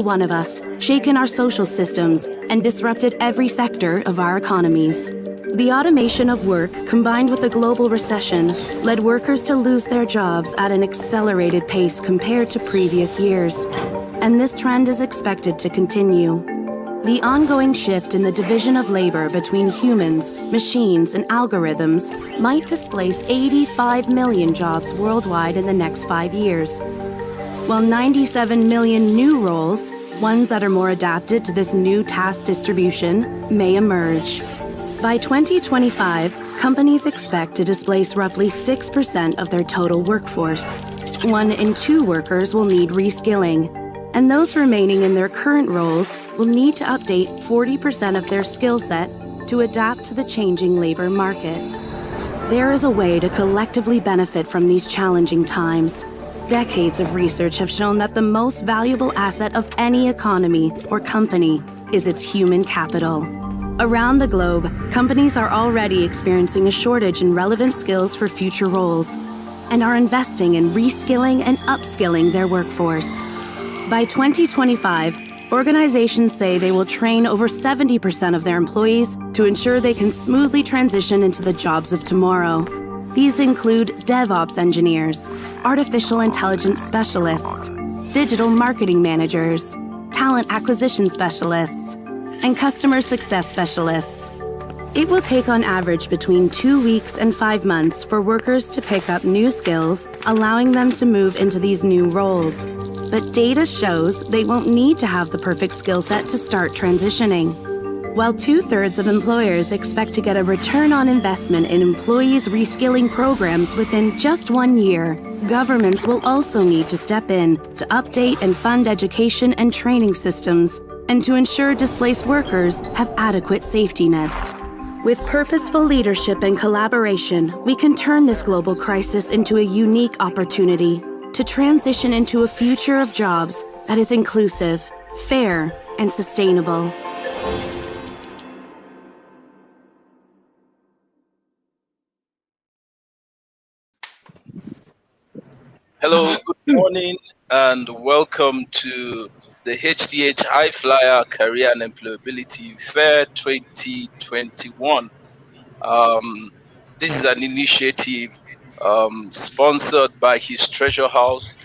one of us, shaken our social systems, and disrupted every sector of our economies. The automation of work, combined with a global recession, led workers to lose their jobs at an accelerated pace compared to previous years. And this trend is expected to continue. The ongoing shift in the division of labor between humans, machines, and algorithms might displace 85 million jobs worldwide in the next 5 years, while 97 million new roles, ones that are more adapted to this new task distribution, may emerge. By 2025, companies expect to displace roughly 6% of their total workforce. 1 in 2 workers will need reskilling, and those remaining in their current roles will need to update 40% of their skill set to adapt to the changing labor market. There is a way to collectively benefit from these challenging times. Decades of research have shown that the most valuable asset of any economy or company is its human capital. Around the globe, companies are already experiencing a shortage in relevant skills for future roles and are investing in reskilling and upskilling their workforce. By 2025, organizations say they will train over 70% of their employees to ensure they can smoothly transition into the jobs of tomorrow. These include DevOps engineers, artificial intelligence specialists, digital marketing managers, talent acquisition specialists, and customer success specialists. It will take on average between 2 weeks and 5 months for workers to pick up new skills, allowing them to move into these new roles. But data shows they won't need to have the perfect skill set to start transitioning. While 2/3 of employers expect to get a return on investment in employees' reskilling programs within just 1 year, governments will also need to step in to update and fund education and training systems and to ensure displaced workers have adequate safety nets. With purposeful leadership and collaboration, we can turn this global crisis into a unique opportunity to transition into a future of jobs that is inclusive, fair, and sustainable. Hello, good morning, and welcome to the HTH High Flyer Career and Employability Fair 2021. This is an initiative sponsored by His Treasure House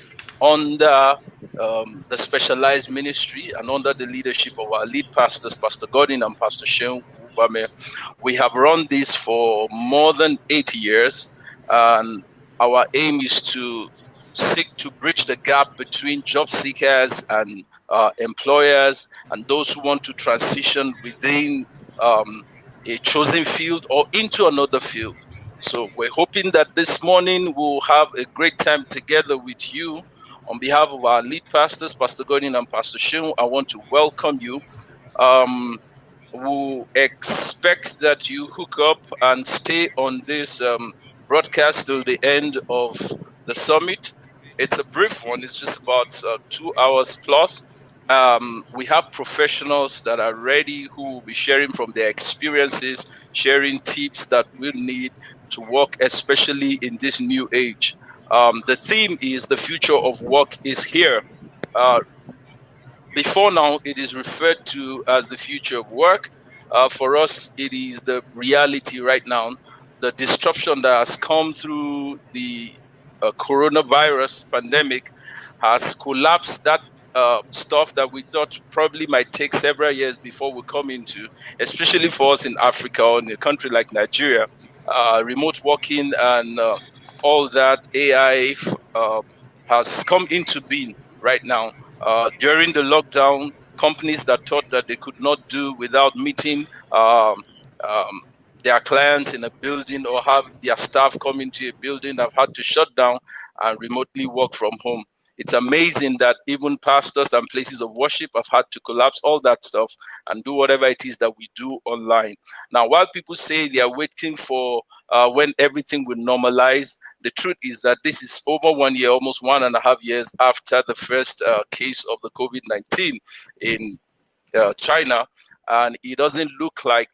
under the specialized ministry and under the leadership of our lead pastors, Pastor Gordon and Pastor Sheung Ubame. We have run this for more than 8 years, and our aim is to seek to bridge the gap between job seekers and employers and those who want to transition within a chosen field or into another field. So we're hoping that this morning we'll have a great time together with you. On behalf of our lead pastors, Pastor Gordon and Pastor Sheung, I want to welcome you. We'll expect that you hook up and stay on this broadcast till the end of the summit. It's a brief one. It's just about 2 hours plus. We have professionals that are ready who will be sharing from their experiences, sharing tips that we'll need to work, especially in this new age. The theme is the future of work is here. Before now, it is referred to as the future of work. For us, it is the reality right now. The disruption that has come through the coronavirus pandemic has collapsed that stuff that we thought probably might take several years before we come into, especially for us in Africa or in a country like Nigeria. Remote working and all that AI has come into being right now. During the lockdown, companies that thought that they could not do without meeting their clients in a building or have their staff come into a building have had to shut down and remotely work from home. It's amazing that even pastors and places of worship have had to collapse all that stuff and do whatever it is that we do online. Now, while people say they are waiting for when everything will normalize, the truth is that this is over 1 year, almost 1.5 years after the first case of the COVID-19 in China, and it doesn't look like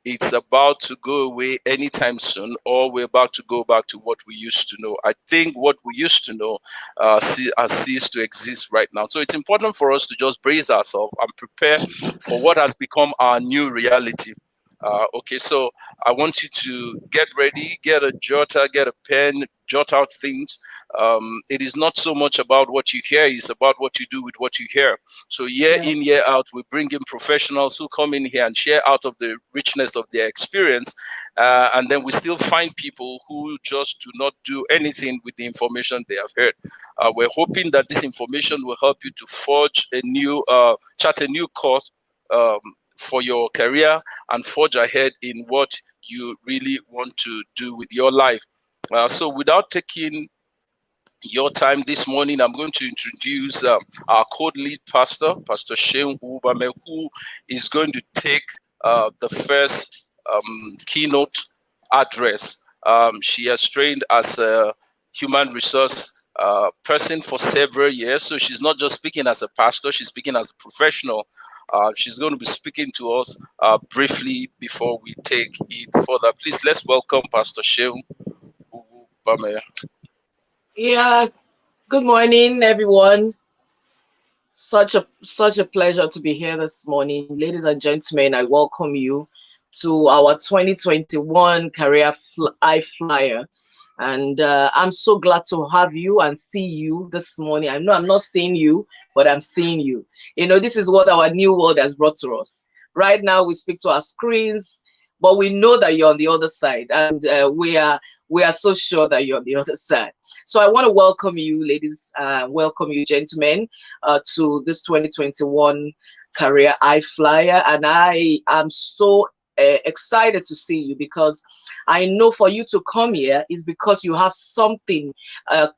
it's about to go away anytime soon, or we're about to go back to what we used to know. I think what we used to know has ceased to exist right now. So it's important for us to just brace ourselves and prepare for what has become our new reality. Okay, so I want you to get ready, get a jotter, get a pen, jot out things. It is not so much about what you hear, it's about what you do with what you hear. So year in, year out, we bring in professionals who come in here and share out of the richness of their experience. And then we still find people who just do not do anything with the information they have heard. We're hoping that this information will help you to forge a new, chart a new course for your career and forge ahead in what you really want to do with your life. So without taking your time this morning, I'm going to introduce our code lead pastor, Pastor Sheung Ubame, who is going to take the first keynote address. She has trained as a human resource person for several years, so she's not just speaking as a pastor, she's speaking as a professional. She's going to be speaking to us briefly before we take it further. Please, let's welcome Pastor Sheung Ubame. Yeah, good morning, everyone. Such a pleasure to be here this morning. Ladies and gentlemen, I welcome you to our 2021 Career Eye Flyer. And I'm so glad to have you and see you this morning. I know I'm not seeing you, but I'm seeing you. You know, this is what our new world has brought to us. Right now, we speak to our screens, but we know that you're on the other side, and we are so sure that you're on the other side. So I want to welcome you, ladies, welcome you, gentlemen, to this 2021 Career Eye Flyer, and I am so excited to see you, because I know for you to come here is because you have something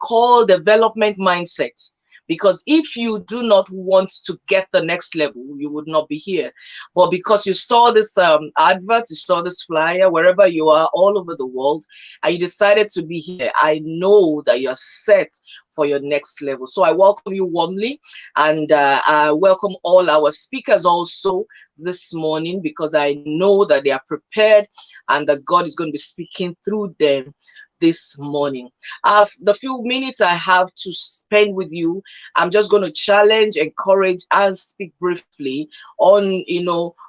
called development mindset. Because if you do not want to get the next level, you would not be here. But because you saw this advert, you saw this flyer, wherever you are, all over the world, and you decided to be here, I know that you're set for your next level. So I welcome you warmly, and I welcome all our speakers also this morning, because I know that they are prepared and that God is going to be speaking through them this morning. The few minutes I have to spend with you, I'm just going to challenge, encourage, and speak briefly on,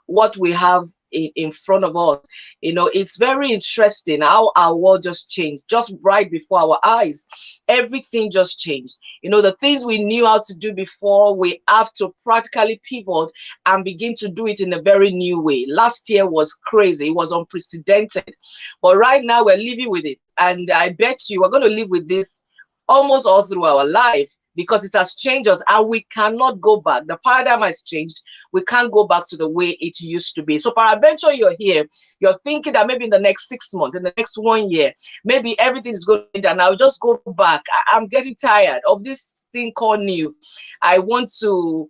what we have in front of us. It's very interesting how our world just changed just right before our eyes. Everything just changed. The things we knew how to do before, we have to practically pivot and begin to do it in a very new way. Last year was crazy. It was unprecedented. But right now we're living with it. And I bet you we're going to live with this almost all through our life, because it has changed us and we cannot go back. The paradigm has changed. We can't go back to the way it used to be. So peradventure you're here, you're thinking that maybe in the next 6 months, in the next 1 year, maybe everything is going to change and I'll just go back. I'm getting tired of this thing called new. I want to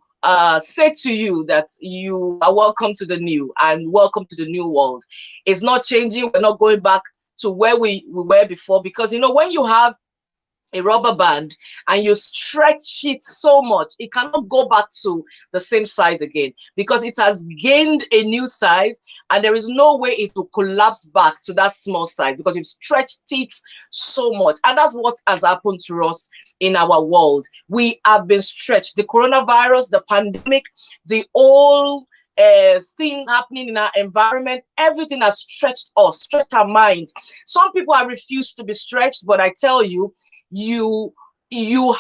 say to you that you are welcome to the new, and welcome to the new world. It's not changing. We're not going back to where we were before, because when you have a rubber band and you stretch it so much, it cannot go back to the same size again, because it has gained a new size, and there is no way it will collapse back to that small size, because you've stretched it so much. And that's what has happened to us in our world. We have been stretched. The coronavirus, the pandemic, the whole thing happening in our environment, everything has stretched us, stretched our minds. Some people have refused to be stretched, but I tell you, you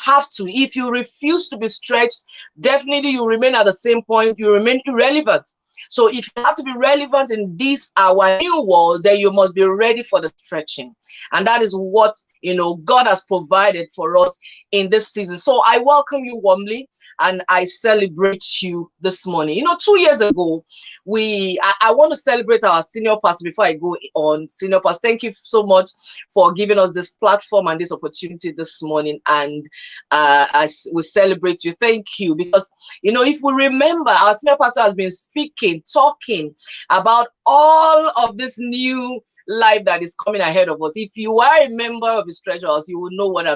have to. If you refuse to be stretched, definitely you remain at the same point. You remain irrelevant. So if you have to be relevant in this our new world, then you must be ready for the stretching. And that is what God has provided for us in this season. So I welcome you warmly and I celebrate you this morning. 2 years ago, I want to celebrate our senior pastor before I go on. Senior pastor, thank you so much for giving us this platform and this opportunity this morning. And we celebrate you. Thank you. Because, if we remember, our senior pastor has been speaking talking about all of this new life that is coming ahead of us. If you are a member of his treasure house, you will know what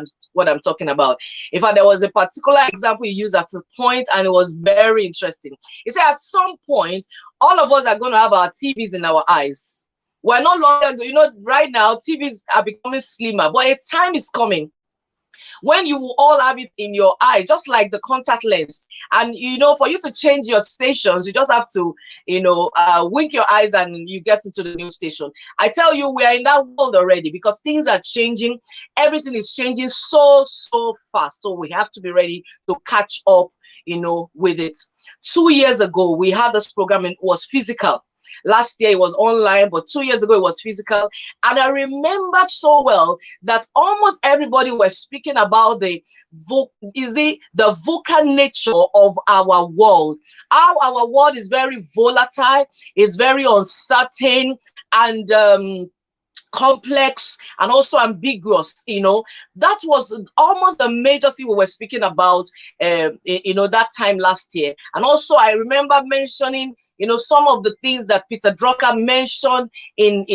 I'm talking about. In fact, there was a particular example he used at a point, and it was very interesting. He said at some point, all of us are going to have our TVs in our eyes. We're no longer, right now, TVs are becoming slimmer, but a time is coming when you will all have it in your eyes, just like the contact lens. And for you to change your stations, you just have to wink your eyes and you get into the new station. I tell you, we are in that world already, because things are changing. Everything is changing so fast, so we have to be ready to catch up with it. 2 years ago, we had this program, and it was physical. Last year it was online, but 2 years ago it was physical. And I remember so well that almost everybody was speaking about the VUCA nature of our world. How our world is very volatile, is very uncertain, and complex, and also ambiguous. That was almost the major thing we were speaking about that time last year. And also I remember mentioning some of the things that Peter Drucker mentioned in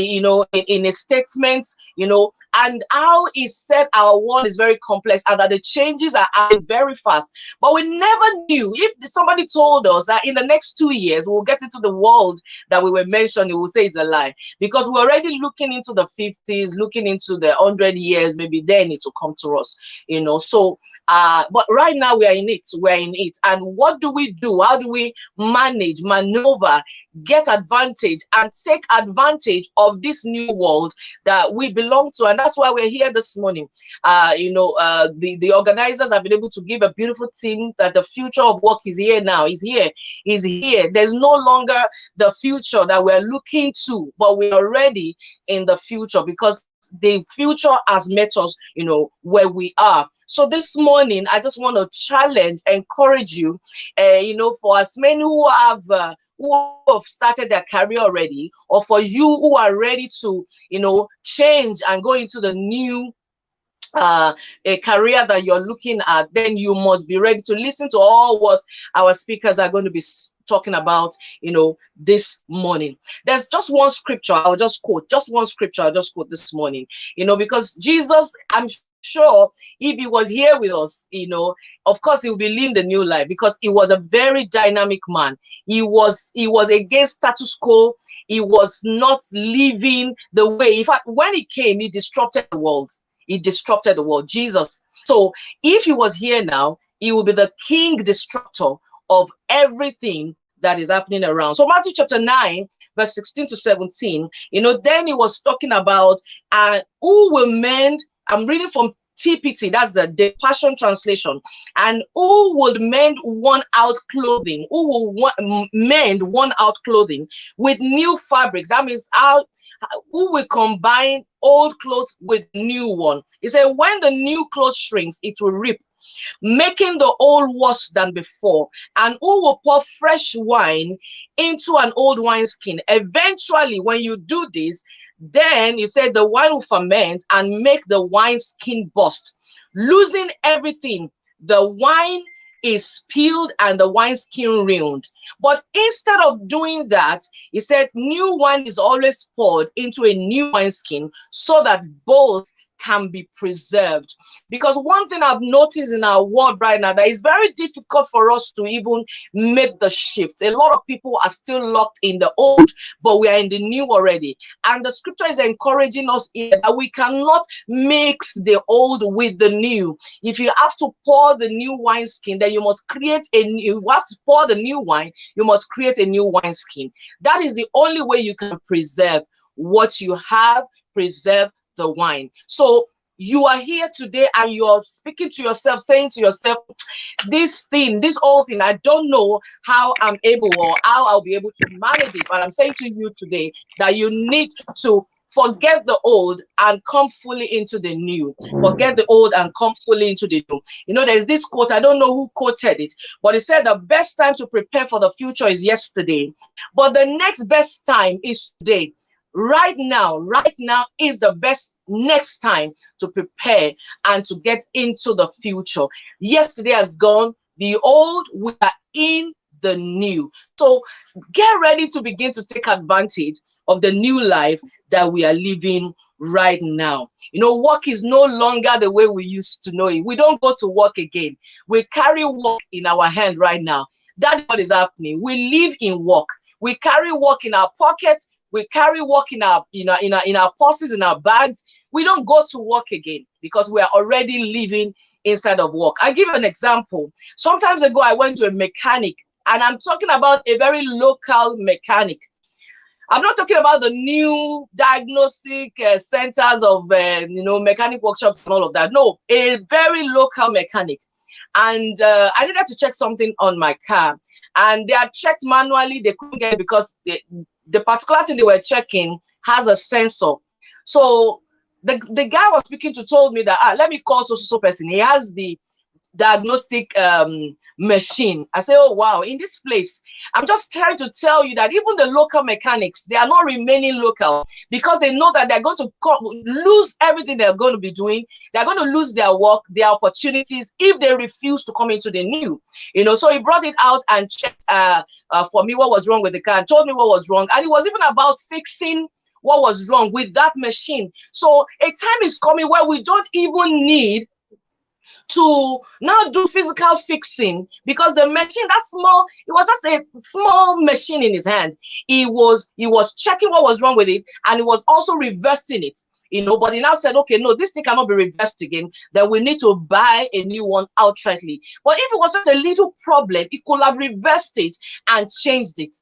his statements, and how he said our world is very complex and that the changes are happening very fast. But we never knew. If somebody told us that in the next 2 years we'll get into the world that we were mentioning, we will say it's a lie, because we're already looking into the 50s, looking into the 100 years, maybe then it will come to us, So, but right now we're in it. And what do we do? How do we maneuver, get advantage, and take advantage of this new world that we belong to? And that's why we're here this morning. The organizers have been able to give a beautiful theme that the future of work is here now. Is here. There's no longer the future that we're looking to, but we're already in the future, because the future has met us, where we are. So this morning, I just want to challenge, encourage you, for as many who have started their career already, or for you who are ready to, change and go into the new a career that you're looking at, then you must be ready to listen to all what our speakers are going to be talking about, this morning. There's just one scripture I'll just quote, this morning, because Jesus, I'm sure if he was here with us, of course he will be living the new life, because he was a very dynamic man. He was against status quo. He was not living the way. In fact, when he came, he disrupted the world. Jesus. So if he was here now, he will be the king disruptor of everything that is happening around. So Matthew chapter 9, verse 16 to 17, then he was talking about who will mend. I'm reading from TPT, that's the Passion Translation. And who would mend worn out clothing? Who will mend worn out clothing with new fabrics? That means who will combine old clothes with new one? He said, when the new clothes shrinks, it will rip, making the old worse than before. And who will pour fresh wine into an old wineskin? Eventually, when you do this, then he said the wine will ferment and make the wineskin burst, losing everything. The wine is spilled and the wineskin ruined. But instead of doing that, he said new wine is always poured into a new wineskin, so that both can be preserved. Because one thing I've noticed in our world right now, that it's very difficult for us to even make the shift. A lot of people are still locked in the old, but we are in the new already. And the scripture is encouraging us here that we cannot mix the old with the new. If you have to pour the new wineskin, then you must create a new. You have to pour the new wine, you must create a new wineskin. That is the only way you can preserve what you have, preserve the wine. So you are here today and you're speaking to yourself, saying to yourself, this whole thing, I don't know how I'm able or how I'll be able to manage it. But I'm saying to you today that you need to forget the old and come fully into the new. Forget the old and come fully into the new. There's this quote, I don't know who quoted it, but it said the best time to prepare for the future is yesterday, but the next best time is today. Right now is the best next time to prepare and to get into the future. Yesterday has gone. The old, we are in the new. So get ready to begin to take advantage of the new life that we are living right now. You know, work is no longer the way we used to know it. We don't go to work again. We carry work in our hand right now. That's what is happening. We live in work. We carry work in our pockets. We carry work in our purses, in our bags. We don't go to work again because we are already living inside of work. I'll give you an example. Sometimes ago, I went to a mechanic, and I'm talking about a very local mechanic. I'm not talking about the new diagnostic centers of, mechanic workshops and all of that. No, a very local mechanic. And I needed to check something on my car. And they had checked manually. They couldn't get it because the particular thing they were checking has a sensor. So the guy I was speaking to told me that, let me call so person. He has the diagnostic machine. I say, oh wow, in this place, I'm just trying to tell you that even the local mechanics, they are not remaining local because they know that they're going to lose everything they're going to be doing. They're going to lose their work, their opportunities if they refuse to come into the new. So he brought it out and checked for me what was wrong with the car and told me what was wrong. And it was even about fixing what was wrong with that machine. So a time is coming where we don't even need to now do physical fixing because the machine, that small, it was just a small machine in his hand. He was checking what was wrong with it, and he was also reversing it. But he now said, okay, no, this thing cannot be reversed again, then we need to buy a new one outrightly. But if it was just a little problem, he could have reversed it and changed it.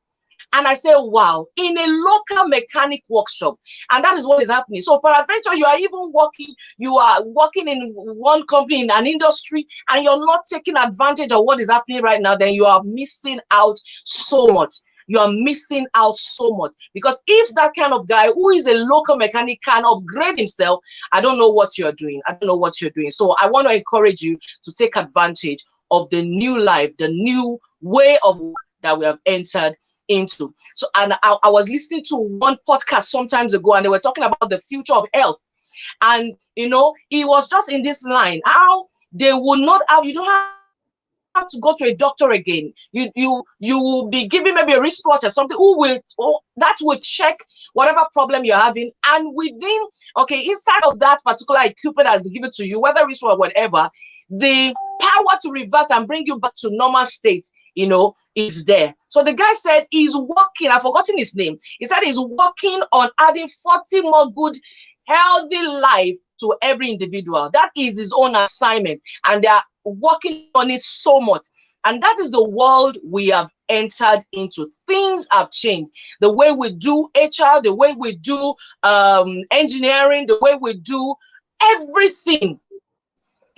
And I say, wow, in a local mechanic workshop. And that is what is happening. So peradventure, you are working in one company, in an industry, and you're not taking advantage of what is happening right now, then you are missing out so much. You are missing out so much. Because if that kind of guy who is a local mechanic can upgrade himself, I don't know what you're doing. I don't know what you're doing. So I want to encourage you to take advantage of the new life, the new way of work that we have entered into. So, and I was listening to one podcast sometimes ago, and they were talking about the future of health. And, it was just in this line, how they would not have, you don't have to go to a doctor again. You will be given maybe a wristwatch or something that will check whatever problem you're having, and within, inside of that particular equipment that has been given to you, whether wristwatch or whatever, the power to reverse and bring you back to normal state, is there. So the guy said he's working, I've forgotten his name. He said he's working on adding 40 more good, healthy life to every individual. That is his own assignment, and they are working on it so much. And that is the world we have entered into. Things have changed. The way we do HR, the way we do engineering, the way we do everything,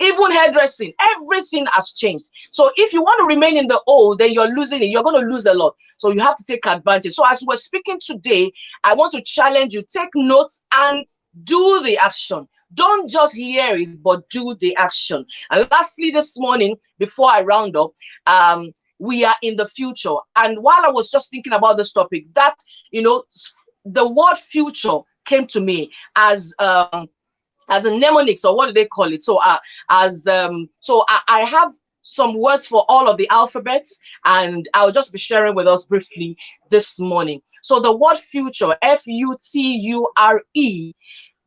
even hairdressing, everything has changed. So if you want to remain in the old, then you're losing it. You're going to lose a lot. So you have to take advantage. So as we're speaking today, I want to challenge you, take notes and do the action. Don't just hear it, but do the action. And lastly, this morning, before I round up, we are in the future. And while I was just thinking about this topic, that, the word future came to me as a mnemonics, or what do they call it? So I have some words for all of the alphabets, and I'll just be sharing with us briefly this morning. So the word future, F-U-T-U-R-E,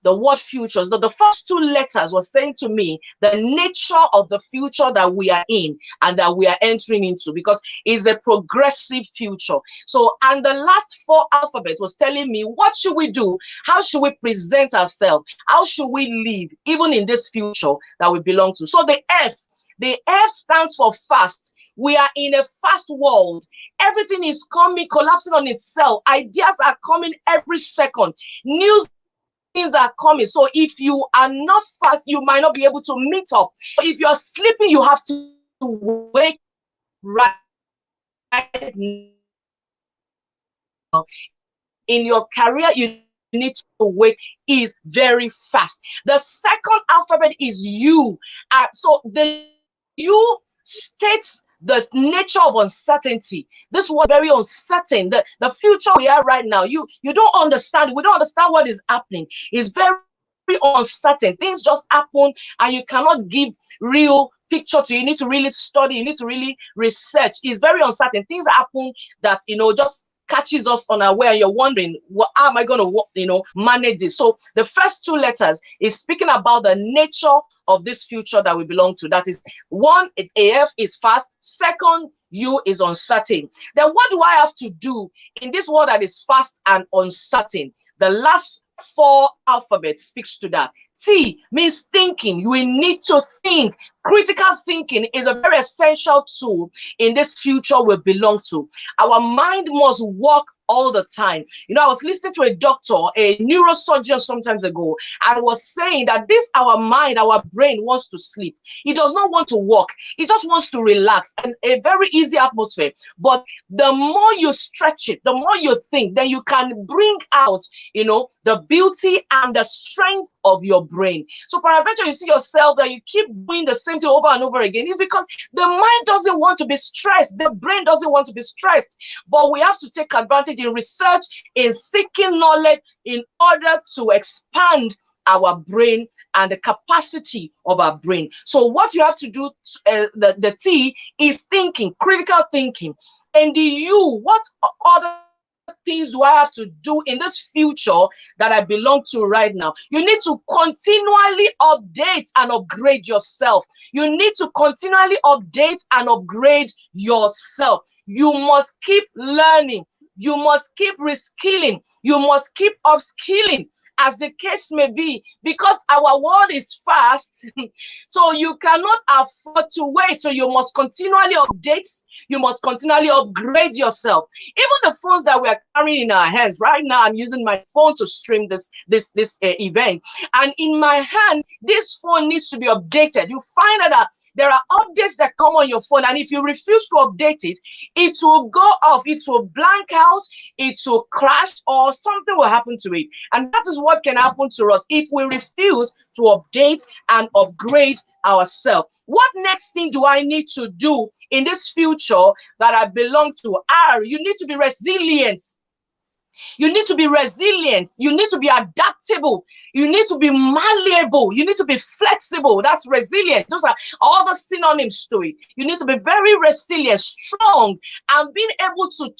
the word futures, the first two letters was saying to me the nature of the future that we are in and that we are entering into, because it's a progressive future. So, and the last four alphabets was telling me, what should we do? How should we present ourselves? How should we live even in this future that we belong to? So the F stands for fast. We are in a fast world. Everything is coming, collapsing on itself. Ideas are coming every second. News things are coming. So if you are not fast, you might not be able to meet up. If you're sleeping, you have to wake right now. In your career, you need to wake is very fast. The second alphabet is U. So the U states the nature of uncertainty. This was very uncertain. The future we are right now, you don't understand. We don't understand what is happening. It's very uncertain. Things just happen, and you cannot give real picture to you. You need to really study. You need to really research. It's very uncertain. Things happen that, just catches us unaware. You're wondering, how am I going to, manage this? So the first two letters is speaking about the nature of this future that we belong to. That is, one, AF is fast. Second, U is uncertain. Then what do I have to do in this world that is fast and uncertain? The last four alphabets speaks to that. T means thinking. You will need to think. Critical thinking is a very essential tool in this future we belong to. Our mind must work all the time. I was listening to a doctor, a neurosurgeon sometimes ago, and was saying that our mind, our brain wants to sleep. It does not want to work. It just wants to relax, and a very easy atmosphere. But the more you stretch it, the more you think, then you can bring out, the beauty and the strength of your brain. So peradventure you see yourself that you keep doing the same thing over and over again. It's because the mind doesn't want to be stressed. The brain doesn't want to be stressed. But we have to take advantage in research, in seeking knowledge, in order to expand our brain and the capacity of our brain. So what you have to do, the T is thinking, critical thinking. And the U, what other things do I have to do in this future that I belong to right now? You need to continually update and upgrade yourself. You need to continually update and upgrade yourself. You must keep learning. You must keep reskilling. You must keep upskilling, as the case may be, because our world is fast. So you cannot afford to wait. So you must continually update. You must continually upgrade yourself. Even the phones that we are carrying in our hands right now, I'm using my phone to stream this event, and in my hand, this phone needs to be updated. You find that there are updates that come on your phone, and if you refuse to update it, it will go off, it will blank out, it will crash, or something will happen to it. And that is what can happen to us if we refuse to update and upgrade ourselves. What next thing do I need to do in this future that I belong to? You need to be resilient. You need to be resilient. You need to be adaptable. You need to be malleable. You need to be flexible. That's resilient. Those are all the synonyms to it. You need to be very resilient, strong, and being able to,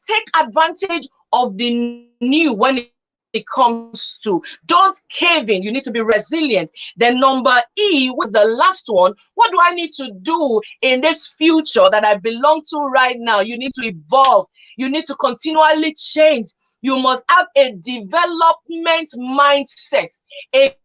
take advantage of the new when it comes to. Don't cave in. You need to be resilient. Then number E was the last one. What do I need to do in this future that I belong to right now? You need to evolve. You need to continually change. You must have a development mindset, a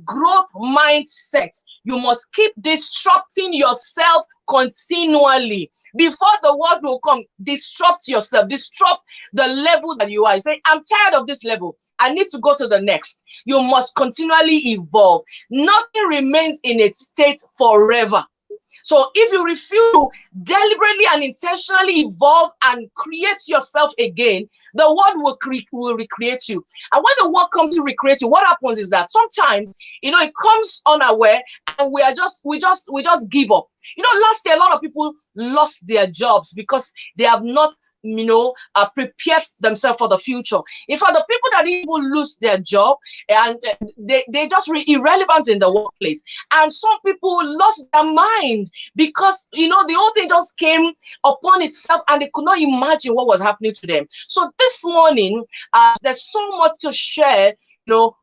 growth mindset. You must keep disrupting yourself continually. Before the word will come, disrupt yourself, disrupt the level that you are. You say, I'm tired of this level. I need to go to the next. You must continually evolve. Nothing remains in its state forever. So if you refuse to deliberately and intentionally evolve and create yourself again, the world will recreate you. And when the world comes to recreate you, what happens is that sometimes, it comes unaware, and we just give up. Last year, a lot of people lost their jobs because they have not prepared themselves for the future. In fact, the people that even lose their job, and they just irrelevant in the workplace. And some people lost their mind because the whole thing just came upon itself, and they could not imagine what was happening to them. So this morning, there's so much to share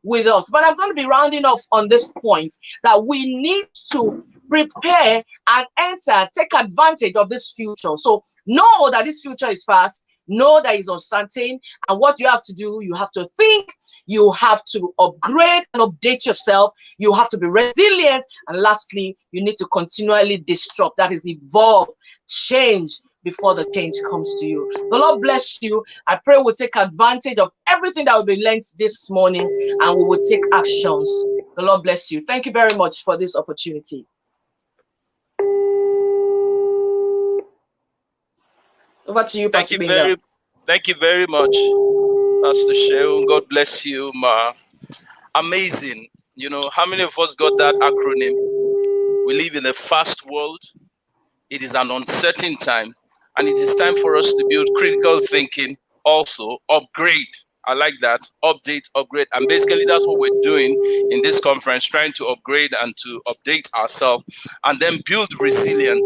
with us, but I'm going to be rounding off on this point that we need to prepare and take advantage of this future. So know that this future is fast, know that it's uncertain, and what you have to do, you have to think, you have to upgrade and update yourself, you have to be resilient, and lastly, you need to continually disrupt, that is, evolve, change before the change comes to you. The Lord bless you. I pray we'll take advantage of everything that will be learned this morning, and we will take actions. The Lord bless you. Thank you very much for this opportunity. Over to you, Pastor Benga. Thank you very much, Pastor Sheun. God bless you, Ma. Amazing. How many of us got that acronym? We live in a fast world. It is an uncertain time, and it is time for us to build critical thinking, also upgrade. I like that. Update, upgrade. And basically that's what we're doing in this conference, trying to upgrade and to update ourselves and then build resilience.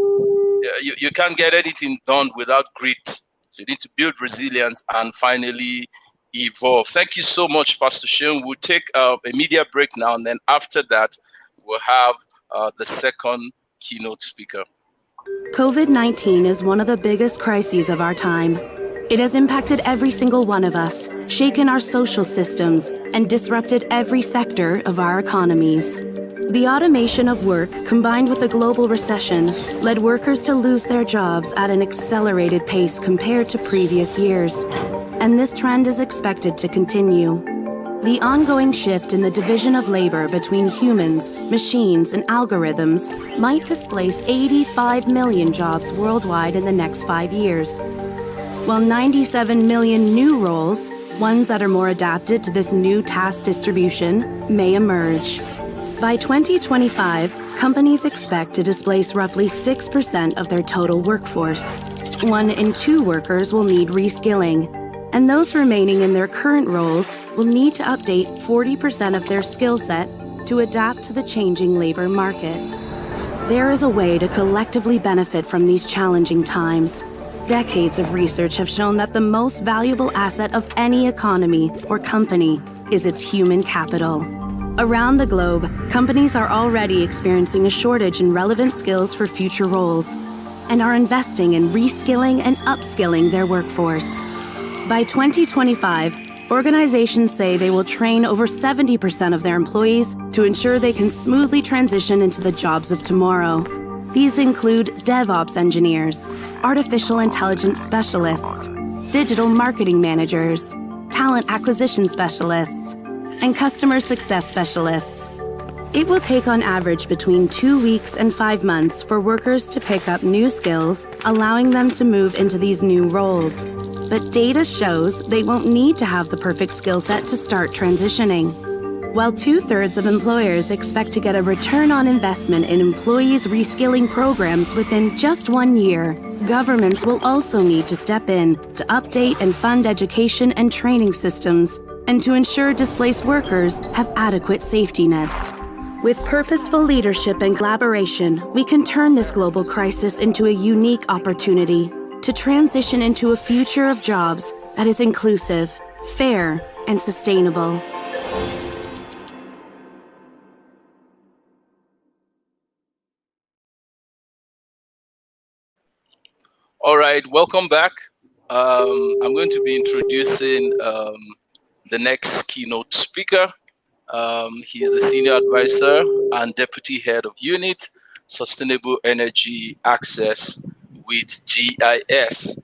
You can't get anything done without grit. So you need to build resilience and finally evolve. Thank you so much, Pastor Sean. We'll take a media break now, and then after that, we'll have the second keynote speaker. COVID-19 is one of the biggest crises of our time. It has impacted every single one of us, shaken our social systems, and disrupted every sector of our economies. The automation of work, combined with the global recession, led workers to lose their jobs at an accelerated pace compared to previous years. And this trend is expected to continue. The ongoing shift in the division of labor between humans, machines, and algorithms might displace 85 million jobs worldwide in the next 5 years, while 97 million new roles, ones that are more adapted to this new task distribution, may emerge. By 2025, companies expect to displace roughly 6% of their total workforce. 1 in 2 workers will need reskilling, and those remaining in their current roles will need to update 40% of their skill set to adapt to the changing labor market. There is a way to collectively benefit from these challenging times. Decades of research have shown that the most valuable asset of any economy or company is its human capital. Around the globe, companies are already experiencing a shortage in relevant skills for future roles and are investing in reskilling and upskilling their workforce. By 2025, organizations say they will train over 70% of their employees to ensure they can smoothly transition into the jobs of tomorrow. These include DevOps engineers, artificial intelligence specialists, digital marketing managers, talent acquisition specialists, and customer success specialists. It will take on average between 2 weeks and 5 months for workers to pick up new skills, allowing them to move into these new roles. But data shows they won't need to have the perfect skill set to start transitioning. While 2/3 of employers expect to get a return on investment in employees' reskilling programs within just 1 year, governments will also need to step in to update and fund education and training systems and to ensure displaced workers have adequate safety nets. With purposeful leadership and collaboration, we can turn this global crisis into a unique opportunity to transition into a future of jobs that is inclusive, fair, and sustainable. All right, welcome back. I'm going to be introducing the next keynote speaker. He's the Senior Advisor and Deputy Head of Unit, Sustainable Energy Access with GIS.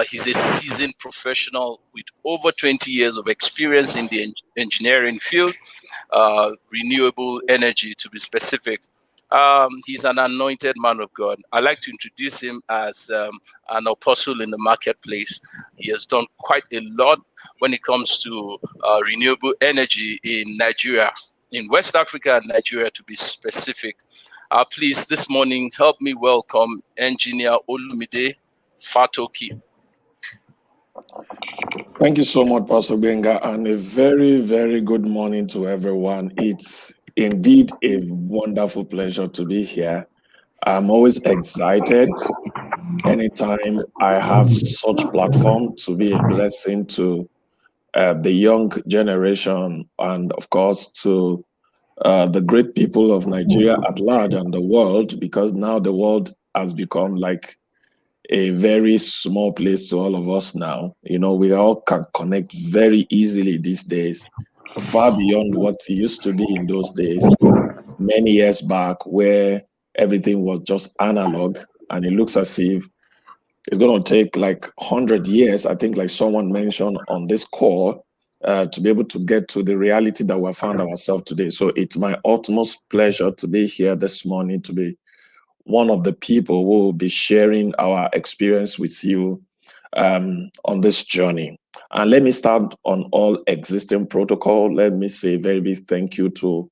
He's a seasoned professional with over 20 years of experience in the engineering field, renewable energy to be specific. He's an anointed man of God. I like to introduce him as an apostle in the marketplace. He has done quite a lot when it comes to renewable energy in Nigeria, in West Africa and Nigeria to be specific. Please, this morning, help me welcome Engineer Olumide Fatoki. Thank you so much, Pastor Benga, and a very, very good morning to everyone. It's indeed a wonderful pleasure to be here. I'm always excited anytime I have such platform to be a blessing to the young generation and, of course, to the great people of Nigeria at large and the world, because now the world has become like a very small place to all of us now. You know, we all can connect very easily these days, far beyond what it used to be in those days, many years back, where everything was just analog. And it looks as if it's going to take like 100 years, I think, like someone mentioned on this call, to be able to get to the reality that we found ourselves today. So it's my utmost pleasure to be here this morning, to be one of the people who will be sharing our experience with you on this journey. And let me start on all existing protocol. Let me say a very big thank you to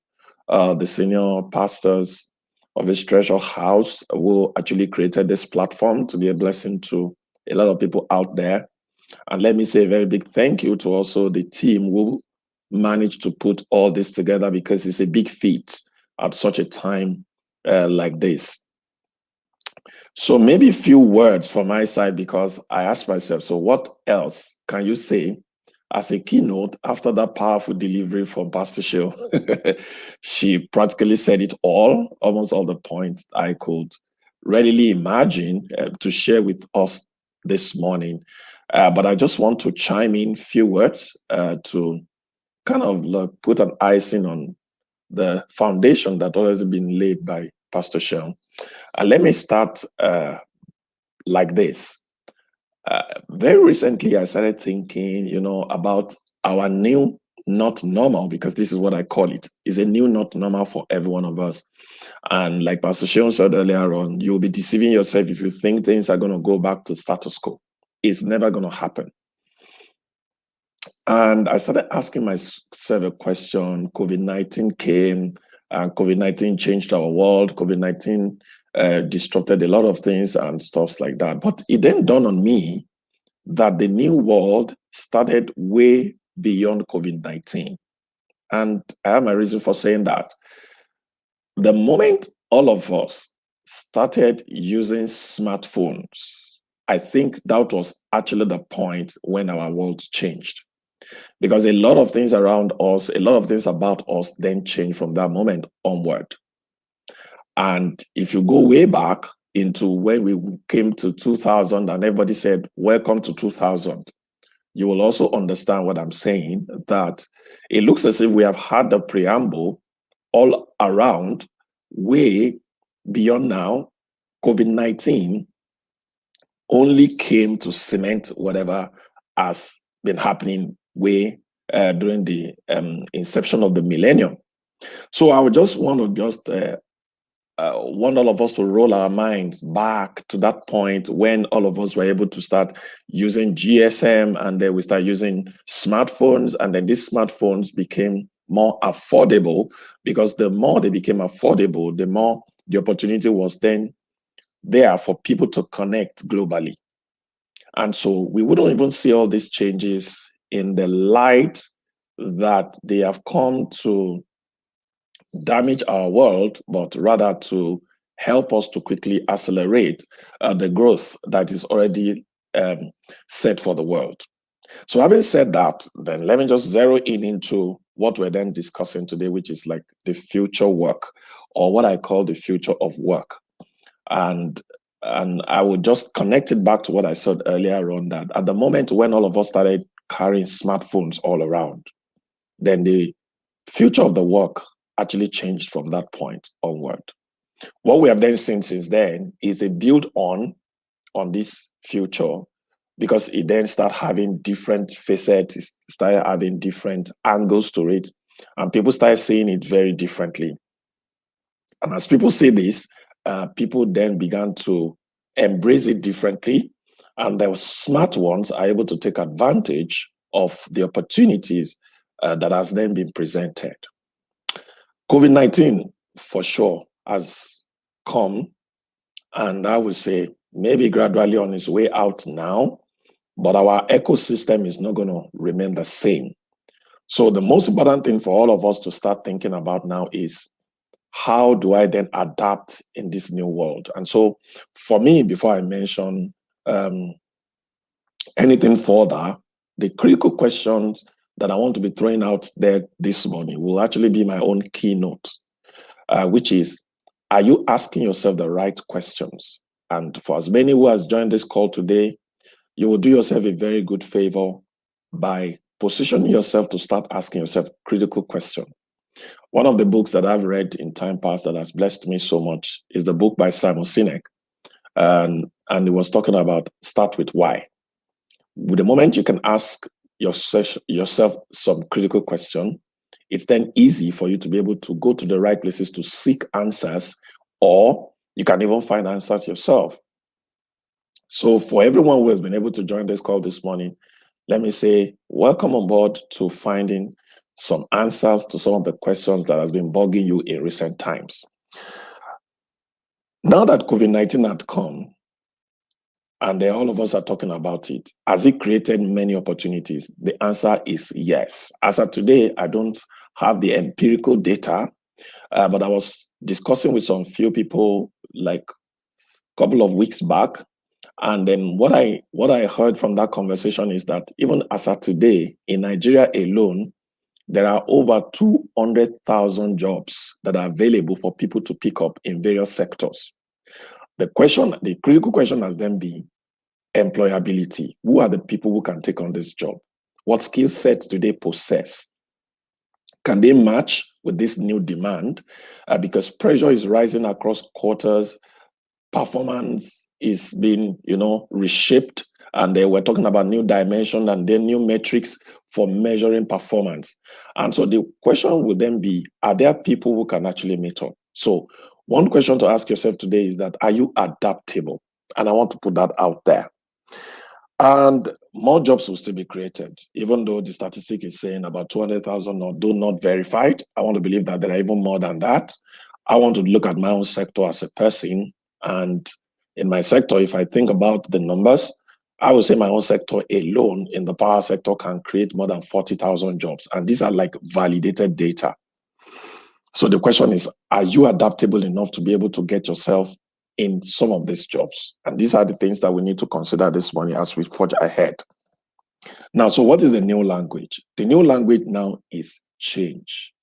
the senior pastors of His Treasure House who actually created this platform to be a blessing to a lot of people out there. And let me say a very big thank you to also the team who managed to put all this together, because it's a big feat at such a time like this. So maybe a few words from my side, because I asked myself, so what else can you say as a keynote after that powerful delivery from Pastor Shill? She practically said it all, almost all the points I could readily imagine to share with us this morning. But I just want to chime in a few words to kind of put an icing on the foundation that already been laid by Pastor Shill. Let me start like this. Very recently, I started thinking, about our new not normal, because this is what I call it. It's a new not normal for every one of us. And like Pastor Shion said earlier on, you'll be deceiving yourself if you think things are going to go back to status quo. It's never going to happen. And I started asking myself a question. COVID-19 came, and COVID-19 changed our world. COVID-19 disrupted a lot of things and stuff like that. But it then dawned on me that the new world started way beyond COVID-19. And I have my reason for saying that. The moment all of us started using smartphones, I think that was actually the point when our world changed. Because a lot of things around us, a lot of things about us then changed from that moment onward. And if you go way back into when we came to 2000 and everybody said, welcome to 2000, you will also understand what I'm saying, that it looks as if we have had the preamble all around way beyond now. COVID-19 only came to cement whatever has been happening way during the inception of the millennium. So I would just want to want all of us to roll our minds back to that point when all of us were able to start using GSM, and then we start using smartphones, and then these smartphones became more affordable, because the more they became affordable, the more the opportunity was then there for people to connect globally. And so we wouldn't even see all these changes in the light that they have come to damage our world, but rather to help us to quickly accelerate the growth that is already set for the world. So having said that, then let me just zero in into what we're then discussing today, which is like the future work, or what I call the future of work. And I would just connect it back to what I said earlier on, that at the moment when all of us started carrying smartphones all around, then the future of the work actually changed from that point onward. What we have then seen since then is a build on this future, because it then start having different facets, start having different angles to it, and people start seeing it very differently. And as people see this, people then began to embrace it differently, and the smart ones are able to take advantage of the opportunities that has then been presented. COVID-19 for sure has come, and I would say maybe gradually on its way out now, but our ecosystem is not going to remain the same. So the most important thing for all of us to start thinking about now is, how do I then adapt in this new world? And so for me, before I mention anything further, the critical questions that I want to be throwing out there this morning will actually be my own keynote, which is, are you asking yourself the right questions? And for as many who has joined this call today, you will do yourself a very good favor by positioning yourself to start asking yourself critical questions. One of the books that I've read in time past that has blessed me so much is the book by Simon Sinek. And it was talking about start with why. The moment you can ask yourself some critical question, it's then easy for you to be able to go to the right places to seek answers, or you can even find answers yourself. So for everyone who has been able to join this call this morning, let me say, welcome on board to finding some answers to some of the questions that has been bugging you in recent times. Now that COVID-19 had come, And then all of us are talking about it. Has it created many opportunities? The answer is yes. As of today, I don't have the empirical data, but I was discussing with some few people like a couple of weeks back. And then what I heard from that conversation is that even as of today, in Nigeria alone, there are over 200,000 jobs that are available for people to pick up in various sectors. The critical question has then been employability. Who are the people who can take on this job? What skill sets do they possess? Can they match with this new demand? Because pressure is rising across quarters, performance is being, reshaped, and they were talking about new dimension and then new metrics for measuring performance. And so the question would then be, are there people who can actually meet up? So one question to ask yourself today is that, are you adaptable? And I want to put that out there. And more jobs will still be created, even though the statistic is saying about 200,000 or do not verified. I want to believe that there are even more than that. I want to look at my own sector as a person. And in my sector, if I think about the numbers, I would say my own sector alone in the power sector can create more than 40,000 jobs. And these are like validated data. So the question is, are you adaptable enough to be able to get yourself in some of these jobs? And these are the things that we need to consider this morning as we forge ahead. Now, so what is the new language? The new language now is change.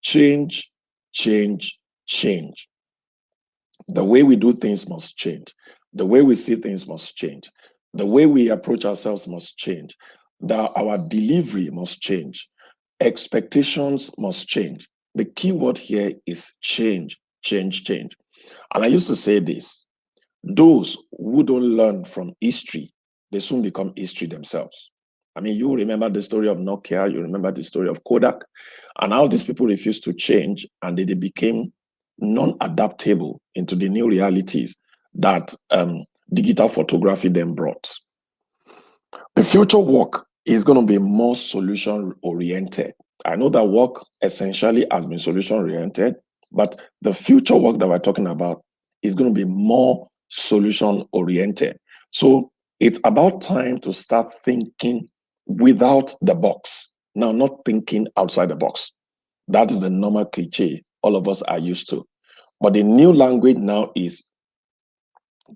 Change, change, change. The way we do things must change. The way we see things must change. The way we approach ourselves must change. Our delivery must change. Expectations must change. The key word here is change, change, change. And I used to say this, those who don't learn from history, they soon become history themselves. I mean, you remember the story of Nokia, you remember the story of Kodak, and how these people refused to change and they became non-adaptable into the new realities that digital photography then brought. The future work is going to be more solution-oriented. I know that work essentially has been solution-oriented, but the future work that we're talking about is going to be more solution-oriented. So it's about time to start thinking without the box. Now, not thinking outside the box. That is the normal cliche all of us are used to. But the new language now is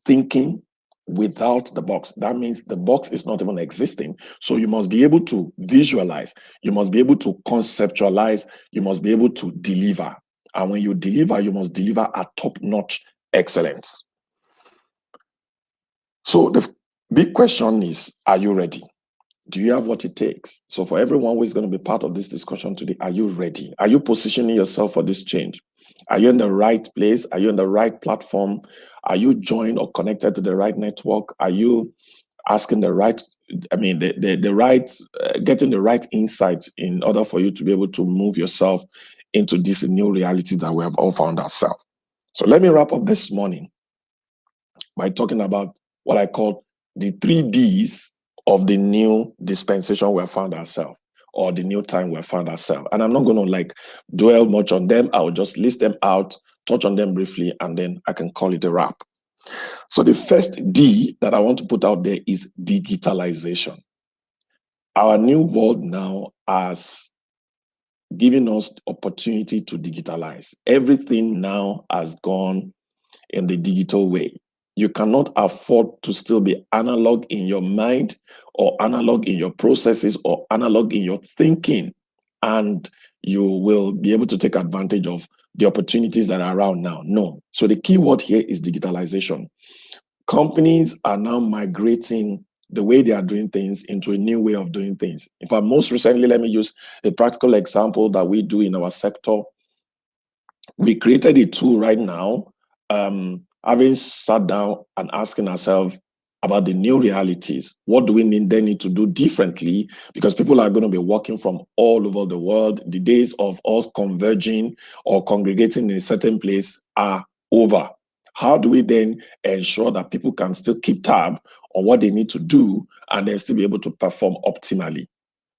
thinking without the box. That means the box is not even existing. So you must be able to visualize, you must be able to conceptualize, you must be able to deliver. And when you deliver, you must deliver at top-notch excellence. So the big question is, are you ready? Do you have what it takes? So for everyone who is going to be part of this discussion today, are you ready? Are you positioning yourself for this change? Are you in the right place? Are you on the right platform? Are you joined or connected to the right network? Are you asking the right, getting the right insight in order for you to be able to move yourself into this new reality that we have all found ourselves? So let me wrap up this morning by talking about what I call the 3Ds of the new dispensation we have found ourselves, or the new time we have found ourselves. And I'm not going to dwell much on them. I'll just list them out, touch on them briefly, and then I can call it a wrap. So the first D that I want to put out there is digitalization. Our new world now has given us the opportunity to digitalize. Everything now has gone in the digital way. You cannot afford to still be analog in your mind, or analog in your processes, or analog in your thinking, and you will be able to take advantage of the opportunities that are around now. No. So the key word here is digitalization. Companies are now migrating the way they are doing things into a new way of doing things. In fact, most recently, let me use a practical example that we do in our sector. We created a tool right now, having sat down and asking ourselves about the new realities. What do we need to do differently? Because people are going to be working from all over the world. The days of us converging or congregating in a certain place are over. How do we then ensure that people can still keep tab on what they need to do and then still be able to perform optimally?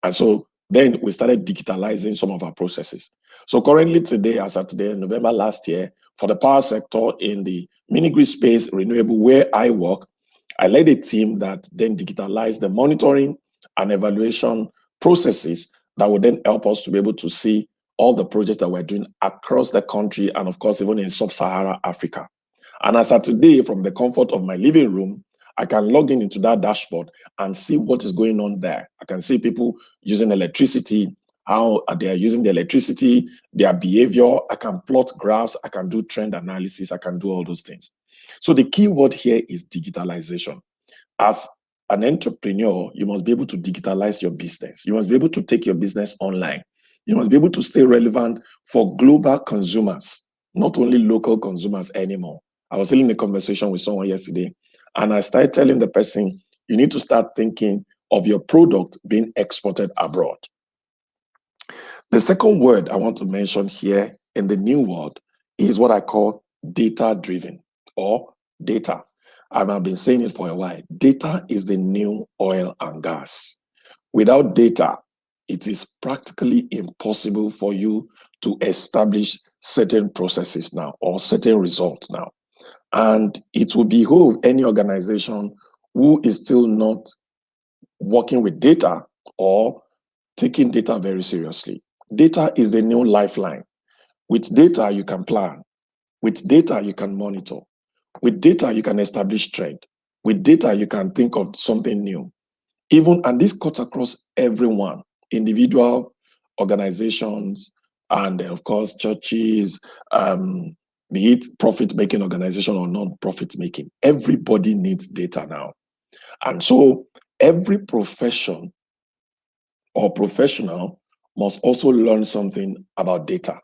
And so then we started digitalizing some of our processes. So currently today, as of today, November last year, for the power sector in the mini grid space, renewable, where I work, I led a team that then digitalized the monitoring and evaluation processes that would then help us to be able to see all the projects that we're doing across the country and, of course, even in sub-Saharan Africa. And as of today, from the comfort of my living room, I can log in into that dashboard and see what is going on there. I can see people using electricity, how they are using the electricity, their behavior. I can plot graphs, I can do trend analysis, I can do all those things. So the key word here is digitalization. As an entrepreneur, you must be able to digitalize your business. You must be able to take your business online. You must be able to stay relevant for global consumers, not only local consumers anymore. I was having a conversation with someone yesterday, and I started telling the person, you need to start thinking of your product being exported abroad. The second word I want to mention here in the new world is what I call data-driven or data. And I've been saying it for a while. Data is the new oil and gas. Without data, it is practically impossible for you to establish certain processes now or certain results now. And it will behoove any organization who is still not working with data or taking data very seriously. Data is the new lifeline. With data, you can plan. With data, you can monitor. With data, you can establish trend. With data, you can think of something new. And this cuts across everyone, individual, organizations, and of course, churches, be it profit-making organization or non-profit making. Everybody needs data now. And so every profession or professional must also learn something about data.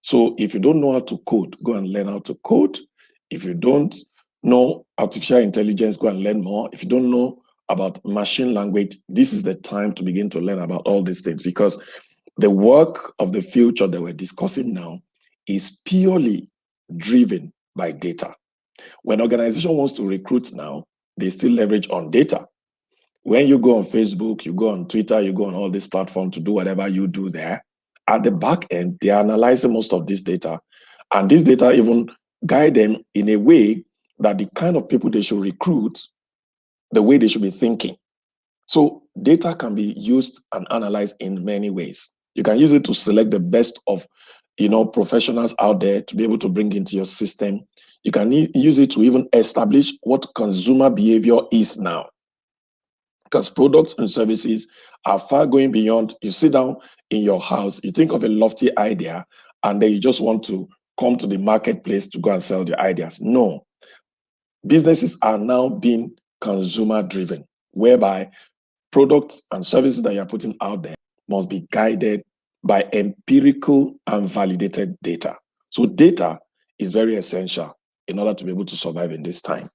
So if you don't know how to code, go and learn how to code. If you don't know artificial intelligence, go and learn more. If you don't know about machine language, this is the time to begin to learn about all these things, because the work of the future that we're discussing now is purely driven by data. When organization wants to recruit now, they still leverage on data. When you go on Facebook, you go on Twitter, you go on all these platforms to do whatever you do there, at the back end, they are analyzing most of this data. And this data even guide them in a way that the kind of people they should recruit, the way they should be thinking. So data can be used and analyzed in many ways. You can use it to select the best of professionals out there to be able to bring into your system. You can use it to even establish what consumer behavior is now, because products and services are far going beyond. You sit down in your house, you think of a lofty idea, and then you just want to come to the marketplace to go and sell your ideas. No. Businesses are now being consumer driven, whereby products and services that you're putting out there must be guided by empirical and validated data. So data is very essential in order to be able to survive in this time.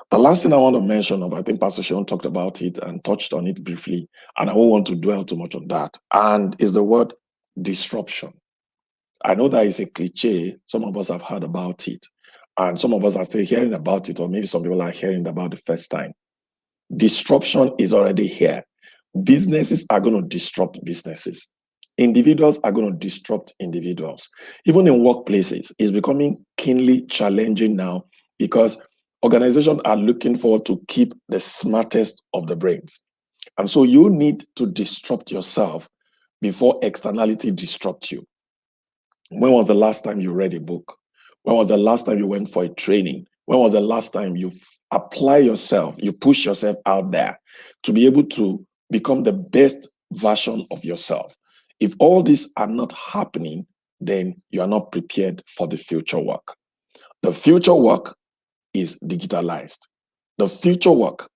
The last thing I want to mention, I think Pastor Sean talked about it and touched on it briefly, and I won't want to dwell too much on that, and is the word disruption. I know that is a cliche. Some of us have heard about it, and some of us are still hearing about it, or maybe some people are hearing about the first time. Disruption is already here. Businesses are going to disrupt businesses. Individuals are going to disrupt individuals. Even in workplaces, it's becoming keenly challenging now, because organizations are looking forward to keep the smartest of the brains. And so you need to disrupt yourself before externality disrupts you. When was the last time you read a book? When was the last time you went for a training? When was the last time you apply yourself, you push yourself out there to be able to become the best version of yourself? If all these are not happening, then you are not prepared for the future work. The future work is digitalized. The future work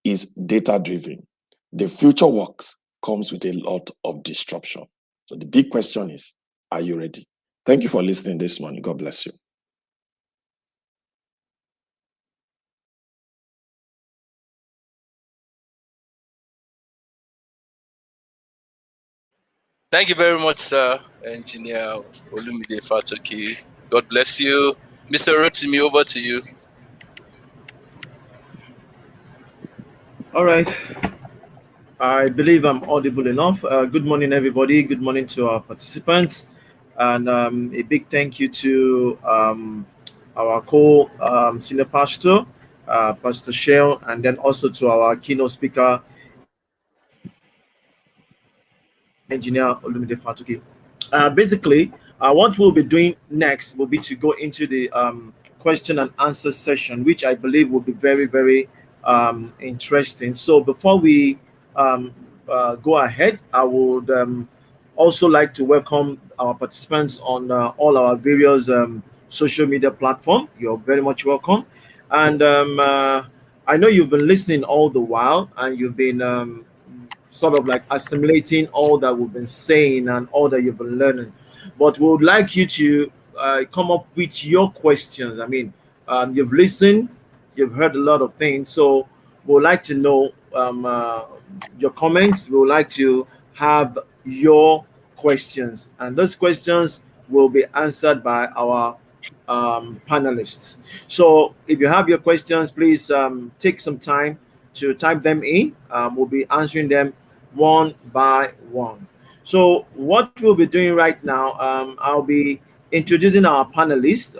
is data-driven. The future work comes with a lot of disruption. So the big question is, are you ready? Thank you for listening this morning. God bless you. Thank you very much, sir, Engineer Olumide Fatoki. God bless you. Mr. Rotimi, over to you. All right. I believe I'm audible enough. Good morning, everybody. Good morning to our participants. And a big thank you to our co-senior pastor, Pastor Shale, and then also to our keynote speaker, Engineer Olumide Fatuki. Basically, what we'll be doing next will be to go into the question and answer session, which I believe will be very, very interesting. So before we um, go ahead, I would also like to welcome our participants on all our various social media platform. You're very much welcome. And I know you've been listening all the while, and you've been sort of like assimilating all that we've been saying and all that you've been learning. But we would like you to come up with your questions. I mean, you've listened, you've heard a lot of things, so we would like to know your comments. We would like to have your questions, and those questions will be answered by our panelists. So if you have your questions, please take some time to type them in. We'll be answering them one by one. So what we'll be doing right now, I'll be introducing our panelists.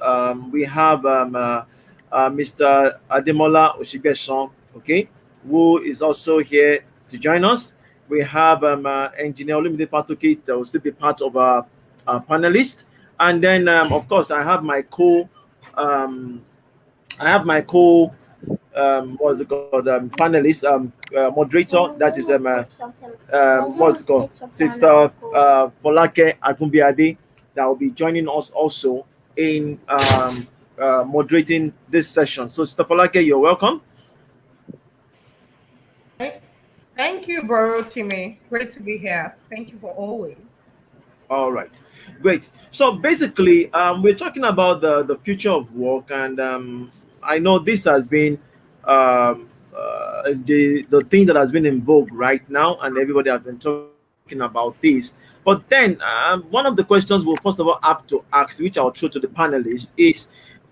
We have Mr. Ademola Oshibeson, okay, who is also here to join us. We have Engineer Olumide Fatoki that will still be part of our panelists. And then, of course, um, I have my co, what's it called, panelist, moderator. That is what's it called, Sister Folake Agunbiade, that will be joining us also in moderating this session. So, Sister Folake, you're welcome. Right. Thank you, Bro Timmy. Great to be here. Thank you for always. All right, great. So basically, we're talking about the future of work, and I know this has been the thing that has been in vogue right now, and everybody has been talking about this. But then, one of the questions we'll first of all have to ask, which I'll throw to the panelists, is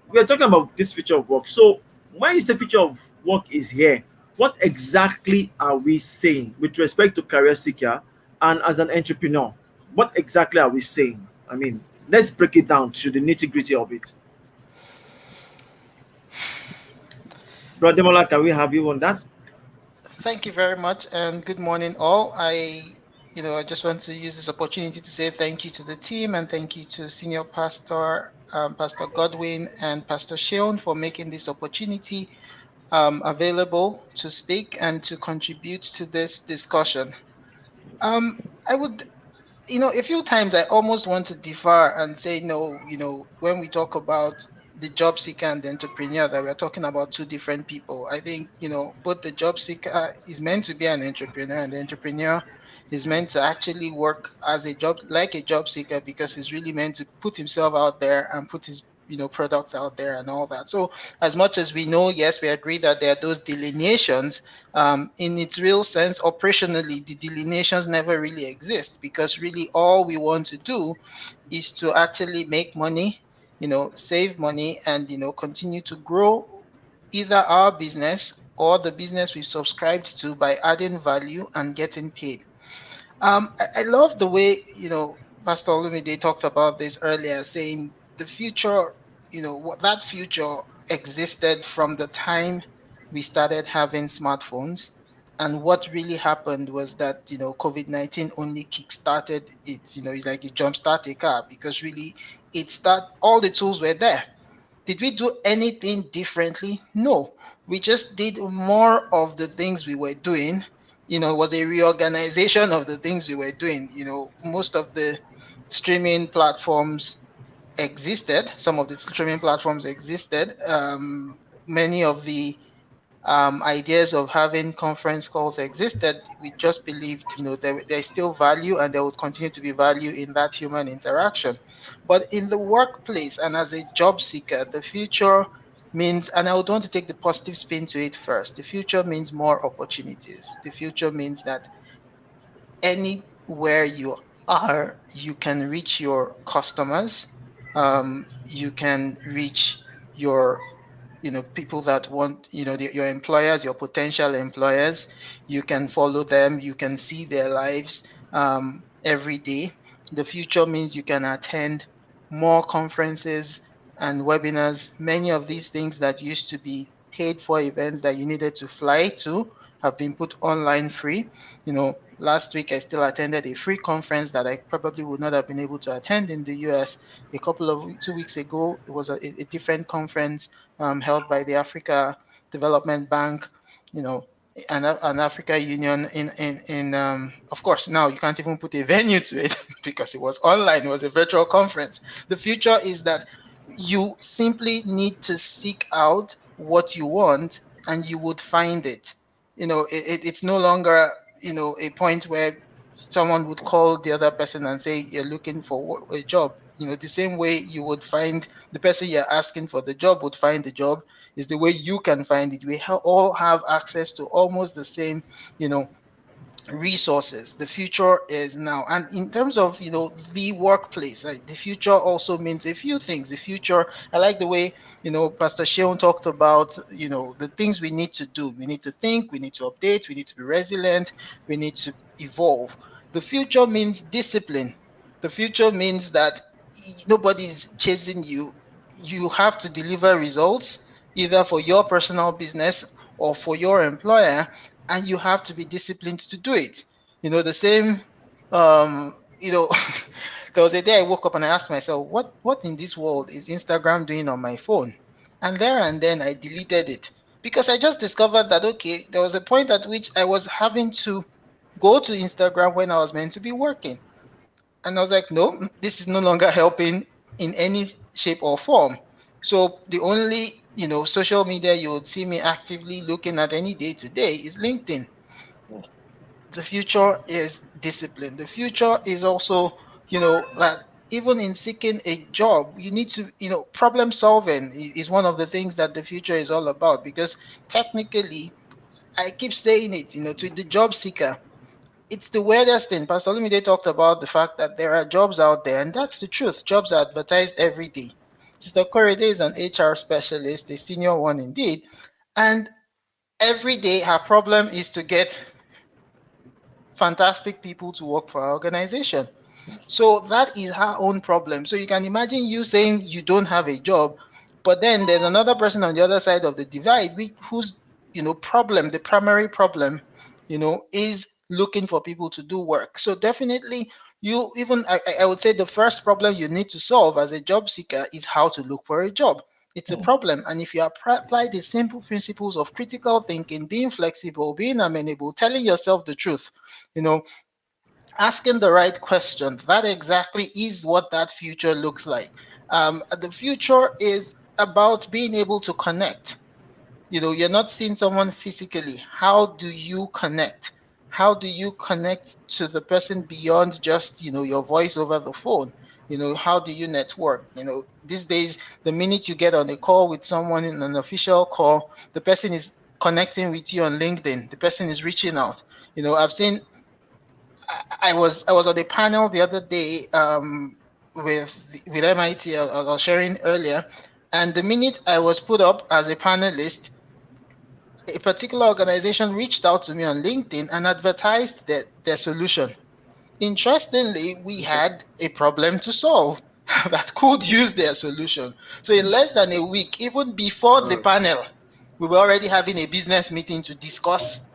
we are talking about this future of work. So when you say future of work is here, what exactly are we saying with respect to career seeker and as an entrepreneur? What exactly are we saying? I mean, let's break it down to the nitty gritty of it. Brother Mola, can we have you on that? Thank you very much, and good morning, all. I just want to use this opportunity to say thank you to the team and thank you to Senior Pastor, Pastor Godwin, and Pastor Sheon for making this opportunity available to speak and to contribute to this discussion. I would a few times I almost want to differ and say, no, when we talk about the job seeker and the entrepreneur, that we're talking about two different people. I think, both the job seeker is meant to be an entrepreneur, and the entrepreneur is meant to actually work as like a job seeker, because he's really meant to put himself out there and put his products out there and all that. So as much as we know, yes, we agree that there are those delineations, in its real sense, operationally, the delineations never really exist, because really all we want to do is to actually make money, save money, and continue to grow either our business or the business we've subscribed to by adding value and getting paid. I love the way, Pastor Olumide talked about this earlier, saying the future, what that future existed from the time we started having smartphones. And what really happened was that, COVID-19 only kick-started it, like you jumpstart a car, because really all the tools were there. Did we do anything differently? No. We just did more of the things we were doing. It was a reorganization of the things we were doing. Most of the streaming platforms existed. Some of the streaming platforms existed. Many of the ideas of having conference calls existed. We just believed, there's still value, and there would continue to be value in that human interaction. But in the workplace and as a job seeker, the future means, and I would want to take the positive spin to it first, the future means more opportunities. The future means that anywhere you are, you can reach your customers, you can reach your people that want, your employers, your potential employers. You can follow them, you can see their lives every day. The future means you can attend more conferences and webinars. Many of these things that used to be paid for events that you needed to fly to have been put online free. Last week I still attended a free conference that I probably would not have been able to attend in the US. A couple of 2 weeks ago, it was a different conference held by the Africa Development Bank, an Africa Union in of course now you can't even put a venue to it because it was online, it was a virtual conference. The future is that you simply need to seek out what you want and you would find it. It's no longer a point where someone would call the other person and say you're looking for a job. The same way you would find the person you're asking for the job would find the job is the way you can find it. We all have access to almost the same, you know, resources. The future is now. And in terms of, the workplace, like, the future also means a few things. The future, I like the way, Pastor Sheon talked about, the things we need to do. We need to think, we need to update, we need to be resilient, we need to evolve. The future means discipline. The future means that nobody's chasing you. You have to deliver results either for your personal business or for your employer, and you have to be disciplined to do it. The same, you know, there was a day I woke up and I asked myself, what in this world is Instagram doing on my phone? And there and then I deleted it because I just discovered that, okay, there was a point at which I was having to go to Instagram when I was meant to be working. And I was like, no, this is no longer helping in any shape or form. So the only, social media you would see me actively looking at any day to day is LinkedIn. The future is discipline. The future is also, that even in seeking a job, you need to, problem solving is one of the things that the future is all about. Because technically, I keep saying it, to the job seeker, it's the weirdest thing. Pastor Olumide talked about the fact that there are jobs out there, and that's the truth. Jobs are advertised every day. Sister Korede is an HR specialist, a senior one indeed, and every day her problem is to get fantastic people to work for our organization. So that is her own problem. So you can imagine you saying you don't have a job, but then there's another person on the other side of the divide whose problem, the primary problem, is looking for people to do work. So definitely I would say the first problem you need to solve as a job seeker is how to look for a job. It's a problem. And if you apply the simple principles of critical thinking, being flexible, being amenable, telling yourself the truth, you know, asking the right questions, that exactly is what that future looks like. The future is about being able to connect. You're not seeing someone physically. How do you connect? How do you connect to the person beyond just, your voice over the phone? How do you network? These days, the minute you get on a call with someone in an official call, the person is connecting with you on LinkedIn. The person is reaching out. I've seen I was on a panel the other day with MIT. I was sharing earlier, and the minute I was put up as a panelist, a particular organization reached out to me on LinkedIn and advertised their solution. Interestingly, we had a problem to solve that could use their solution. So in less than a week, even before the panel, we were already having a business meeting to discuss,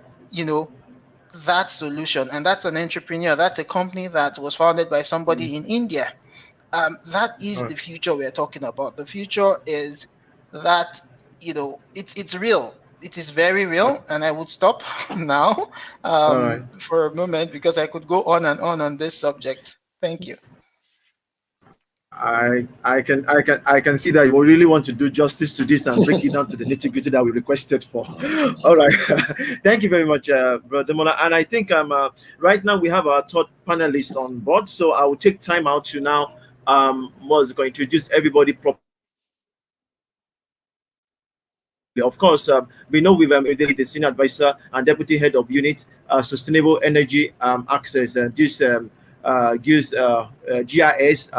that solution. And that's an entrepreneur. That's a company that was founded by somebody in India. That is the future we're talking about. The future is that, it's real. It is very real. And I would stop now for a moment because I could go on and on this subject. Thank you. I can see that you really want to do justice to this and break it down to the nitty gritty that we requested for. All right, thank you very much, Brother Mola. And I think right now we have our third panelist on board, so I will take time out to now was going to introduce everybody properly. Of course, we know we've the senior advisor and deputy head of unit sustainable energy access and this use GIS.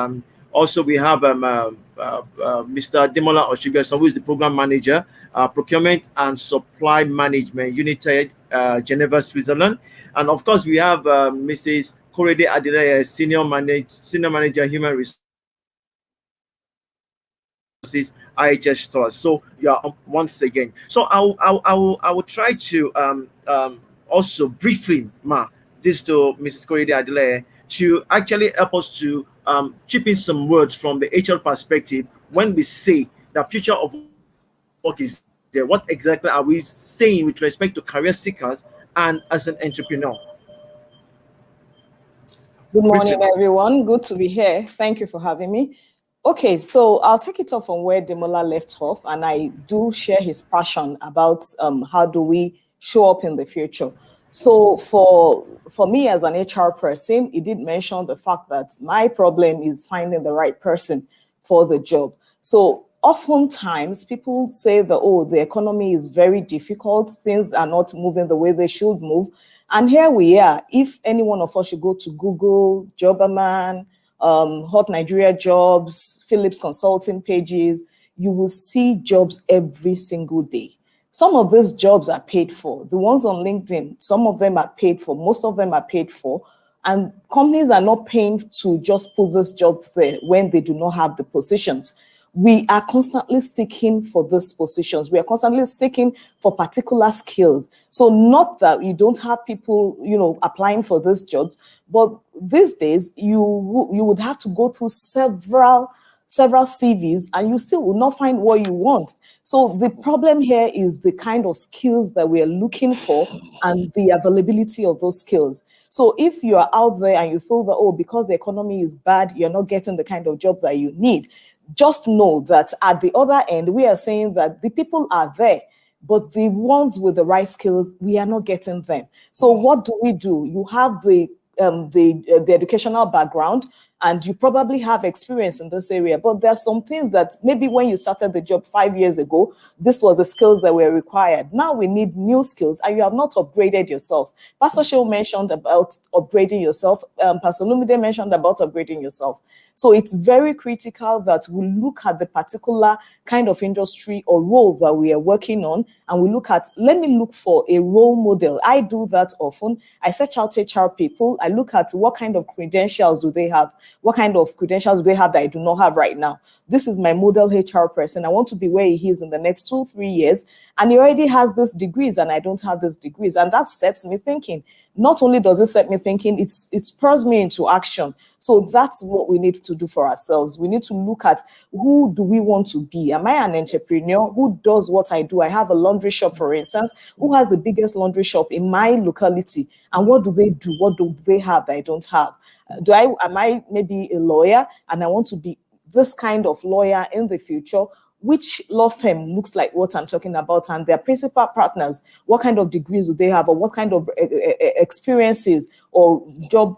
Also, we have Mr. Demola Oshibiason, who is the program manager, procurement and supply management, United Geneva, Switzerland. And of course, we have Mrs. Korede Adeleye, senior manager, human resources. IHS stores. So yeah, once again. So I will try to also briefly this to Mrs. Korede Adele to actually help us to chip in some words from the HR perspective when we say the future of work is there. What exactly are we saying with respect to career seekers and as an entrepreneur? Good Briefly, morning, everyone. Good to be here. Thank you for having me. Okay, so I'll take it off from where Demola left off, and I do share his passion about how do we show up in the future. So for me as an HR person, he did mention the fact that my problem is finding the right person for the job. So oftentimes people say that, oh, the economy is very difficult, things are not moving the way they should move. And here we are. If any one of us should go to Google, Jobberman, Hot Nigeria Jobs, Phillips Consulting pages, you will see jobs every single day. Some of these jobs are paid for. The ones on LinkedIn, some of them are paid for. Most of them are paid for. And companies are not paying to just put these jobs there when they do not have the positions. We are constantly seeking for these positions. We are constantly seeking for particular skills. So not that you don't have people, applying for these jobs, but these days you would have to go through several CVs and you still will not find what you want. So the problem here is the kind of skills that we are looking for and the availability of those skills. So if you are out there and you feel that, oh, because the economy is bad, you're not getting the kind of job that you need, just know that at the other end, we are saying that the people are there, but the ones with the right skills, we are not getting them. So what do? You have the educational background, and you probably have experience in this area, but there are some things that maybe when you started the job 5 years ago, this was the skills that were required. Now we need new skills, and you have not upgraded yourself. Pastor Sheo mentioned about upgrading yourself. Pastor Lumide mentioned about upgrading yourself. So it's very critical that we look at the particular kind of industry or role that we are working on, and we look at, let me look for a role model. I do that often. I search out HR people. I look at what kind of credentials do they have? What kind of credentials do they have that I do not have right now? This is my model HR person. I want to be where he is in the next 2-3 years. And he already has these degrees and I don't have these degrees. And that sets me thinking. Not only does it set me thinking, it spurs me into action. So that's what we need to do for ourselves. We need to look at, who do we want to be? Am I an entrepreneur? Who does what I do? I have a laundry shop, for instance. Who has the biggest laundry shop in my locality? And what do they do? What do they have that I don't have? Am I maybe a lawyer and I want to be this kind of lawyer in the future? Which law firm looks like what I'm talking about, and their principal partners, what kind of degrees do they have, or what kind of experiences or job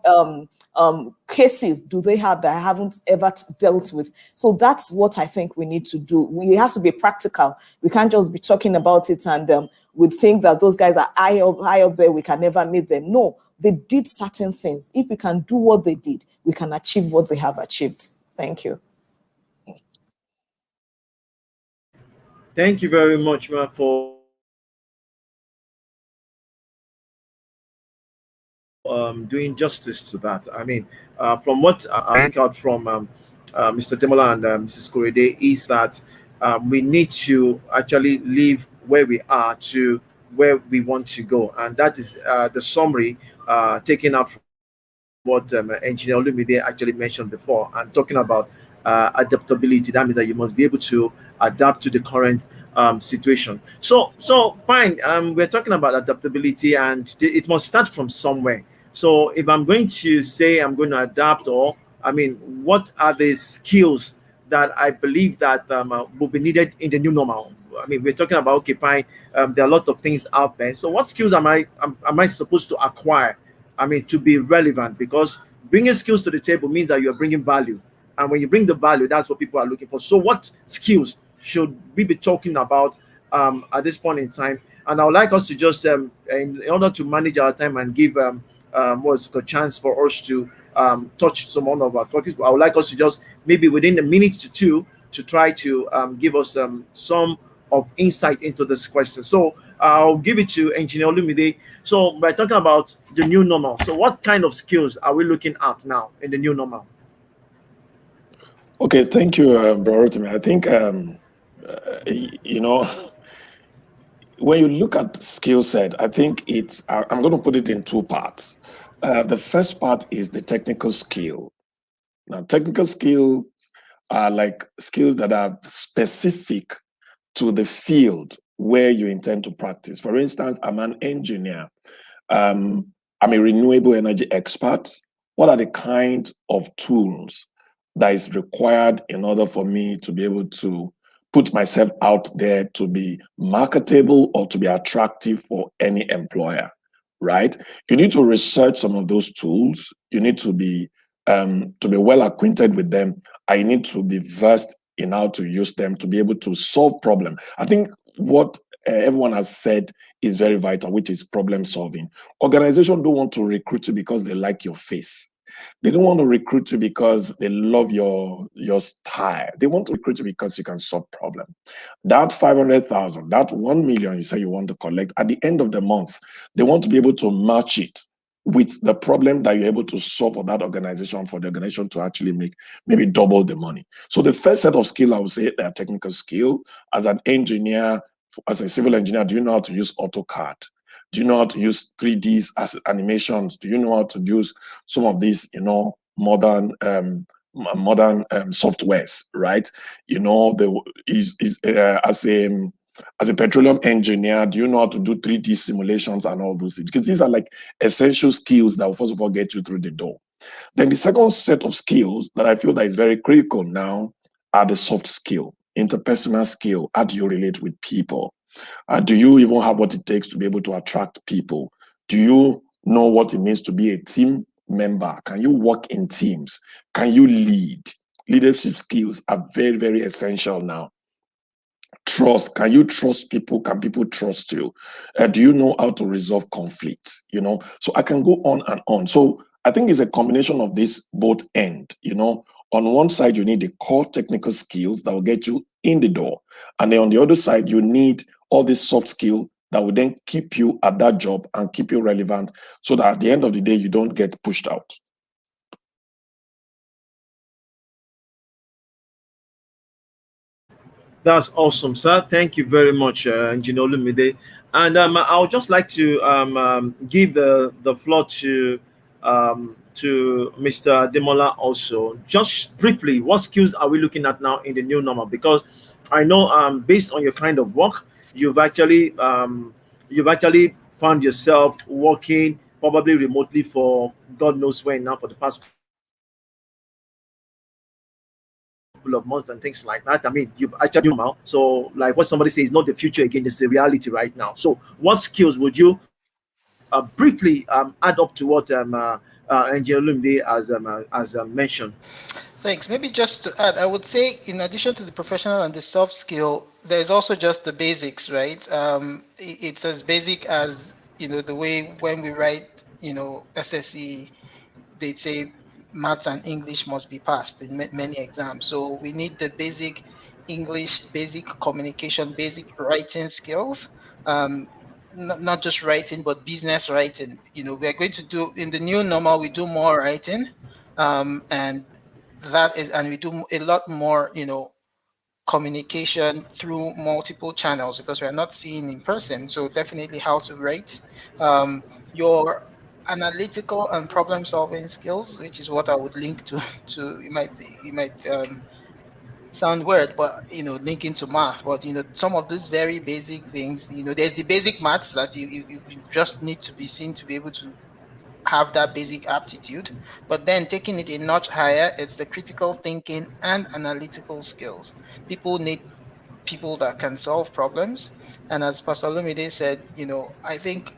cases do they have that I haven't ever dealt with? So that's what I think we need to do. It has to be practical. We can't just be talking about it and we think that those guys are high up there, we can never meet them. No, they did certain things. If we can do what they did, we can achieve what they have achieved. Thank you. thank you very much, ma, for doing justice to that. I mean, from what I make out from Mr. Demola and Mrs. Korede is that we need to actually leave where we are to where we want to go, and that is the summary taken out from what Engineer Olumide actually mentioned before, and talking about adaptability. That means that you must be able to adapt to the current situation. So fine. We're talking about adaptability, and it must start from somewhere. So if I'm going to say I'm going to adapt, or I mean, what are the skills that I believe that will be needed in the new normal? I mean, we're talking about, okay, fine. There are a lot of things out there. So what skills am I supposed to acquire? I mean, to be relevant, because bringing skills to the table means that you're bringing value. And when you bring the value, that's what people are looking for. So what skills should we be talking about at this point in time? And I would like us to just, in order to manage our time and give what's a chance for us to touch some of our topics, I would like us to just maybe within a minute to two to try to give us some of insight into this question. So I'll give it to Engineer Olumide. So we're talking about the new normal. So what kind of skills are we looking at now in the new normal? Okay, thank you, Bro Rotimi. I think, when you look at skill set, I think I'm going to put it in two parts. The first part is the technical skill. Now, technical skills are like skills that are specific to the field where you intend to practice. For instance, I'm an engineer. I'm a renewable energy expert. What are the kind of tools that is required in order for me to be able to put myself out there to be marketable or to be attractive for any employer, right? You need to research some of those tools. You need to be well acquainted with them. I need to be versed in how to use them to be able to solve problem. I think what everyone has said is very vital, which is problem solving. Organizations don't want to recruit you because they like your face. They don't want to recruit you because they love your style. They want to recruit you because you can solve problem. That 500,000, that 1 million you say you want to collect at the end of the month, they want to be able to match it with the problem that you're able to solve for that organization, for the organization to actually make maybe double the money. So the first set of skill, I would say, are technical skill. As an engineer, as a civil engineer, do you know how to use AutoCAD? Do you know how to use 3Ds as animations? Do you know how to use some of these, modern softwares, right? As a petroleum engineer, do you know how to do 3D simulations and all those things? Because these are like essential skills that will first of all get you through the door. Then the second set of skills that I feel that is very critical now are the soft skill, interpersonal skill. How do you relate with people? Do you even have what it takes to be able to attract people? Do you know what it means to be a team member? Can you work in teams? Can you lead? Leadership skills are very, very essential now. Trust. Can you trust people? Can people trust you? Do you know how to resolve conflicts? So I can go on and on. So I think it's a combination of this both end. On one side, you need the core technical skills that will get you in the door. And then on the other side, you need all these soft skills that will then keep you at that job and keep you relevant so that at the end of the day, you don't get pushed out. That's awesome, sir. Thank you very much, Engineer Olumide. And I would just like to give the floor to Mr. Demola also. Just briefly, what skills are we looking at now in the new normal? Because I know, based on your kind of work, you've actually found yourself working probably remotely for God knows when now for the past couple of months and things like that. I mean, you've actually now. So, like what somebody says, not the future again, it's the reality right now. So, what skills would you briefly add up to what Engineer Lumde has mentioned? Thanks. Maybe just to add, I would say in addition to the professional and the soft skill, there's also just the basics, right? It's as basic as, the way when we write, SSE, they say maths and English must be passed in many exams. So we need the basic English, basic communication, basic writing skills. Not just writing, but business writing. We are going to do in the new normal. We do more writing, and we do a lot more. Communication through multiple channels because we're not seeing in person. So definitely how to write. Your analytical and problem solving skills, which is what I would link to it might sound weird, but linking to math. But some of these very basic things, there's the basic maths that you just need to be seen to be able to have that basic aptitude. But then taking it a notch higher, it's the critical thinking and analytical skills. People need people that can solve problems. And as Pastor Lumide said, I think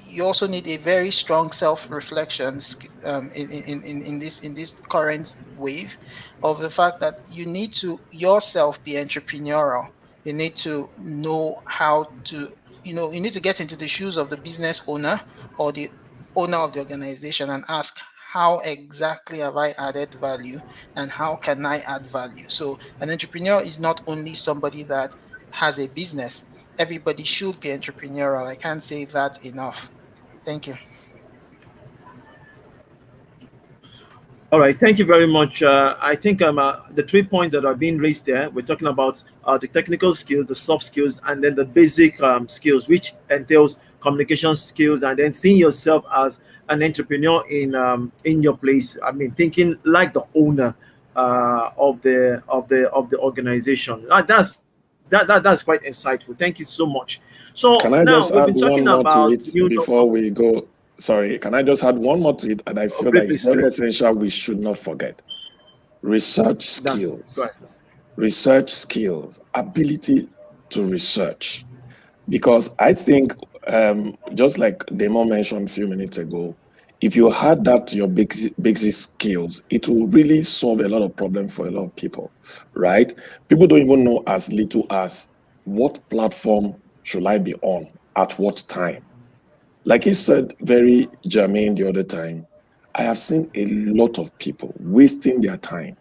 you also need a very strong self-reflection in this current wave of the fact that you need to yourself be entrepreneurial. You need to know how to, you need to get into the shoes of the business owner or the owner of the organization and ask, how exactly have I added value and how can I add value? So an entrepreneur is not only somebody that has a business. Everybody should be entrepreneurial. I can't say that enough. Thank you. All right, thank you very much. I think the 3 points that are being raised there, we're talking about the technical skills, the soft skills, and then the basic skills, which entails communication skills, and then seeing yourself as an entrepreneur in your place. I mean, thinking like the owner of the organization. That's quite insightful. Thank you so much. So Can I now just we've been add talking one more to about it new normal. before we go? Sorry, can I just add one more to it? And I Oh, feel that please, it's please, very please. essential. We should not forget research That's skills, right. ability to research. Because I think, just like Demo mentioned a few minutes ago, if you had that to your basic skills, it will really solve a lot of problems for a lot of people, right? People don't even know as little as what platform should I be on at what time. Like he said, very germane the other time, I have seen a lot of people wasting their time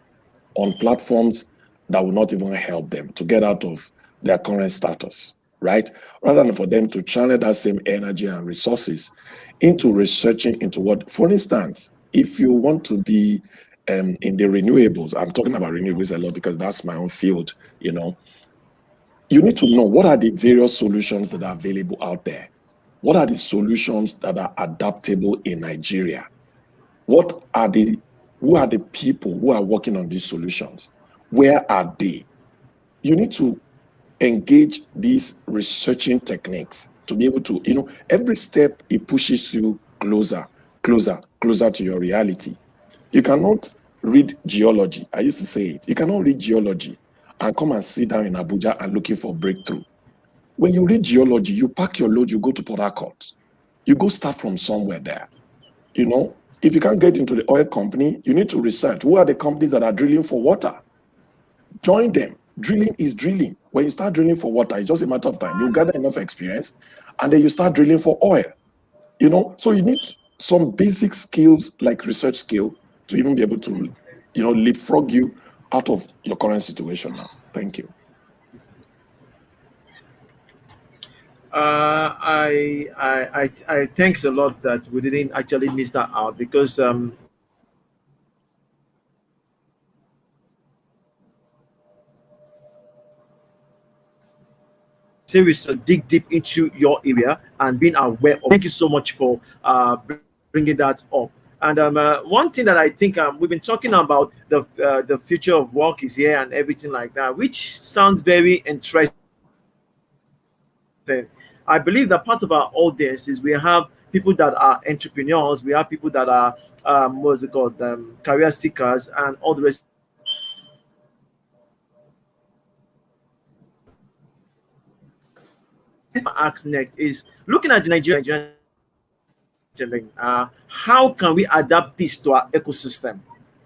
on platforms that will not even help them to get out of their current status, right? Rather than for them to channel that same energy and resources into researching into what, for instance, if you want to be in the renewables, I'm talking about renewables a lot because that's my own field, you know, you need to know what are the various solutions that are available out there. What are the solutions that are adaptable in Nigeria? What are the who are the people who are working on these solutions? Where are they? You need to engage these researching techniques to be able to, every step it pushes you closer, closer to your reality. You cannot read geology. I used to say it. You cannot read geology and come and sit down in Abuja and looking for breakthrough. When you read geology, you pack your load, you go to Port Harcourt. You go start from somewhere there. If you can't get into the oil company, you need to research who are the companies that are drilling for water. Join them. Drilling is drilling. When you start drilling for water, it's just a matter of time. You gather enough experience and then you start drilling for oil. So you need some basic skills like research skill to even be able to, leapfrog you out of your current situation now. Thank you. I thanks a lot that we didn't actually miss that out because say we should dig deep into your area and being aware of. Thank you so much for bringing that up. And one thing that I think we've been talking about the future of work is here and everything like that, which sounds very interesting. I believe that part of our audience is we have people that are entrepreneurs, we have people that are what's it called, career seekers, and all the rest. Ask next is looking at the Nigerian how can we adapt this to our ecosystem?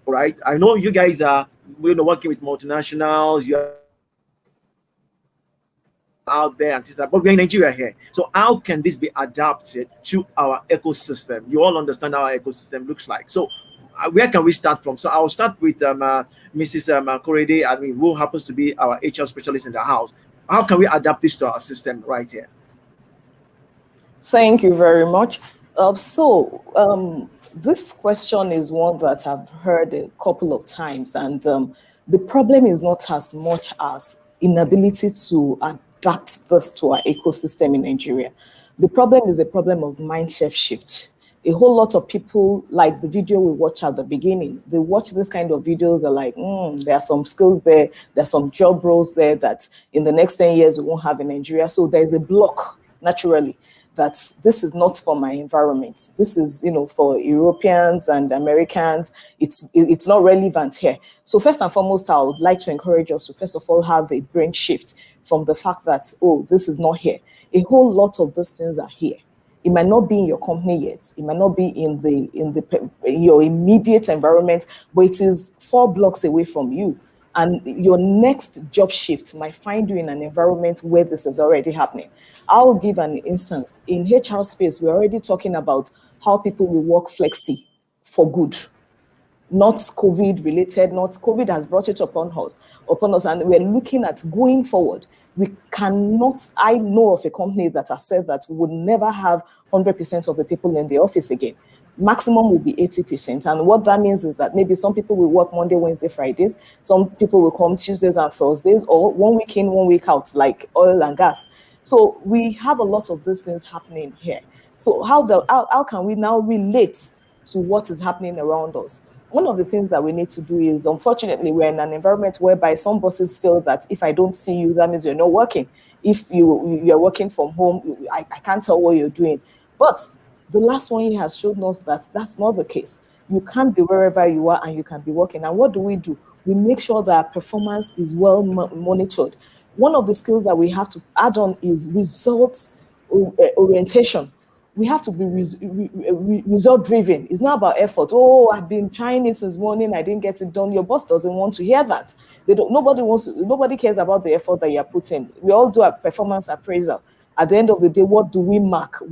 All right, I know you guys are working with multinationals, you are out there and things like, but we're in Nigeria here. So how can this be adapted to our ecosystem? You all understand how our ecosystem looks like. So where can we start from? So I'll start with Mrs. Korede, I mean, who happens to be our HR specialist in the house. How can we adapt this to our system right here? Thank you very much. This question is one that I've heard a couple of times, and the problem is not as much as inability to adapt this to our ecosystem in Nigeria. The problem is a problem of mindset shift. A whole lot of people, like the video we watched at the beginning, they watch this kind of videos, they're like, there are some skills there, there's some job roles there that in the next 10 years we won't have in Nigeria. So there's a block, naturally, that this is not for my environment. This is, for Europeans and Americans. It's not relevant here. So first and foremost, I would like to encourage us to first of all have a brain shift from the fact that, this is not here. A whole lot of these things are here. It might not be in your company yet. It might not be in your immediate environment, but it is 4 blocks away from you. And your next job shift might find you in an environment where this is already happening. I'll give an instance. In HR space, we're already talking about how people will work flexi for good. Not COVID related, not COVID has brought it upon us, and we're looking at going forward. I know of a company that has said that we would never have 100% of the people in the office again. Maximum will be 80%. And what that means is that maybe some people will work Monday, Wednesday, Fridays. Some people will come Tuesdays and Thursdays, or 1 week in, 1 week out, like oil and gas. So we have a lot of these things happening here. So how can we now relate to what is happening around us? One of the things that we need to do is, unfortunately, we're in an environment whereby some bosses feel that if I don't see you, that means you're not working. If you're working from home, I can't tell what you're doing. But the last 1 year has shown us that that's not the case. You can't be wherever you are and you can be working. And what do? We make sure that performance is well monitored. One of the skills that we have to add on is results orientation. We have to be result driven. It's not about effort. Oh, I've been trying it since morning, I didn't get it done. Your boss doesn't want to hear that. Nobody cares about the effort that you're putting. We all do a performance appraisal. At the end of the day, what do we mark?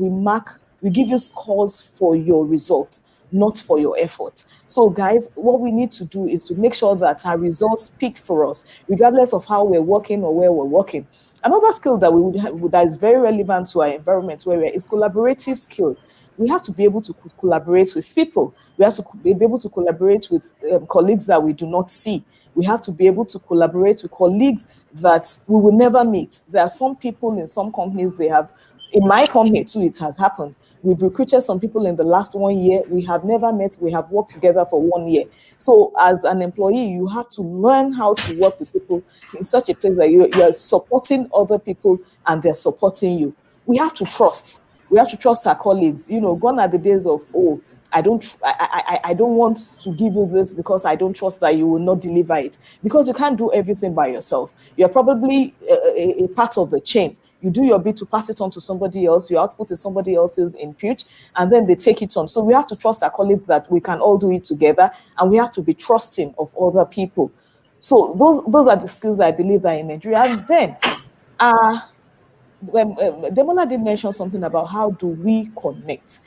We give you scores for your results, not for your effort. So guys, what we need to do is to make sure that our results speak for us, regardless of how we're working or where we're working. Another skill that we would have, that is very relevant to our environment where we're, is collaborative skills. We have to be able to collaborate with people. We have to be able to collaborate with colleagues that we do not see. We have to be able to collaborate with colleagues that we will never meet. There are some people in some companies, in my company too, it has happened. We've recruited some people in the last 1 year. We have never met. We have worked together for 1 year. So as an employee, you have to learn how to work with people in such a place that you're supporting other people and they're supporting you. We have to trust. We have to trust our colleagues. Gone are the days of, oh, I don't want to give you this because I don't trust that you will not deliver it. Because you can't do everything by yourself. You're probably a part of the chain. You do your bit to pass it on to somebody else, your output is somebody else's input, and then they take it on. So we have to trust our colleagues that we can all do it together, and we have to be trusting of other people. So those are the skills that I believe that in Nigeria. And then Demola did mention something about how do we connect.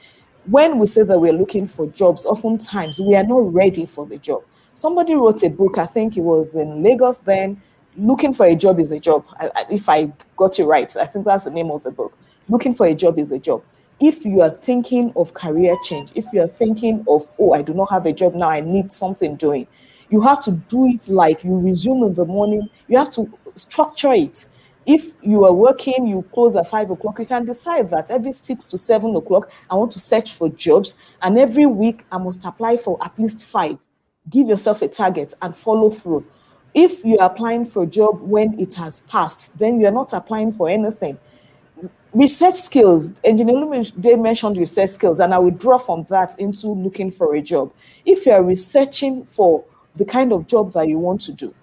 When we say that we're looking for jobs, oftentimes we are not ready for the job. Somebody wrote a book, I think it was in Lagos then, Looking for a Job is a Job. If I got it right, I think that's the name of the book. Looking for a Job is a Job. If you are thinking of career change, if you are thinking of, oh, I do not have a job now, I need something doing, you have to do it like you resume in the morning. You have to structure it. If you are working, you close at 5 o'clock, you can decide that every 6 to 7 o'clock, I want to search for jobs. And every week, I must apply for at least 5. Give yourself a target and follow through. If you are applying for a job when it has passed, then you're not applying for anything. Research skills, Engineer they mentioned research skills, and I will draw from that into looking for a job. If you're researching for the kind of job that you want to do,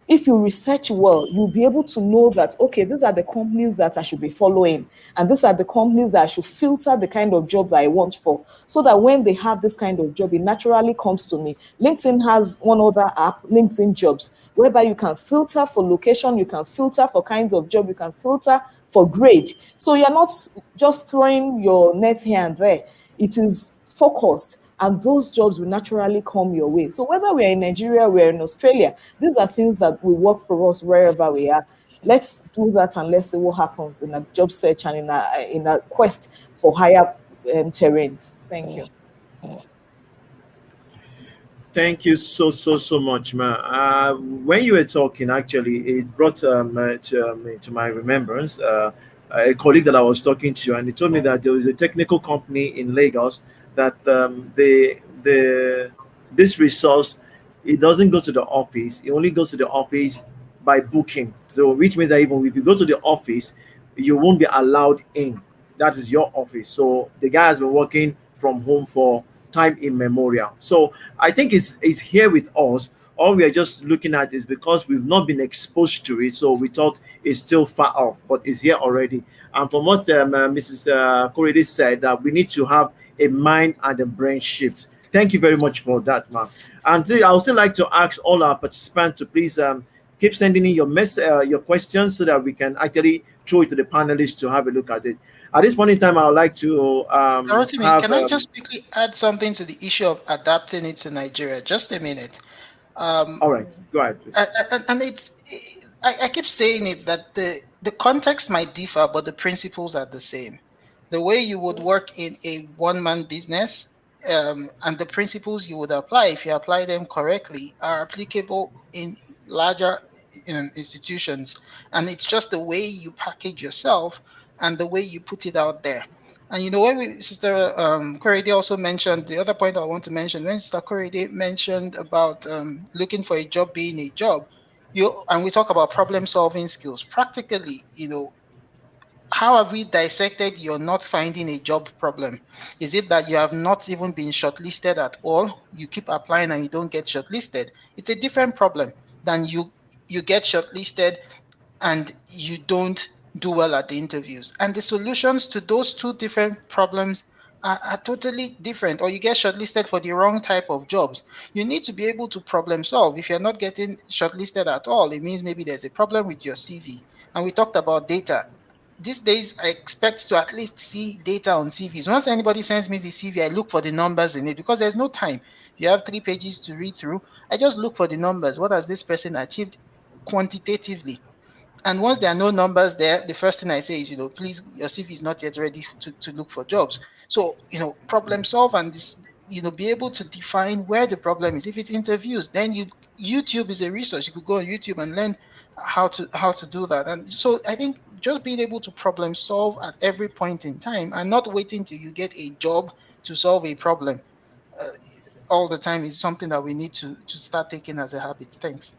if you research well, you'll be able to know that, okay, these are the companies that I should be following, and these are the companies that I should filter the kind of job that I want for, so that when they have this kind of job, it naturally comes to me. LinkedIn has one other app, LinkedIn Jobs, whereby you can filter for location, you can filter for kinds of job, you can filter for grade. So you're not just throwing your net here and there. It is focused, and those jobs will naturally come your way. So whether we're in Nigeria, we're in Australia, these are things that will work for us wherever we are. Let's do that and let's see what happens in a job search and in a quest for higher terrains. Thank you. Thank you so much, ma. When you were talking, actually, it brought to my remembrance a colleague that I was talking to, and he told me that there was a technical company in Lagos that this resource, it doesn't go to the office. It only goes to the office by booking. So which means that even if you go to the office, you won't be allowed in. That is your office. So the guy has been working from home for time immemorial. So I think it's here with us. All we are just looking at is because we've not been exposed to it, so we thought it's still far off, but it's here already. And from what Mrs. Korede said, that we need to have a mind and a brain shift. Thank you very much for that, ma'am. And I would still like to ask all our participants to please keep sending in your questions so that we can actually throw it to the panelists to have a look at it. At this point in time, I would like to can I just quickly add something to the issue of adapting it to Nigeria? Just a minute. All right, go ahead, please. And I keep saying it, that the context might differ, but the principles are the same. The way you would work in a one-man business and the principles you would apply, if you apply them correctly, are applicable in larger institutions. And it's just the way you package yourself and the way you put it out there. And when Sister Korede also mentioned, the other point I want to mention, when Sister Korede mentioned about looking for a job being a job, and we talk about problem solving skills, practically, how have we dissected your not finding a job problem? Is it that you have not even been shortlisted at all? You keep applying and you don't get shortlisted. It's a different problem than you get shortlisted and you don't do well at the interviews. And the solutions to those two different problems are totally different. Or you get shortlisted for the wrong type of jobs. You need to be able to problem solve. If you're not getting shortlisted at all, it means maybe there's a problem with your CV. And we talked about data. These days, I expect to at least see data on CVs. Once anybody sends me the CV, I look for the numbers in it because there's no time. You have 3 pages to read through. I just look for the numbers. What has this person achieved quantitatively? And once there are no numbers there, the first thing I say is, please, your CV is not yet ready to look for jobs. So, problem solve and this, be able to define where the problem is. If it's interviews, then YouTube is a resource. You could go on YouTube and learn how to do that. And so I think just being able to problem solve at every point in time and not waiting till you get a job to solve a problem all the time is something that we need to start taking as a habit. Thanks.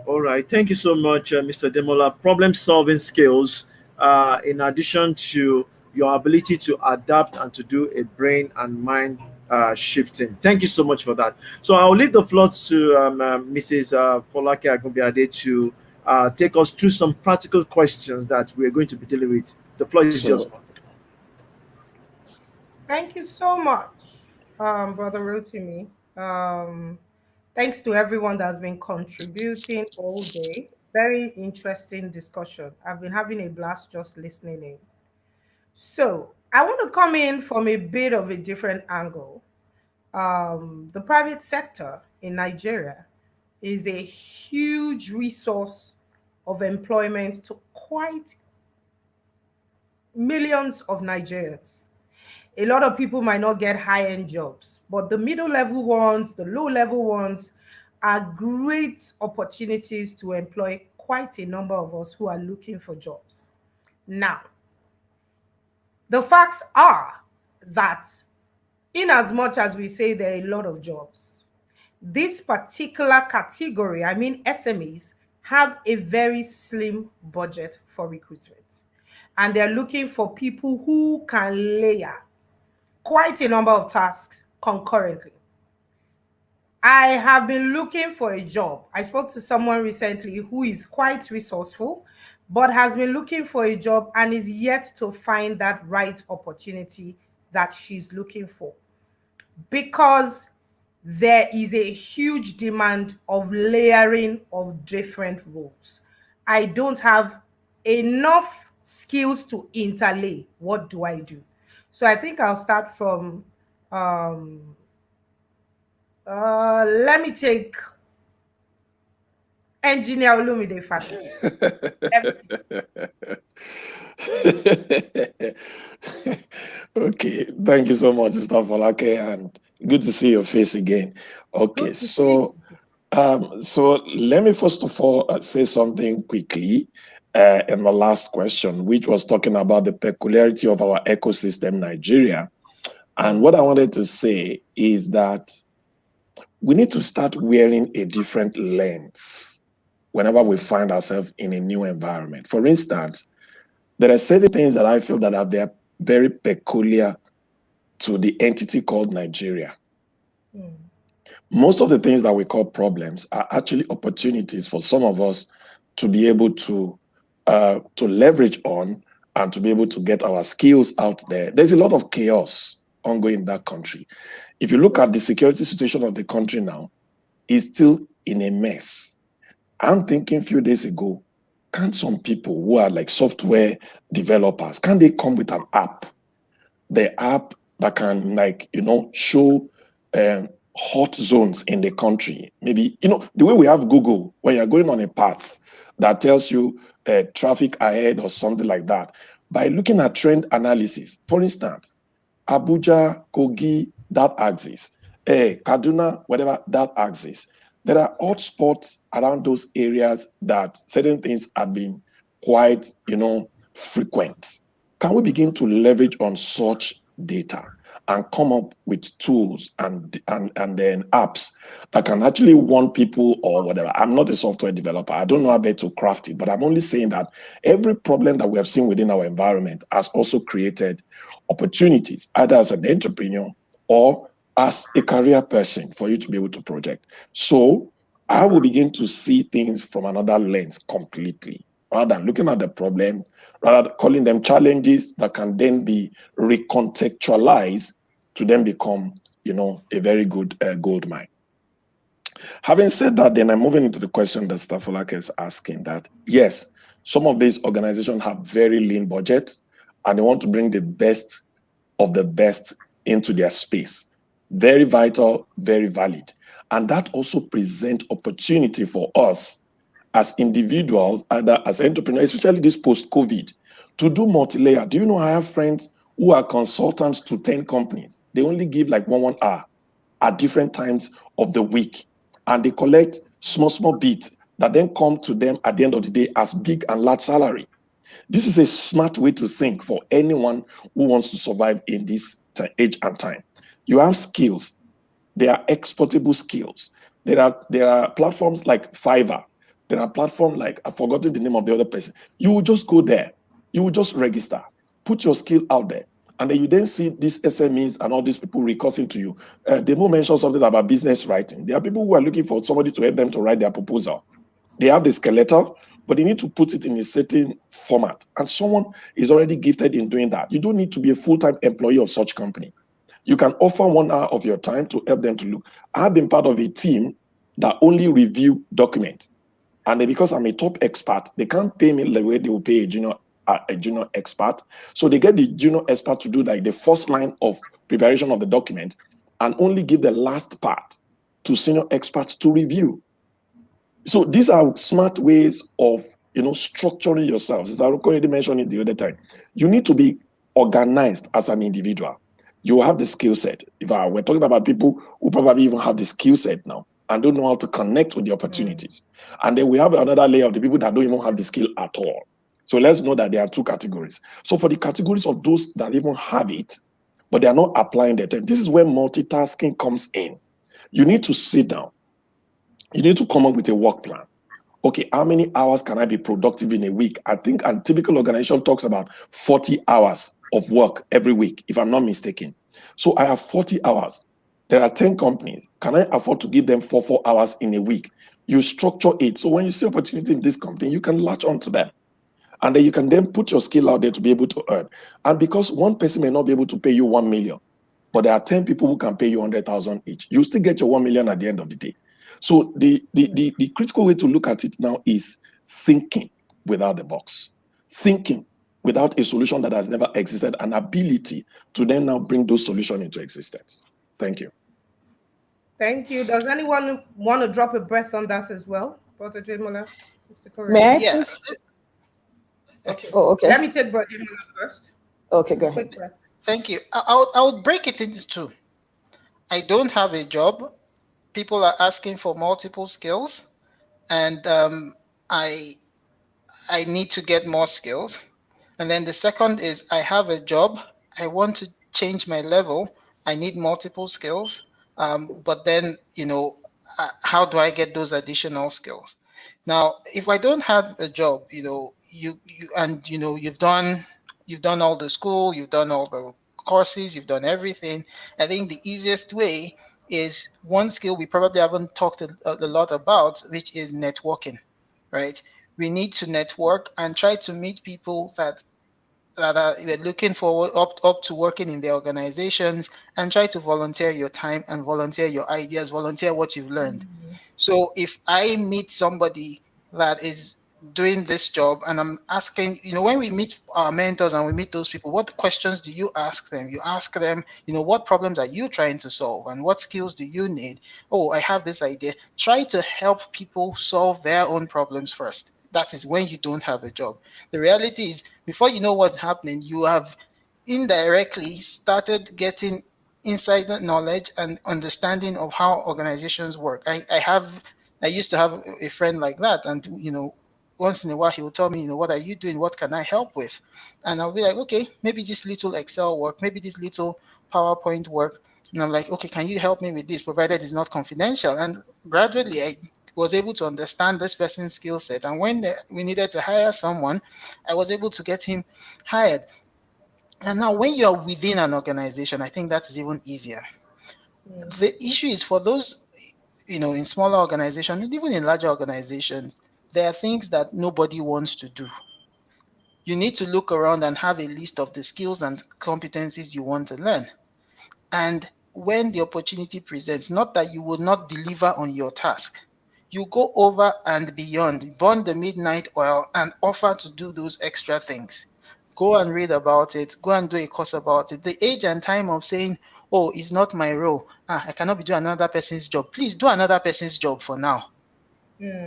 All right. Thank you so much, Mr. Demola. Problem solving skills, in addition to your ability to adapt and to do a brain and mind shifting. Thank you so much for that. So I'll leave the floor to Mrs. Folake Agunbiade to take us through some practical questions that we're going to be dealing with. The floor is yours. Thank you so much, Brother Rotimi. Thanks to everyone that's been contributing all day. Very interesting discussion. I've been having a blast just listening in. So I want to come in from a bit of a different angle. The private sector in Nigeria is a huge resource of employment to quite millions of Nigerians. A lot of people might not get high-end jobs, but the middle level ones, the low level ones are great opportunities to employ quite a number of us who are looking for jobs. Now, the facts are that in as much as we say there are a lot of jobs, this particular category, I mean SMEs, have a very slim budget for recruitment. And they're looking for people who can layer quite a number of tasks concurrently. I have been looking for a job. I spoke to someone recently who is quite resourceful, but has been looking for a job and is yet to find that right opportunity that she's looking for. Because there is a huge demand of layering of different roles. I don't have enough skills to interlay. What do I do? So I think I'll start from, let me take Engineer Olumide Fatu. Okay, thank you so much, Mr. Folake, and good to see your face again. Okay, so let me first of all say something quickly in the last question, which was talking about the peculiarity of our ecosystem, Nigeria. And what I wanted to say is that we need to start wearing a different lens whenever we find ourselves in a new environment. For instance, there are certain things that I feel that are very peculiar to the entity called Nigeria. Most of the things that we call problems are actually opportunities for some of us to be able to leverage on and to be able to get our skills out there. There's a lot of chaos ongoing in that country. If you look at the security situation of the country now, it's still in a mess. I'm thinking a few days ago, can some people who are like software developers, can they come with an app? The app that can show hot zones in the country. Maybe, the way we have Google, when you're going on a path that tells you traffic ahead or something like that. By looking at trend analysis, for instance, Abuja, Kogi, that axis. Kaduna, whatever, that axis. There are hotspots around those areas that certain things have been quite, frequent. Can we begin to leverage on such data and come up with tools and then apps that can actually warn people or whatever? I'm not a software developer. I don't know how to craft it, but I'm only saying that every problem that we have seen within our environment has also created opportunities, either as an entrepreneur or as a career person for you to be able to project. So I will begin to see things from another lens completely, rather than looking at the problem, rather calling them challenges that can then be recontextualized to then become, a very good gold mine. Having said that, then I'm moving into the question that Stafolake is asking that, yes, some of these organizations have very lean budgets and they want to bring the best of the best into their space. Very vital, very valid. And that also presents opportunity for us as individuals, either as entrepreneurs, especially this post-COVID, to do multi-layer. Do you know I have friends who are consultants to 10 companies? They only give like 1 hour at different times of the week. And they collect small bits that then come to them at the end of the day as big and large salary. This is a smart way to think for anyone who wants to survive in this age and time. You have skills. They are exportable skills. There are platforms like Fiverr. There are platforms like, I've forgotten the name of the other person. You will just go there. You will just register, put your skill out there. And then you then see these SMEs and all these people recursing to you. They will mention something about business writing. There are people who are looking for somebody to help them to write their proposal. They have the skeletal, but they need to put it in a certain format. And someone is already gifted in doing that. You don't need to be a full-time employee of such company. You can offer 1 hour of your time to help them to look. I've been part of a team that only review documents. And then because I'm a top expert, they can't pay me the way they will pay a junior expert. So they get the junior expert to do like the first line of preparation of the document and only give the last part to senior experts to review. So these are smart ways of structuring yourselves. As I already mentioned it the other time, you need to be organized as an individual. You have the skill set. We're talking about people who probably even have the skill set now and don't know how to connect with the opportunities. And then we have another layer of the people that don't even have the skill at all. So let's know that there are two categories. So for the categories of those that even have it, but they are not applying their time, this is where multitasking comes in. You need to sit down. You need to come up with a work plan. Okay, how many hours can I be productive in a week? I think a typical organization talks about 40 hours of work every week, if I'm not mistaken. So I have 40 hours. There are 10 companies. Can I afford to give them 4 hours in a week? You structure it. So when you see opportunity in this company, you can latch onto them. And then you can then put your skill out there to be able to earn. And because one person may not be able to pay you 1 million, but there are 10 people who can pay you 100,000 each, you still get your 1 million at the end of the day. So the critical way to look at it now is thinking without the box, thinking without a solution that has never existed, an ability to then now bring those solutions into existence. Thank you. Thank you. Does anyone want to drop a breath on that as well? Brother Jamola? May I Yeah. please? Okay. Oh, okay. Let me take Brother Jamola first. Okay, go Quick ahead. breath. Thank you. I would break it into two. I don't have a job. People are asking for multiple skills, and I need to get more skills. And then the second is I have a job. I want to change my level. I need multiple skills. But then, how do I get those additional skills? Now, if I don't have a job, you've done all the school, you've done all the courses, you've done everything. I think the easiest way is one skill we probably haven't talked a lot about, which is networking, right? We need to network and try to meet people that are looking forward up to working in their organizations, and try to volunteer your time and volunteer your ideas, volunteer what you've learned. So if I meet somebody that is doing this job and I'm asking, when we meet our mentors and we meet those people, what questions do you ask them? You ask them, what problems are you trying to solve and what skills do you need? Oh, I have this idea. Try to help people solve their own problems first. That is when you don't have a job. The reality is, before you know what's happening, you have indirectly started getting insider knowledge and understanding of how organizations work. I used to have a friend like that, and once in a while he would tell me, what are you doing? What can I help with? And I'll be like, okay, maybe this little Excel work, maybe this little PowerPoint work. And I'm like, okay, can you help me with this, provided it's not confidential? And gradually I was able to understand this person's skill set. And when we needed to hire someone, I was able to get him hired. And now when you're within an organization, I think that is even easier. The issue is for those, in smaller organizations, and even in larger organizations, there are things that nobody wants to do. You need to look around and have a list of the skills and competencies you want to learn. And when the opportunity presents, not that you will not deliver on your task, you go over and beyond, burn the midnight oil, and offer to do those extra things. Go and read about it, go and do a course about it. The age and time of saying, oh, it's not my role, I cannot be doing another person's job. Please do another person's job for now.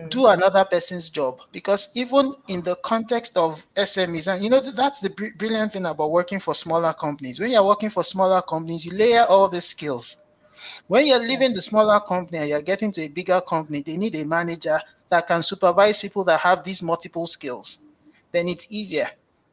Do another person's job, because even in the context of SMEs, and that's the brilliant thing about working for smaller companies. When you're working for smaller companies, you layer all the skills. When you're leaving the smaller company and you're getting to a bigger company, they need a manager that can supervise people that have these multiple skills. Then it's easier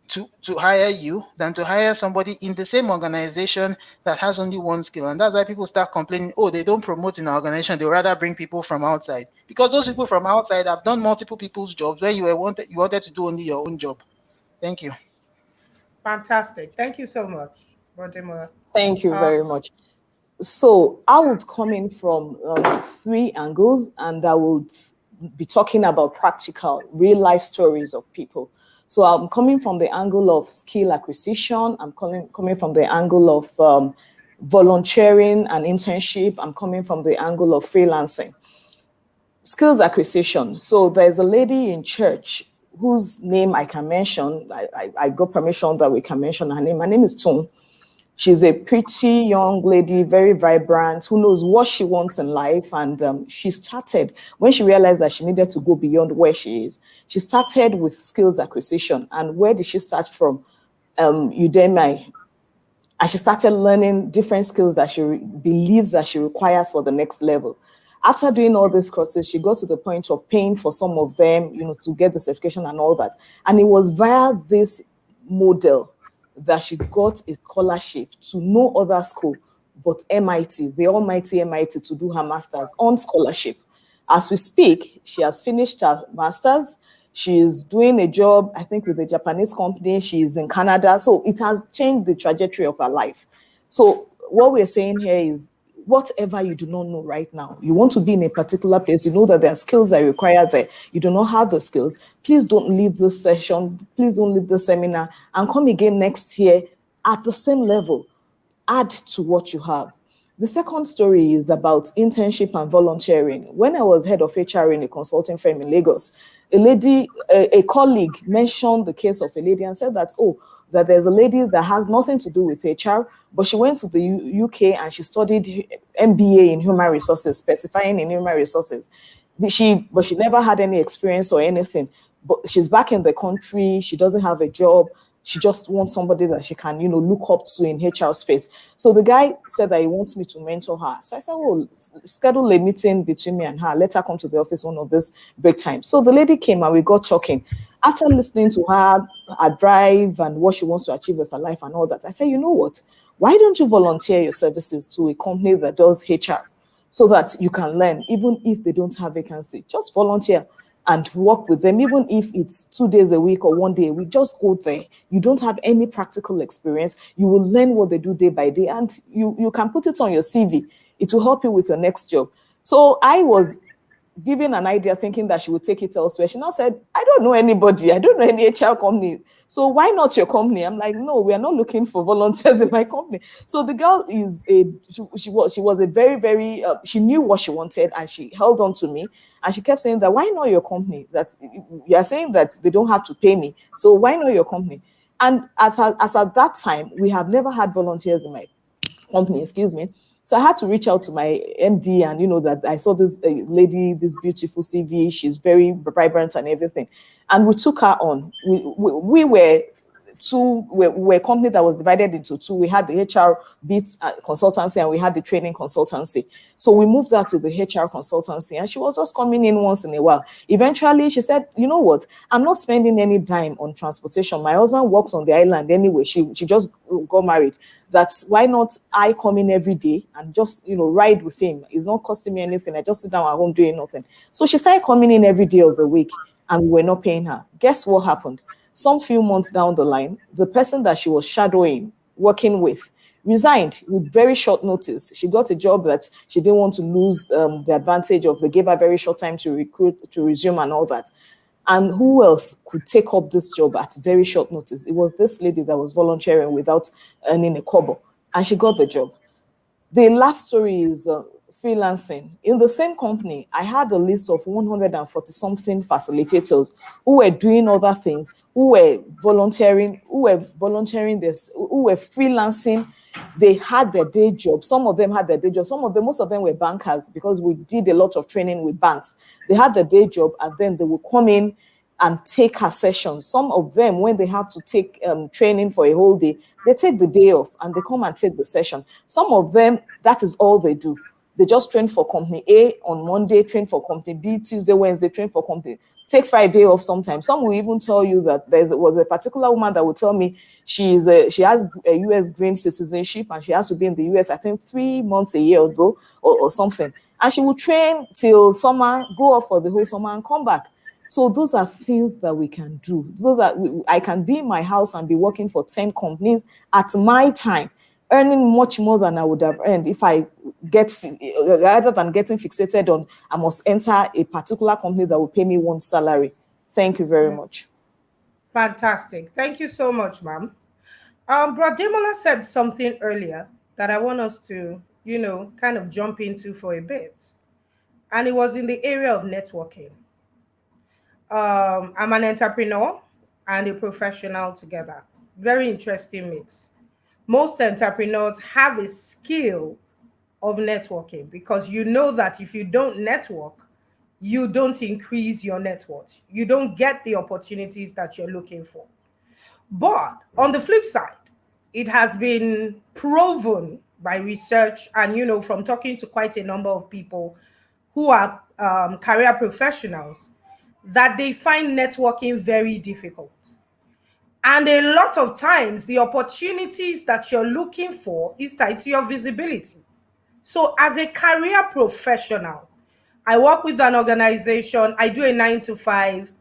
to hire you than to hire somebody in the same organization that has only one skill. And that's why people start complaining, oh, they don't promote in our organization, they rather bring people from outside. Because those people from outside have done multiple people's jobs where you wanted to do only your own job. Thank you. Fantastic. Thank you so much, Bodima. Thank you very much. So I would come in from 3 angles, and I would be talking about practical, real life stories of people. So I'm coming from the angle of skill acquisition. I'm coming from the angle of volunteering and internship. I'm coming from the angle of freelancing. Skills acquisition. So there's a lady in church whose name I can mention. I got permission that we can mention her name. Her name is Tung. She's a pretty young lady, very vibrant, who knows what she wants in life. And she started, when she realized that she needed to go beyond where she is, she started with skills acquisition. And where did she start from? Udemy. And she started learning different skills that she believes that she requires for the next level. After doing all these courses, she got to the point of paying for some of them, to get the certification and all that. And it was via this model that she got a scholarship to no other school but MIT, the almighty MIT, to do her master's on scholarship. As we speak, she has finished her master's. She is doing a job, I think, with a Japanese company. She is in Canada. So it has changed the trajectory of her life. So what we're saying here is, whatever you do not know right now, you want to be in a particular place, you know that there are skills that are required there, you do not have the skills, please don't leave this session, please don't leave the seminar, and come again next year at the same level. Add to what you have. The second story is about internship and volunteering. When I was head of HR in a consulting firm in Lagos, a colleague mentioned the case of a lady and said that, that there's a lady that has nothing to do with HR, but she went to the UK and she studied MBA in human resources, specifying in human resources. But she never had any experience or anything. But she's back in the country. She doesn't have a job. She just wants somebody that she can, look up to in HR space. So the guy said that he wants me to mentor her. So I said, schedule a meeting between me and her. Let her come to the office one of this break time. So the lady came and we got talking. After listening to her drive and what she wants to achieve with her life and all that, I said, you know what? Why don't you volunteer your services to a company that does HR so that you can learn, even if they don't have vacancy? Just volunteer and work with them, even if it's 2 days a week or 1 day a week. Just go there. You don't have any practical experience. You will learn what they do day by day, and you can put it on your CV. It will help you with your next job. So I was given an idea thinking that she would take it elsewhere. She now said, I don't know anybody. I don't know any HR company. So why not your company? I'm like, no, we are not looking for volunteers in my company. So the girl she was a very, very, she knew what she wanted and she held on to me. And she kept saying that, why not your company? That you are saying that they don't have to pay me. So why not your company? And as at that time, we have never had volunteers in my company, excuse me. So I had to reach out to my MD and, that I saw this lady, this beautiful CV. She's very vibrant and everything. And we took her on. We were two, we're a company that was divided into two. We had the HR bit consultancy and we had the training consultancy. So we moved her to the HR consultancy and she was just coming in once in a while. Eventually she said, you know what, I'm not spending any dime on transportation. My husband works on the island anyway. She just got married. That's why not I come in every day and just, ride with him. It's not costing me anything. I just sit down at home doing nothing. So she started coming in every day of the week and we were not paying her. Guess what happened? Some few months down the line, the person that she was shadowing, working with, resigned with very short notice. She got a job that she didn't want to lose the advantage of. They gave her very short time to recruit, to resume and all that. And who else could take up this job at very short notice? It was this lady that was volunteering without earning a kobo, and she got the job. The last story is freelancing. In the same company, I had a list of 140-something facilitators who were doing other things, who were volunteering this, who were freelancing. They had their day job. Some of them had their day job. Most of them were bankers because we did a lot of training with banks. They had their day job and then they would come in and take her sessions. Some of them, when they have to take training for a whole day, they take the day off and they come and take the session. Some of them, that is all they do. They just train for company A on Monday, train for company B Tuesday, Wednesday, train for company. Take Friday off sometimes. Some will even tell you that there was a particular woman that would tell me she has a US green citizenship and she has to be in the US, I think 3 months a year ago or something. And she will train till summer, go off for the whole summer and come back. So those are things that we can do. I can be in my house and be working for 10 companies at my time, earning much more than I would have earned if I rather than getting fixated on I must enter a particular company that will pay me one salary. Thank you very much. Fantastic. Thank you so much, ma'am. Bro Demola said something earlier that I want us to, kind of jump into for a bit. And it was in the area of networking. I'm an entrepreneur and a professional together. Very interesting mix. Most entrepreneurs have a skill of networking because you know that if you don't network, you don't increase your net worth. You don't get the opportunities that you're looking for. But on the flip side, it has been proven by research and, from talking to quite a number of people who are career professionals, that they find networking very difficult. And a lot of times, the opportunities that you're looking for is tied to your visibility. So as a career professional, I work with an organization, I do a 9 to 5.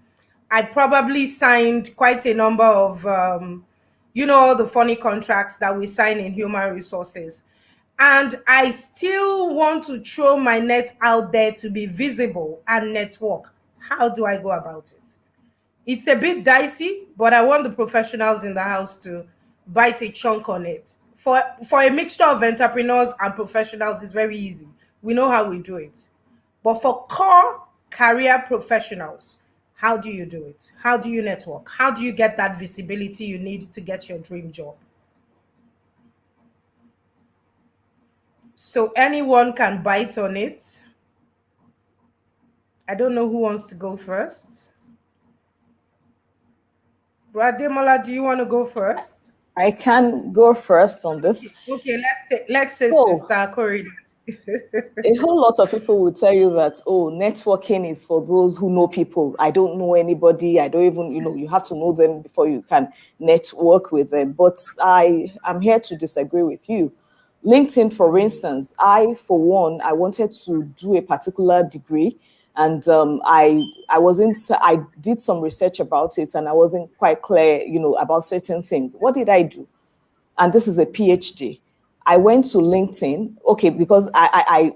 I probably signed quite a number of, all the funny contracts that we sign in human resources. And I still want to throw my net out there to be visible and network. How do I go about it? It's a bit dicey, but I want the professionals in the house to bite a chunk on it. For a mixture of entrepreneurs and professionals, it's very easy. We know how we do it. But for core career professionals, how do you do it? How do you network? How do you get that visibility you need to get your dream job? So anyone can bite on it. I don't know who wants to go first. Brad Demola, do you want to go first? I can go first on this. Okay, let's say Sister Corey. A whole lot of people will tell you that, networking is for those who know people. I don't know anybody. I don't even, you have to know them before you can network with them. But I am here to disagree with you. LinkedIn, for instance, I wanted to do a particular degree. And I did some research about it and I wasn't quite clear, about certain things. What did I do? And this is a PhD. I went to LinkedIn, because I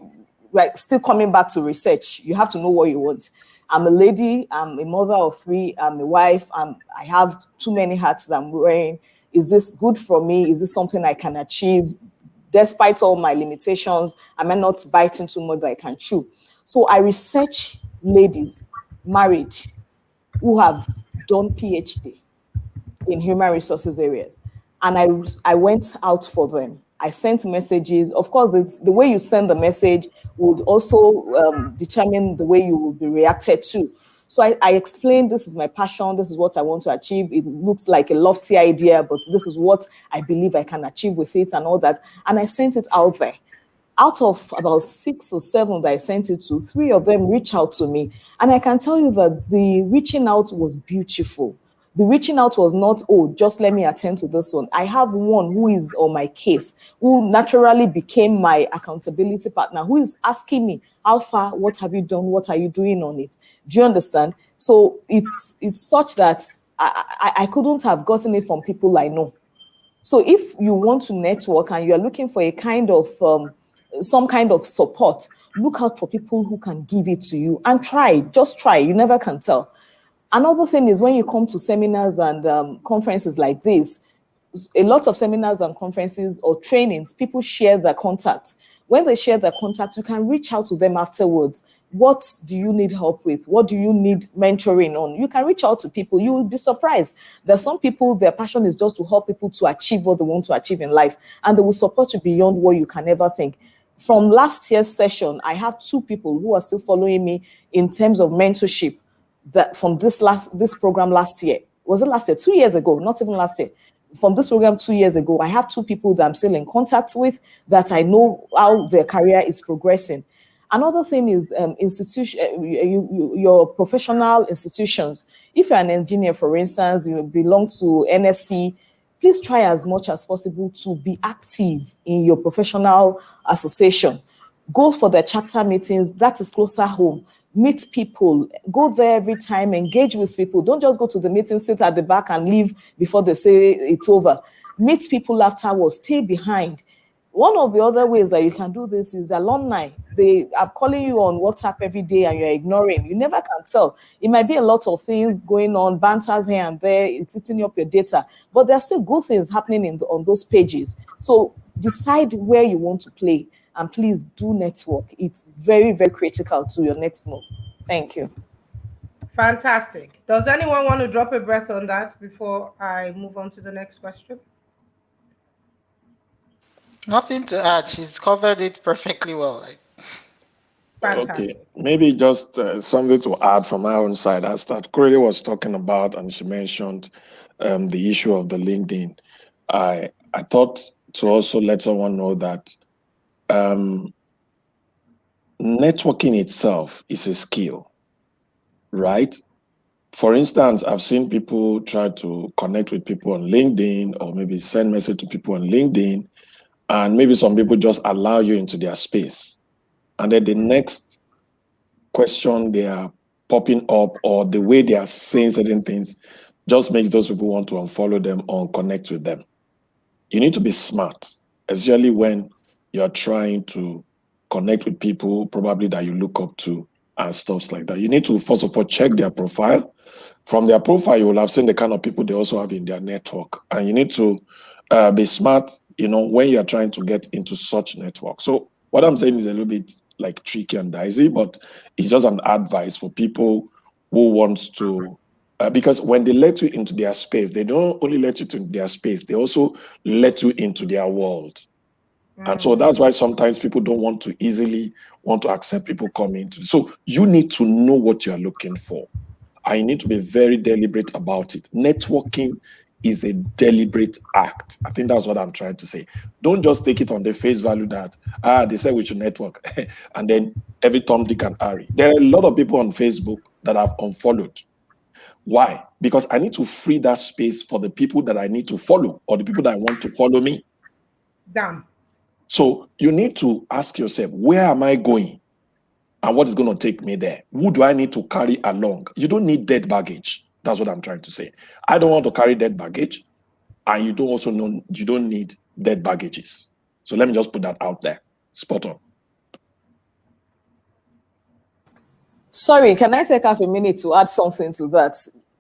still coming back to research. You have to know what you want. I'm a lady, I'm a mother of 3, I'm a wife, I have too many hats that I'm wearing. Is this good for me? Is this something I can achieve? Despite all my limitations, am I not biting too much that I can chew? So I research ladies married who have done PhD in human resources areas. And I went out for them. I sent messages. Of course, the way you send the message would also determine the way you will be reacted to. So I explained, this is my passion, this is what I want to achieve. It looks like a lofty idea, but this is what I believe I can achieve with it and all that. And I sent it out there. Out of about 6 or 7 that I sent it to, 3 of them reached out to me. And I can tell you that the reaching out was beautiful. The reaching out was not, oh, just let me attend to this one. I have one who is on my case, who naturally became my accountability partner, who is asking me, how far, what have you done? What are you doing on it? Do you understand? So it's such that I couldn't have gotten it from people I know. So if you want to network and you're looking for a kind of some kind of support, look out for people who can give it to you and try, just try. You never can tell. Another thing is when you come to seminars and conferences like this, a lot of seminars and conferences or trainings, people share their contacts. When they share their contacts, you can reach out to them afterwards. What do you need help with? What do you need mentoring on? You can reach out to people. You will be surprised. There are some people, their passion is just to help people to achieve what they want to achieve in life, and they will support you beyond what you can ever think. From last year's session, I have 2 people who are still following me in terms of mentorship that from this program last year. Was it last year? 2 years ago, not even last year. From this program 2 years ago, I have 2 people that I'm still in contact with that I know how their career is progressing. Another thing is your professional institutions. If you're an engineer, for instance, you belong to NSC, please try as much as possible to be active in your professional association. Go for the chapter meetings, that is closer home. Meet people, go there every time, engage with people. Don't just go to the meeting, sit at the back and leave before they say it's over. Meet people afterwards, stay behind. One of the other ways that you can do this is alumni. They are calling you on WhatsApp every day and you're ignoring. You never can tell. It might be a lot of things going on, banters here and there, it's eating up your data, but there are still good things happening on those pages. So decide where you want to play and please do network. It's very, very critical to your next move. Thank you. Fantastic. Does anyone want to drop a breath on that before I move on to the next question? Nothing to add. She's covered it perfectly well. Fantastic. Okay, maybe just something to add from my own side. As that Corey was talking about, and she mentioned the issue of the LinkedIn. I thought to also let someone know that networking itself is a skill, right? For instance, I've seen people try to connect with people on LinkedIn or maybe send message to people on LinkedIn, and maybe some people just allow you into their space. And then the next question they are popping up or the way they are saying certain things just makes those people want to unfollow them or connect with them. You need to be smart, especially when you're trying to connect with people probably that you look up to and stuff like that. You need to, first of all, check their profile. From their profile, you will have seen the kind of people they also have in their network. And you need to be smart, when you're trying to get into such network. So what I'm saying is a little bit like tricky and dicey, but it's just an advice for people who want to, because when they let you into their space, they don't only let you into their space, they also let you into their world. And so that's why sometimes people don't want to accept people coming to. So you need to know what you're looking for. I need to be very deliberate about it. Networking is a deliberate act. I think that's what I'm trying to say. Don't just take it on the face value that, they said we should network. And then every Tom, Dick, and Harry. There are a lot of people on Facebook that I've unfollowed. Why? Because I need to free that space for the people that I need to follow or the people that I want to follow me. Damn. So you need to ask yourself, where am I going? And what is going to take me there? Who do I need to carry along? You don't need dead baggage. That's what I'm trying to say. I don't want to carry dead baggage. And you don't need dead baggages. So let me just put that out there. Spot on. Sorry, can I take half a minute to add something to that?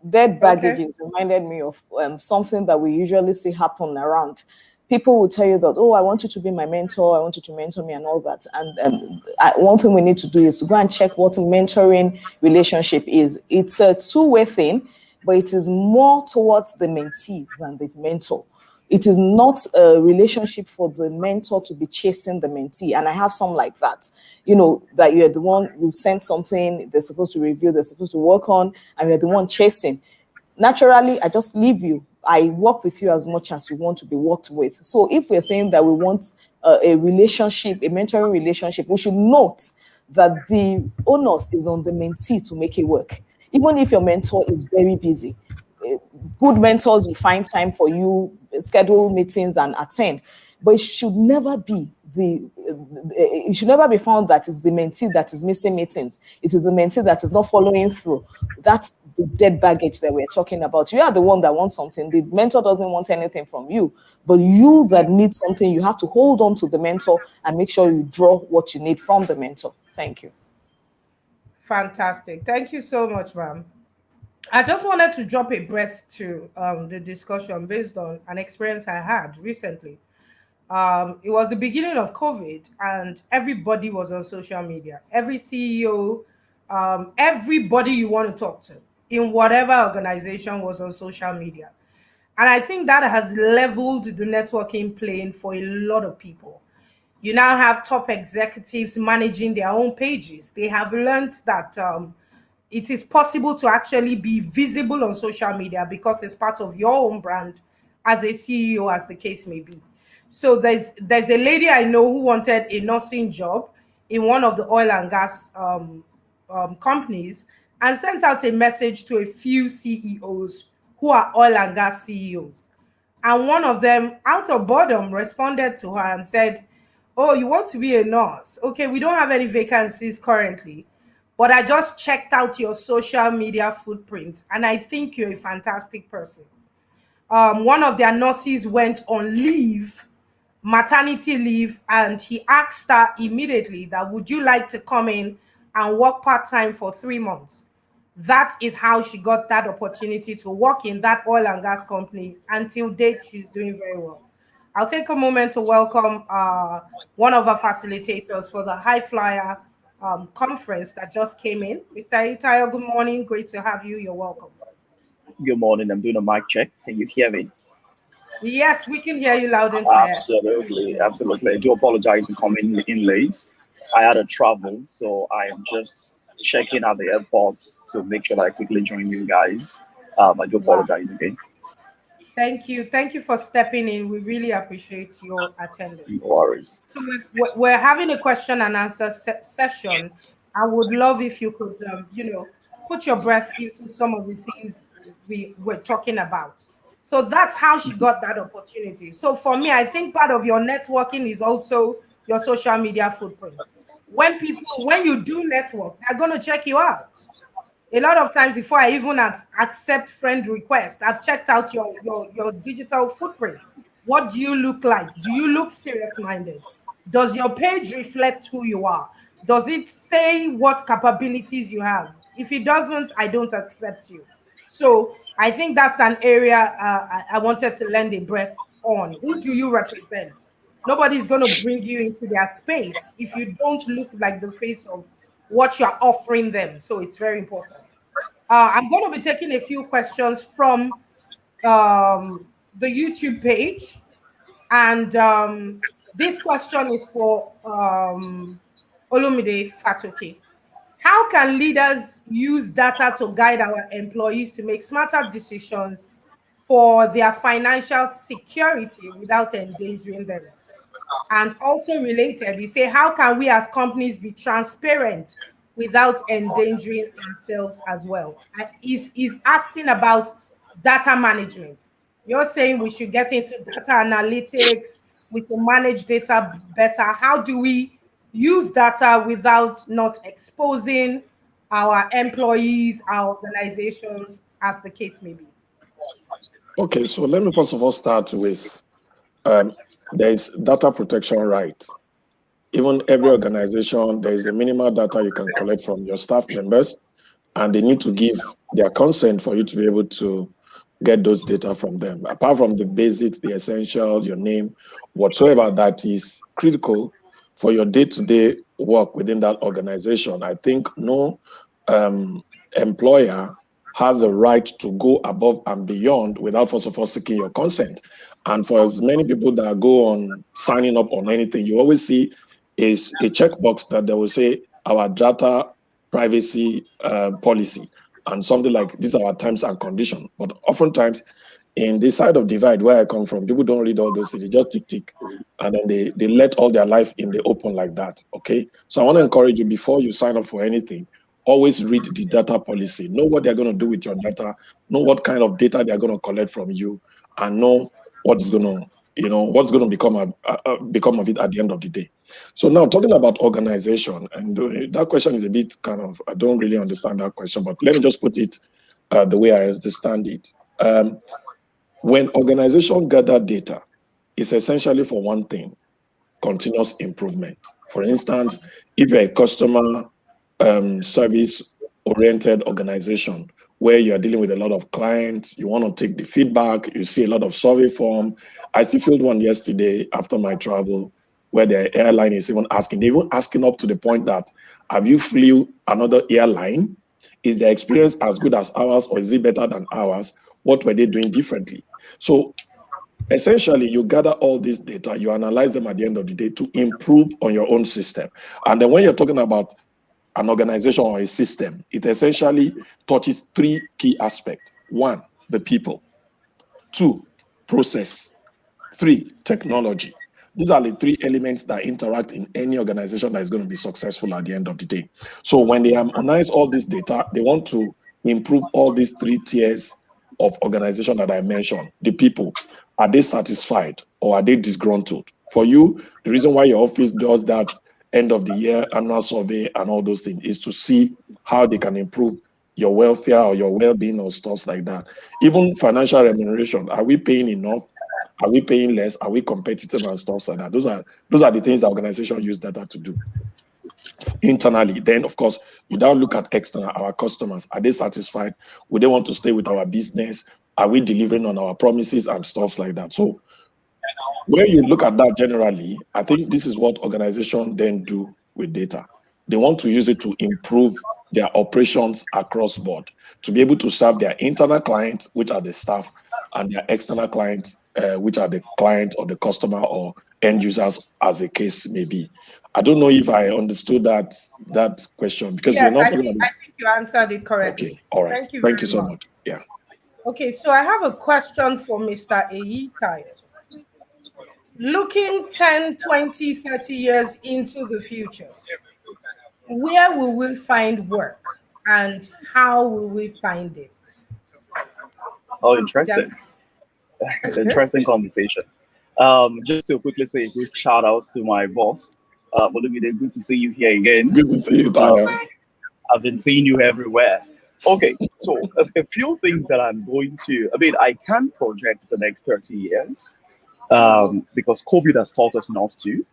Dead baggages reminded me of something that we usually see happen around. People will tell you that, oh, I want you to be my mentor, I want you to mentor me and all that. And one thing we need to do is to go and check what mentoring relationship is. It's a two-way thing, but it is more towards the mentee than the mentor. It is not a relationship for the mentor to be chasing the mentee. And I have some like that, that you're the one who sent something, they're supposed to review, they're supposed to work on, and you're the one chasing. Naturally, I just leave you. I work with you as much as you want to be worked with. So if we're saying that we want a relationship, a mentoring relationship, we should note that the onus is on the mentee to make it work. Even if your mentor is very busy, good mentors will find time for you, schedule meetings and attend. But it should never be it should never be found that it's the mentee that is missing meetings. It is the mentee that is not following through. That's the dead baggage that we're talking about. You are the one that wants something. The mentor doesn't want anything from you, but you that need something, you have to hold on to the mentor and make sure you draw what you need from the mentor. Thank you. Fantastic. Thank you so much, ma'am. I just wanted to drop a breath to the discussion based on an experience I had recently. It was the beginning of COVID, and everybody was on social media. Every CEO, everybody you want to talk to in whatever organization was on social media. And I think that has leveled the networking plane for a lot of people. You now have top executives managing their own pages. They have learned that it is possible to actually be visible on social media because it's part of your own brand as a CEO, as the case may be. So there's a lady I know who wanted a nursing job in one of the oil and gas companies, and sent out a message to a few CEOs who are oil and gas CEOs. And one of them, out of boredom, responded to her and said, "Oh, you want to be a nurse? Okay, we don't have any vacancies currently, but I just checked out your social media footprint and I think you're a fantastic person." One of their nurses went on leave, maternity leave, and he asked her immediately that, "Would you like to come in and work part-time for 3 months?" That is how she got that opportunity to work in that oil and gas company. Until date, she's doing very well. I'll take a moment to welcome one of our facilitators for the High Flyer conference that just came in. Mr. Itayo, good morning. Great to have you. You're welcome. Good morning. I'm doing a mic check. Can you hear me? Yes, we can hear you loud and clear. Absolutely. Absolutely. I do apologize for coming in late. I had a travel, so I am just checking at the airports to make sure that I quickly join you guys. I do apologize again. Thank you. Thank you for stepping in. We really appreciate your attendance. No worries. So we're having a question and answer session. I would love if you could, put your breath into some of the things we were talking about. So that's how she got that opportunity. So for me, I think part of your networking is also your social media footprint. When you do network, they're going to check you out. A lot of times before I even accept friend requests, I've checked out your digital footprint. What do you look like? Do you look serious-minded? Does your page reflect who you are? Does it say what capabilities you have? If it doesn't, I don't accept you. So I think that's an area I wanted to lend a breath on. Who do you represent? Nobody's going to bring you into their space if you don't look like the face of what you're offering them. So it's very important. I'm going to be taking a few questions from the YouTube page. And this question is for Olumide Fatoke. How can leaders use data to guide our employees to make smarter decisions for their financial security without endangering them? And also related, you say, how can we as companies be transparent without endangering ourselves as well? He's asking about data management. You're saying we should get into data analytics, we should manage data better. How do we use data without not exposing our employees, our organizations, as the case may be? Okay, so let me first of all start with there is data protection right. Even every organization, there is a minimal data you can collect from your staff members, and they need to give their consent for you to be able to get those data from them. Apart from the basics, the essentials, your name, whatsoever that is critical for your day-to-day work within that organization. I think no employer has the right to go above and beyond without first of all seeking your consent. And for as many people that go on signing up on anything, you always see is a checkbox that they will say our data privacy policy and something like these are our terms and conditions. But oftentimes in this side of divide where I come from, people don't read all those things. They just tick tick, and then they let all their life in the open like that. Okay, so I want to encourage you before you sign up for anything, always read the data policy. Know what they're going to do with your data. Know what kind of data they're going to collect from you, and know what's going to what's going to become of it at the end of the day. So now talking about organization, and that question is a bit kind of I don't really understand that question, but let me just put it the way I understand it. When organization gather data, it's essentially for one thing, continuous improvement. For instance, if you're a customer service-oriented organization where you are dealing with a lot of clients, you want to take the feedback, you see a lot of survey form. I still filled one yesterday after my travel where the airline is even asking, they're even asking up to the point that, have you flew another airline? Is their experience as good as ours or is it better than ours? What were they doing differently? So essentially, you gather all this data, you analyze them at the end of the day to improve on your own system. And then when you're talking about an organization or a system, it essentially touches three key aspects. One, the people. Two, process. Three, technology. These are the three elements that interact in any organization that is going to be successful at the end of the day. So when they harmonize all this data, they want to improve all these three tiers of organization that I mentioned. The people, are they satisfied or are they disgruntled? For you, the reason why your office does that end of the year annual survey and all those things is to see how they can improve your welfare or your well-being or stuff like that. Even financial remuneration, are we paying enough? Are we paying less? Are we competitive and stuff like that? Those are the things the organization use data to do internally. Then, of course, you now look at external, our customers. Are they satisfied? Would they want to stay with our business? Are we delivering on our promises and stuff like that? So when you look at that generally, I think this is what organizations then do with data. They want to use it to improve their operations across board, to be able to serve their internal clients, which are the staff, and their external clients, which are the client or the customer or end users, as the case may be. I don't know if I understood that question because you're Yes, not I talking think, about. I think you answered it correctly. Okay, all right. Thank you Thank you very so much. much. Yeah. Okay, so I have a question for Mr. Eyitayo. Looking 10, 20, 30 years into the future, where will we find work and how will we find it? Oh, Jan- interesting. Interesting conversation. Just to quickly say a quick shout out to my boss. Olumide, good to see you here again. Good to see you, Um, Tayo. I've been seeing you everywhere. Okay, so a few things that I'm going to, I mean, I can't project the next 30 years because COVID has taught us not to.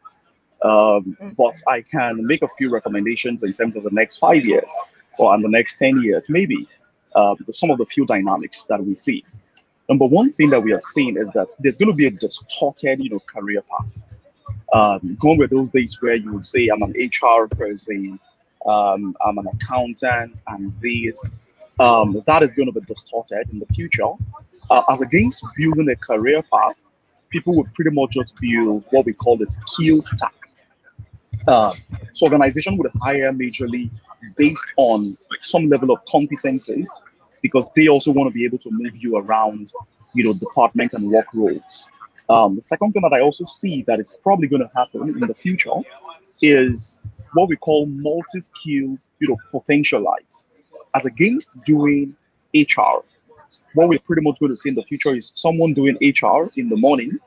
But I can make a few recommendations in terms of the next 5 years or in the next 10 years, maybe, some of the few dynamics that we see. Number one thing that we have seen is that there's going to be a distorted, career path. Gone were those days where you would say, I'm an HR person, I'm an accountant, and this. That is going to be distorted in the future. As against building a career path, people would pretty much just build what we call the skill stack. So organization would hire majorly based on some level of competencies because they also want to be able to move you around, department and work roles. The second thing that I also see that is probably going to happen in the future is what we call multi-skilled, potentialites. As against doing HR, what we're pretty much going to see in the future is someone doing HR in the morning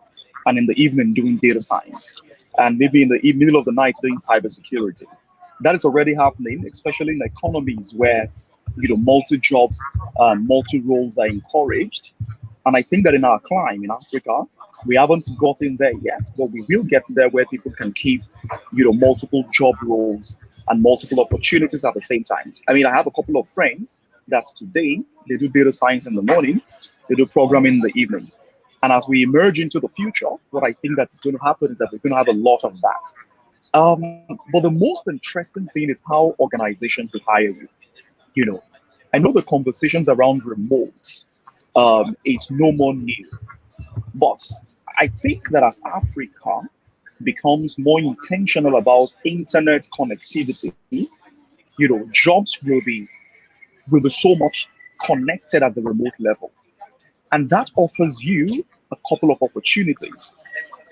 and in the evening doing data science, and maybe in the middle of the night doing cybersecurity. That is already happening, especially in economies where multi jobs and multi roles are encouraged. And I think that in our climb in Africa, we haven't gotten there yet, but we will get there where people can keep multiple job roles and multiple opportunities at the same time. I mean, I have a couple of friends that today they do data science in the morning, they do programming in the evening. And as we emerge into the future, what I think that is going to happen is that we're going to have a lot of that. But the most interesting thing is how organizations will hire you. I know the conversations around remote is no more new, but I think that as Africa becomes more intentional about internet connectivity, jobs will be so much connected at the remote level. And that offers you a couple of opportunities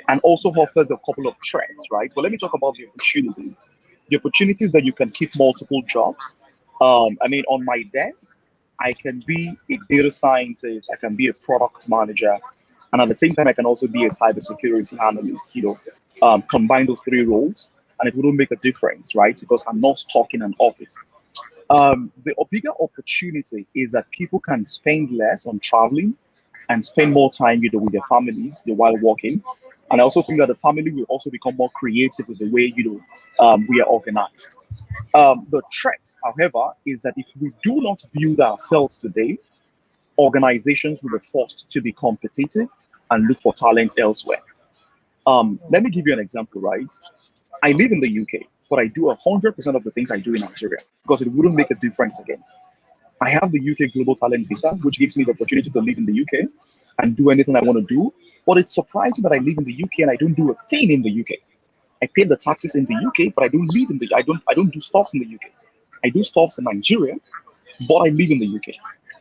and also offers a couple of threats, right? But let me talk about the opportunities. The opportunities that you can keep multiple jobs. On my desk, I can be a data scientist, I can be a product manager, and at the same time, I can also be a cybersecurity analyst. Combine those three roles, and it wouldn't make a difference, right? Because I'm not stuck in an office. The bigger opportunity is that people can spend less on traveling and spend more time, with their families, while working. And I also think that the family will also become more creative with the way, we are organized. The threat, however, is that if we do not build ourselves today, organizations will be forced to be competitive and look for talent elsewhere. Let me give you an example, right? I live in the UK, but I do 100% of the things I do in Nigeria because it wouldn't make a difference again. I have the UK Global Talent Visa, which gives me the opportunity to live in the UK and do anything I want to do. But it's surprising that I live in the UK and I don't do a thing in the UK. I pay the taxes in the UK, but I don't live in the I don't do stuffs in the UK. I do stuffs in Nigeria, but I live in the UK.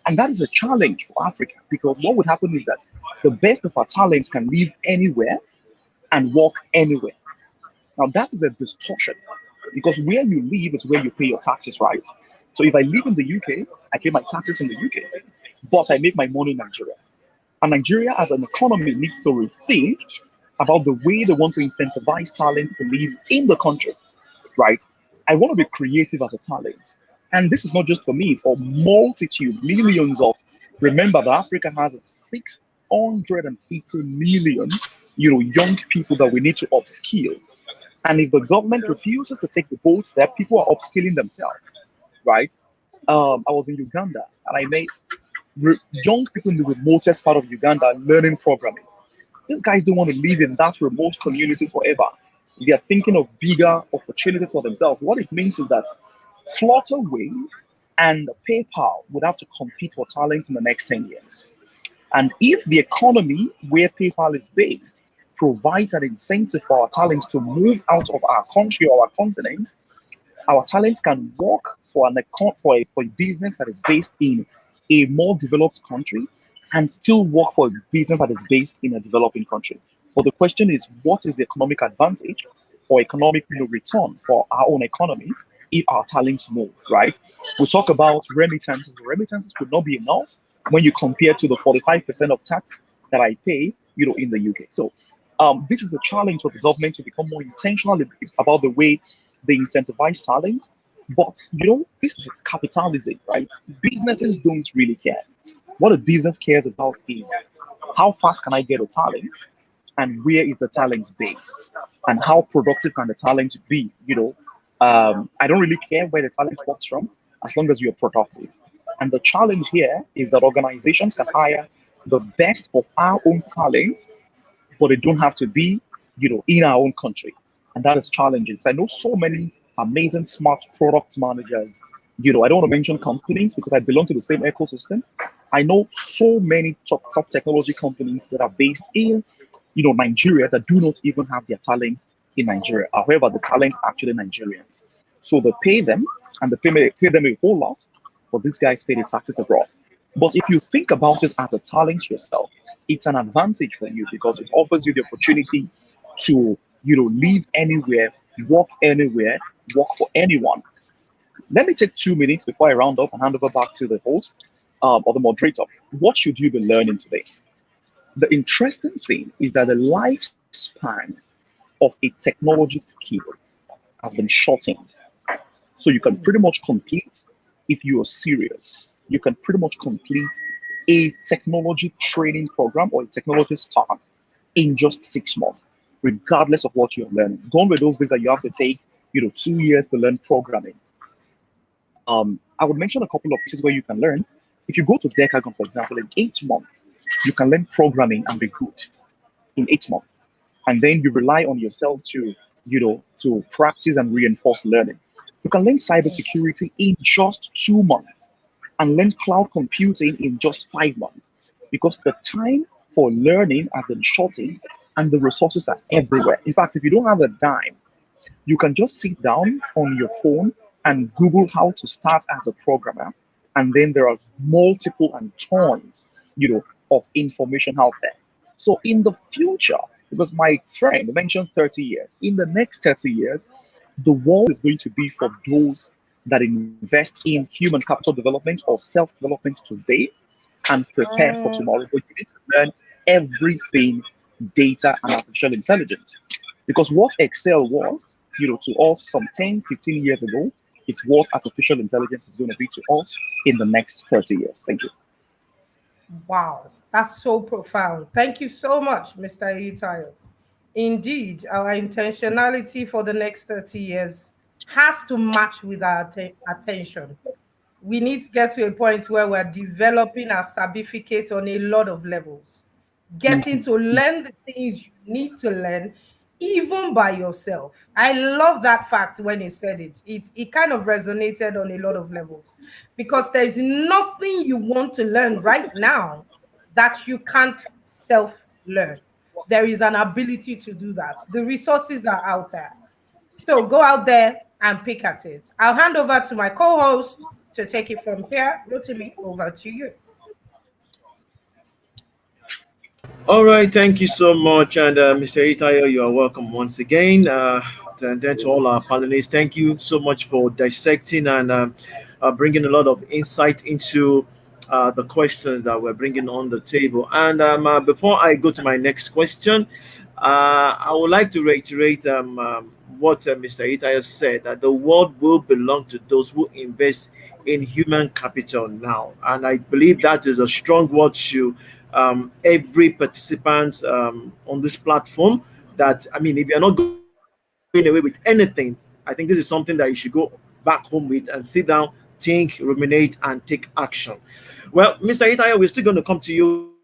And that is a challenge for Africa because what would happen is that the best of our talents can live anywhere and work anywhere. Now that is a distortion because where you live is where you pay your taxes, right? So if I live in the UK, I pay my taxes in the UK, but I make my money in Nigeria. And Nigeria as an economy needs to rethink about the way they want to incentivize talent to live in the country, right? I want to be creative as a talent. And this is not just for me, for multitude, millions of, remember that Africa has a 650 million, young people that we need to upskill. And if the government refuses to take the bold step, people are upskilling themselves, right? I was in Uganda and I met young people in the remotest part of Uganda learning programming. These guys don't want to live in that remote communities forever. They are thinking of bigger opportunities for themselves. What it means is that Flutterwave and PayPal would have to compete for talent in the next 10 years. And if the economy where PayPal is based provides an incentive for our talent to move out of our country or our continent, our talent can work for a business that is based in a more developed country and still work for a business that is based in a developing country. But the question is, what is the economic advantage or economic return for our own economy if our talents move, right? We talk about remittances. Remittances could not be enough when you compare to the 45% of tax that I pay, in the UK. So this is a challenge for the government to become more intentional about the way they incentivize talent. But, this is capitalism, right? Businesses don't really care. What a business cares about is how fast can I get a talent and where is the talent based and how productive can the talent be, I don't really care where the talent comes from as long as you're productive. And the challenge here is that organizations can hire the best of our own talent, but they don't have to be, in our own country. And that is challenging. So I know so many amazing smart product managers. I don't want to mention companies because I belong to the same ecosystem. I know so many top technology companies that are based in, Nigeria that do not even have their talent in Nigeria. However, the talents are actually Nigerians. So they pay them and they pay them a whole lot, but these guys pay the taxes abroad. But if you think about it as a talent yourself, it's an advantage for you because it offers you the opportunity to, live anywhere, work anywhere, work for anyone. Let me take 2 minutes before I round up and hand over back to the host or the moderator. What should you be learning today? The interesting thing is that the lifespan of a technology skill has been shortened. So you can pretty much complete, if you are serious, you can pretty much complete a technology training program or a technology start in just 6 months, regardless of what you're learning. Gone with those days that you have to take, 2 years to learn programming. I would mention a couple of places where you can learn. If you go to Decagon, for example, in 8 months, you can learn programming and be good in 8 months. And then you rely on yourself to, to practice and reinforce learning. You can learn cybersecurity in just 2 months. and learn cloud computing in just 5 months because the time for learning has been shortened and the resources are everywhere. In fact, if you don't have a dime, you can just sit down on your phone and Google how to start as a programmer. And then there are multiple and tons, of information out there. So in the future, because my friend mentioned 30 years, in the next 30 years, the world is going to be for those that invest in human capital development or self-development today and prepare for tomorrow. But you need to learn everything data and artificial intelligence. Because what Excel was, to us some 10, 15 years ago, is what artificial intelligence is going to be to us in the next 30 years. Thank you. Wow, that's so profound. Thank you so much, Mr. Itayo. Indeed, our intentionality for the next 30 years has to match with our attention. We need to get to a point where we're developing our certificate on a lot of levels, getting to learn the things you need to learn, even by yourself. I love that fact when he said it. It kind of resonated on a lot of levels because there's nothing you want to learn right now that you can't self learn. There is an ability to do that. The resources are out there. So go out there and pick at it. I'll hand over to my co-host to take it from here. Rotimi, over to you. All right, thank you so much. And Mr. Itayo, you are welcome once again. And then to all our panelists, thank you so much for dissecting and bringing a lot of insight into the questions that we're bringing on the table. And before I go to my next question, I would like to reiterate what Mr. Itayo said, that the world will belong to those who invest in human capital now. And I believe that is a strong word to every participant on this platform. That, I mean, if you're not going away with anything, I think this is something that you should go back home with and sit down, think, ruminate, and take action. Well, Mr. Itaya, we're still going to come to you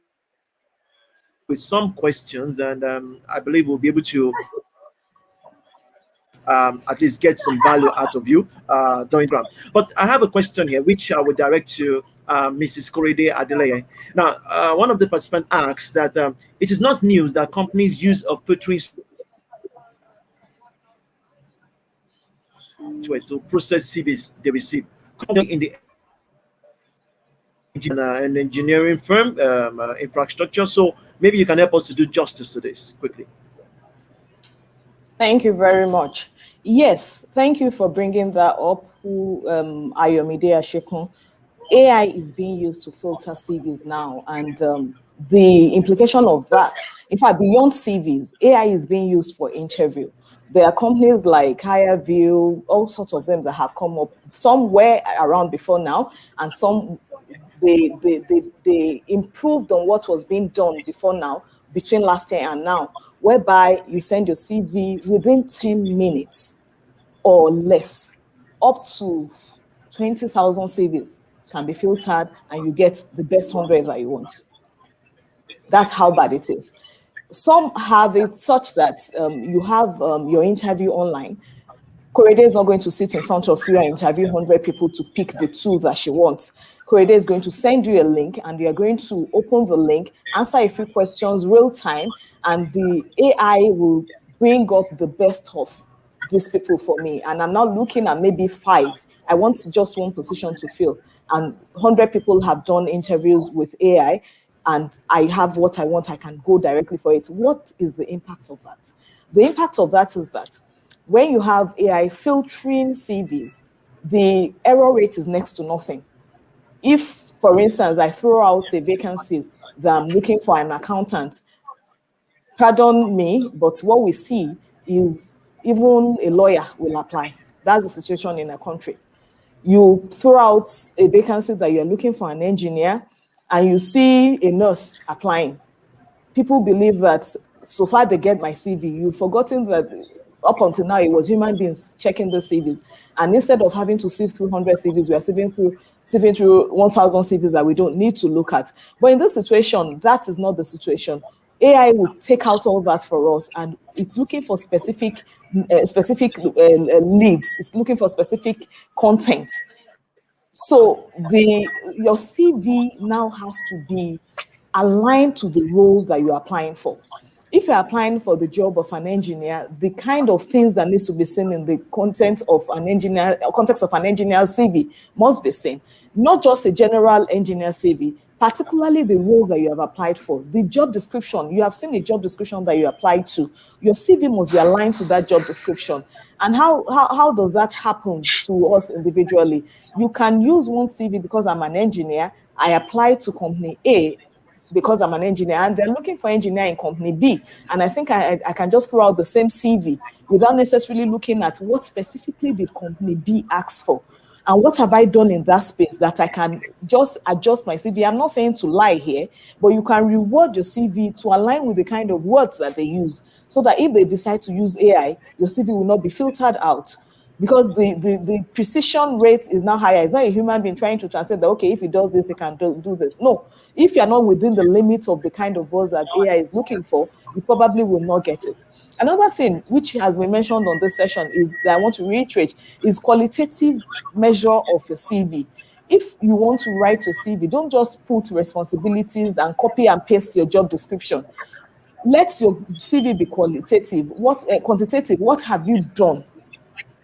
with some questions, and I believe we'll be able to at least get some value out of you during the program. But I have a question here, which I will direct to Mrs. Korede Adeleye. Now, one of the participants asks that it is not news that companies use of filtering software to process CVs they receive. In the an engineering firm, infrastructure. So maybe you can help us to do justice to this quickly. Thank you very much. Yes, thank you for bringing that up, Ayomide Ashekun. AI is being used to filter CVs now, and the implication of that, in fact, beyond CVs, AI is being used for interview. There are companies like HireView, all sorts of them that have come up. Some were around before now, and some they improved on what was being done before now, between last year and now, whereby you send your CV within 10 minutes or less, up to 20,000 CVs can be filtered and you get the best 100 that you want. That's how bad it is. Some have it such that you have your interview online. Korede is not going to sit in front of you and interview 100 people to pick the two that she wants. Korede is going to send you a link, and you are going to open the link, answer a few questions real time, and the AI will bring up the best of these people for me. And I'm not looking at maybe 5. I want just one position to fill. And 100 people have done interviews with AI, and I have what I want. I can go directly for it. What is the impact of that? The impact of that is that when you have AI filtering CVs, the error rate is next to nothing. If, for instance, I throw out a vacancy that I'm looking for an accountant, pardon me, but what we see is even a lawyer will apply. That's the situation in a country. You throw out a vacancy that you're looking for an engineer, and you see a nurse applying. People believe that so far they get my CV. You've forgotten that up until now, it was human beings checking the CVs. And instead of having to sift through 100 CVs, we are sifting through 1,000 CVs that we don't need to look at. But in this situation, that is not the situation. AI will take out all that for us, and it's looking for specific leads. It's looking for specific content. So your CV now has to be aligned to the role that you're applying for. If you're applying for the job of an engineer, the kind of things that needs to be seen in the context of an engineer's CV must be seen. Not just a general engineer CV, particularly the role that you have applied for. The job description, you have seen a job description that you applied to. Your CV must be aligned to that job description. And how does that happen to us individually? You can use one CV because I'm an engineer. I applied to company A because I'm an engineer, and they're looking for engineer in company B. And I think I can just throw out the same CV without necessarily looking at what specifically did company B ask for. And what have I done in that space that I can just adjust my CV? I'm not saying to lie here, but you can reword your CV to align with the kind of words that they use, so that if they decide to use AI, your CV will not be filtered out. Because the precision rate is now higher. It's not a human being trying to translate that, okay, if he does this, he can do this. No, if you're not within the limits of the kind of words that AI is looking for, you probably will not get it. Another thing which has been mentioned on this session is that I want to reiterate is qualitative measure of your CV. If you want to write your CV, don't just put responsibilities and copy and paste your job description. Let your CV be qualitative. Quantitative? What have you done?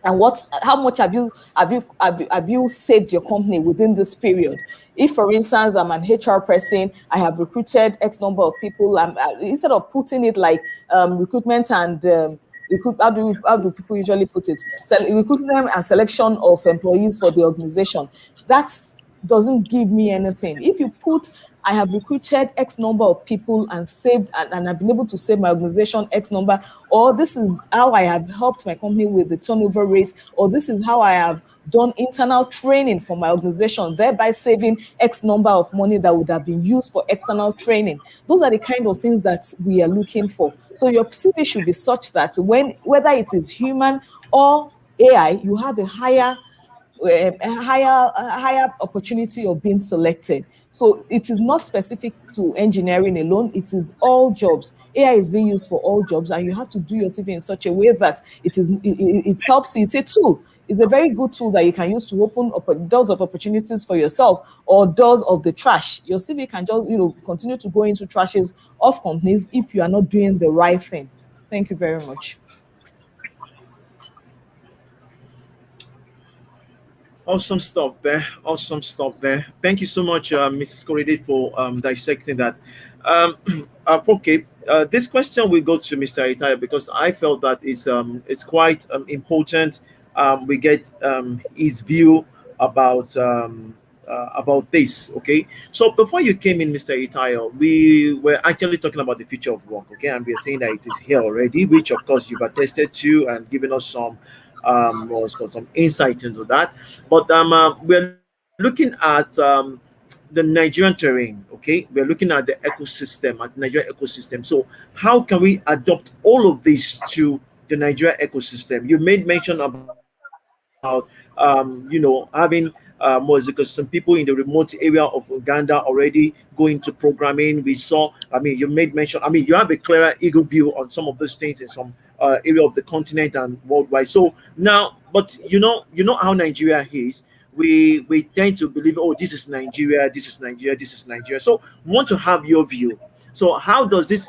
And how much have you saved your company within this period? If, for instance, I'm an HR person, I have recruited X number of people, instead of putting it like recruitment and how do people usually put it? Recruitment and selection of employees for the organization. That doesn't give me anything. If you put, I have recruited X number of people and saved, and I've been able to save my organization X number, or this is how I have helped my company with the turnover rate, or this is how I have done internal training for my organization, thereby saving X number of money that would have been used for external training. Those are the kind of things that we are looking for. So your CV should be such that whether it is human or AI, you have a higher opportunity of being selected. So it is not specific to engineering alone, it is all jobs. AI is being used for all jobs, and you have to do your CV in such a way that it helps you. It's a tool. It's a very good tool that you can use to open up doors of opportunities for yourself, or doors of the trash. Your CV can just continue to go into trashes of companies if you are not doing the right thing. Thank you very much. Awesome stuff there. Awesome stuff there. Thank you so much, Mrs. Korede, for dissecting that. Okay, this question will go to Mr. Itaya because I felt that it's quite important. We get his view about this. Okay, so before you came in, Mr. Itaya, we were actually talking about the future of work. Okay, and we are saying that it is here already, which of course you've attested to and given us some some insight into that. But we're looking at the Nigerian terrain. Okay, we're looking at the ecosystem, at the Nigerian ecosystem. So how can we adopt all of this to the Nigerian ecosystem? You made mention about having because some people in the remote area of Uganda already go into programming. We saw, you made mention, you have a clearer eagle view on some of those things in some area of the continent and worldwide. So now, but you know how Nigeria is. We tend to believe, oh, this is Nigeria, this is Nigeria, this is Nigeria. So we want to have your view. So how does this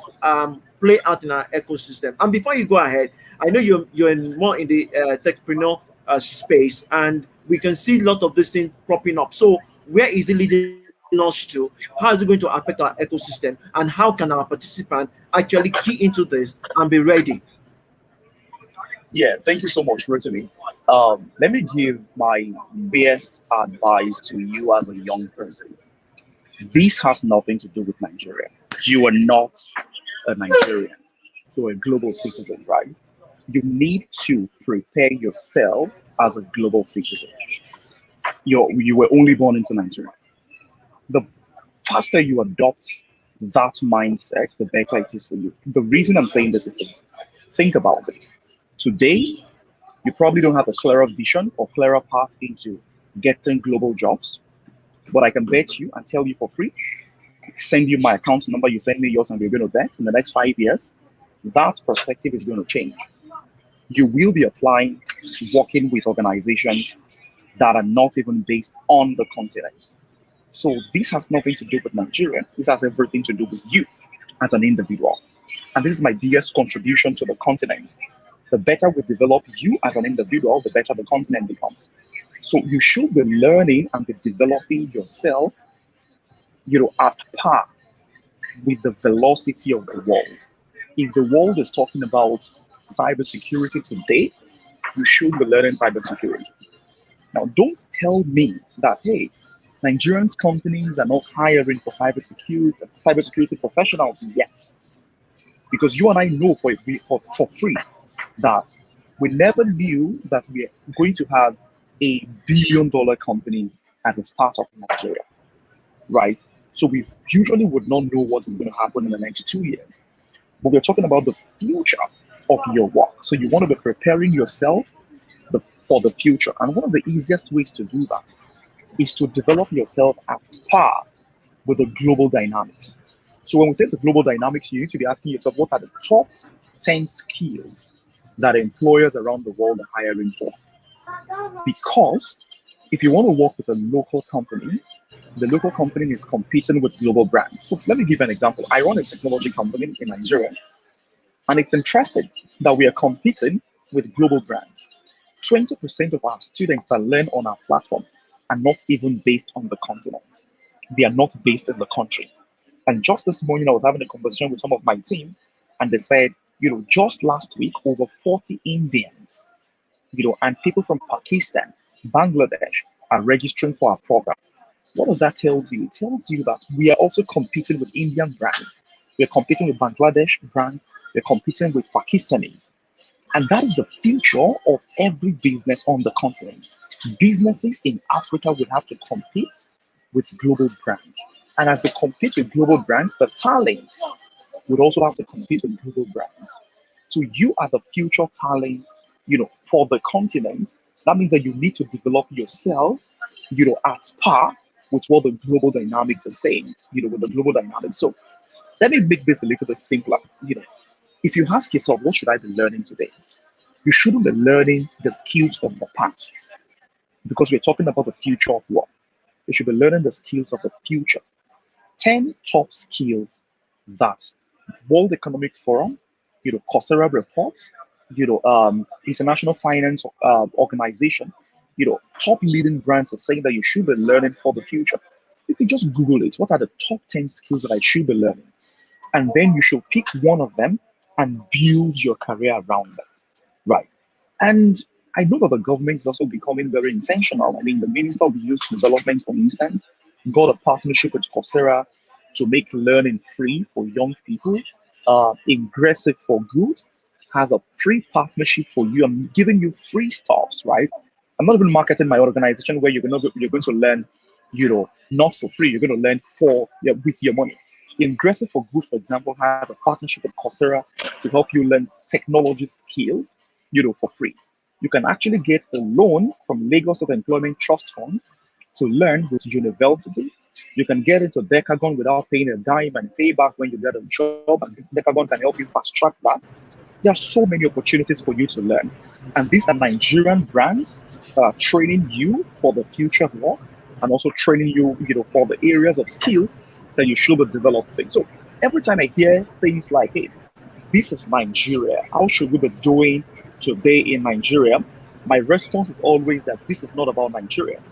play out in our ecosystem? And before you go ahead, I know you're more in the techpreneur space, and we can see a lot of these things propping up. So where is it leading us to? How is it going to affect our ecosystem? And how can our participant actually key into this and be ready? Yeah, thank you so much, Rotimi. Let me give my best advice to you as a young person. This has nothing to do with Nigeria. You are not a Nigerian. You're a global citizen, right? You need to prepare yourself as a global citizen. You were only born into Nigeria. The faster you adopt that mindset, the better it is for you. The reason I'm saying this is this. Think about it. Today, you probably don't have a clearer vision or clearer path into getting global jobs, but I can bet you and tell you for free, send you my account number, you send me yours, and we're going to bet in the next 5 years, that perspective is going to change. You will be applying, working with organizations that are not even based on the continent. So this has nothing to do with Nigeria. This has everything to do with you as an individual. And this is my biggest contribution to the continent. The better we develop you as an individual, the better the continent becomes. So you should be learning and be developing yourself, at par with the velocity of the world. If the world is talking about cybersecurity today, you should be learning cybersecurity. Now, don't tell me that, hey, Nigerians companies are not hiring for cybersecurity professionals yet. Because you and I know for free that we never knew that we are going to have a $1 billion company as a startup in Nigeria, right? So we usually would not know what is going to happen in the next 2 years. But we're talking about the future of your work. So you want to be preparing yourself for the future. And one of the easiest ways to do that is to develop yourself at par with the global dynamics. So when we say the global dynamics, you need to be asking yourself, what are the top 10 skills that employers around the world are hiring for? Because if you want to work with a local company, the local company is competing with global brands. So let me give you an example. I run a technology company in Nigeria, and it's interesting that we are competing with global brands. 20% of our students that learn on our platform are not even based on the continent. They are not based in the country. And just this morning, I was having a conversation with some of my team, and they said, just last week, over 40 Indians, and people from Pakistan, Bangladesh are registering for our program. What does that tell you? It tells you that we are also competing with Indian brands. We're competing with Bangladesh brands. We're competing with Pakistanis. And that is the future of every business on the continent. Businesses in Africa will have to compete with global brands. And as they compete with global brands, the talents would also have to compete with global brands. So you are the future talents, for the continent. That means that you need to develop yourself, at par with what the global dynamics are saying, with the global dynamics. So let me make this a little bit simpler. If you ask yourself, what should I be learning today? You shouldn't be learning the skills of the past because we're talking about the future of work. You should be learning the skills of the future. 10 top skills that World Economic Forum, Coursera reports, International Finance Organization, top leading brands are saying that you should be learning for the future. You can just Google it. What are the top 10 skills that I should be learning? And then you should pick one of them and build your career around them. Right. And I know that the government is also becoming very intentional. I mean, the Minister of Youth Development, for instance, got a partnership with Coursera to make learning free for young people. Ingressive for Good has a free partnership for you. I'm giving you free stuffs, right? I'm not even marketing my organization where you're going to learn, not for free. You're going to learn with your money. Ingressive for Good, for example, has a partnership with Coursera to help you learn technology skills, for free. You can actually get a loan from Lagos State Employment Trust Fund to learn with university. You can get into Decagon without paying a dime and pay back when you get a job, and Decagon can help you fast track that. There are so many opportunities for you to learn. And these are Nigerian brands training you for the future of work and also training you, for the areas of skills that you should be developing. So every time I hear things like, hey, this is Nigeria, how should we be doing today in Nigeria? My response is always that this is not about Nigeria.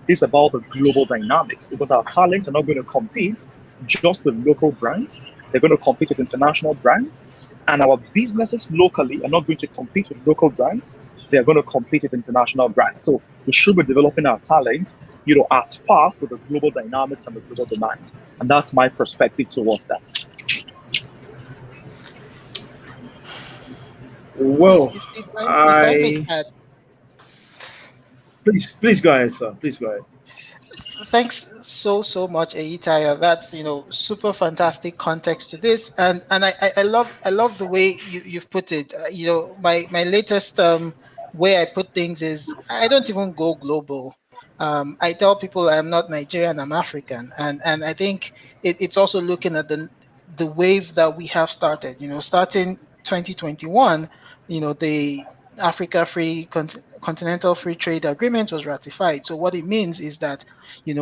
It's about the global dynamics because our talents are not going to compete just with local brands. They're going to compete with international brands. And our businesses locally are not going to compete with local brands. They're going to compete with international brands. So we should be developing our talents, at par with the global dynamics and the global demands. And that's my perspective towards that. Well, If I may add, please go ahead, sir. Please go ahead. thanks so much, Eitaya. That's super fantastic context to this, and I love the way you've put it. My latest way I put things is I don't even go global. I tell people I'm not Nigerian, I'm African, and I think it's also looking at the wave that we have started. Starting 2021, the Africa Continental Free Trade Agreement was ratified. So what it means is that, in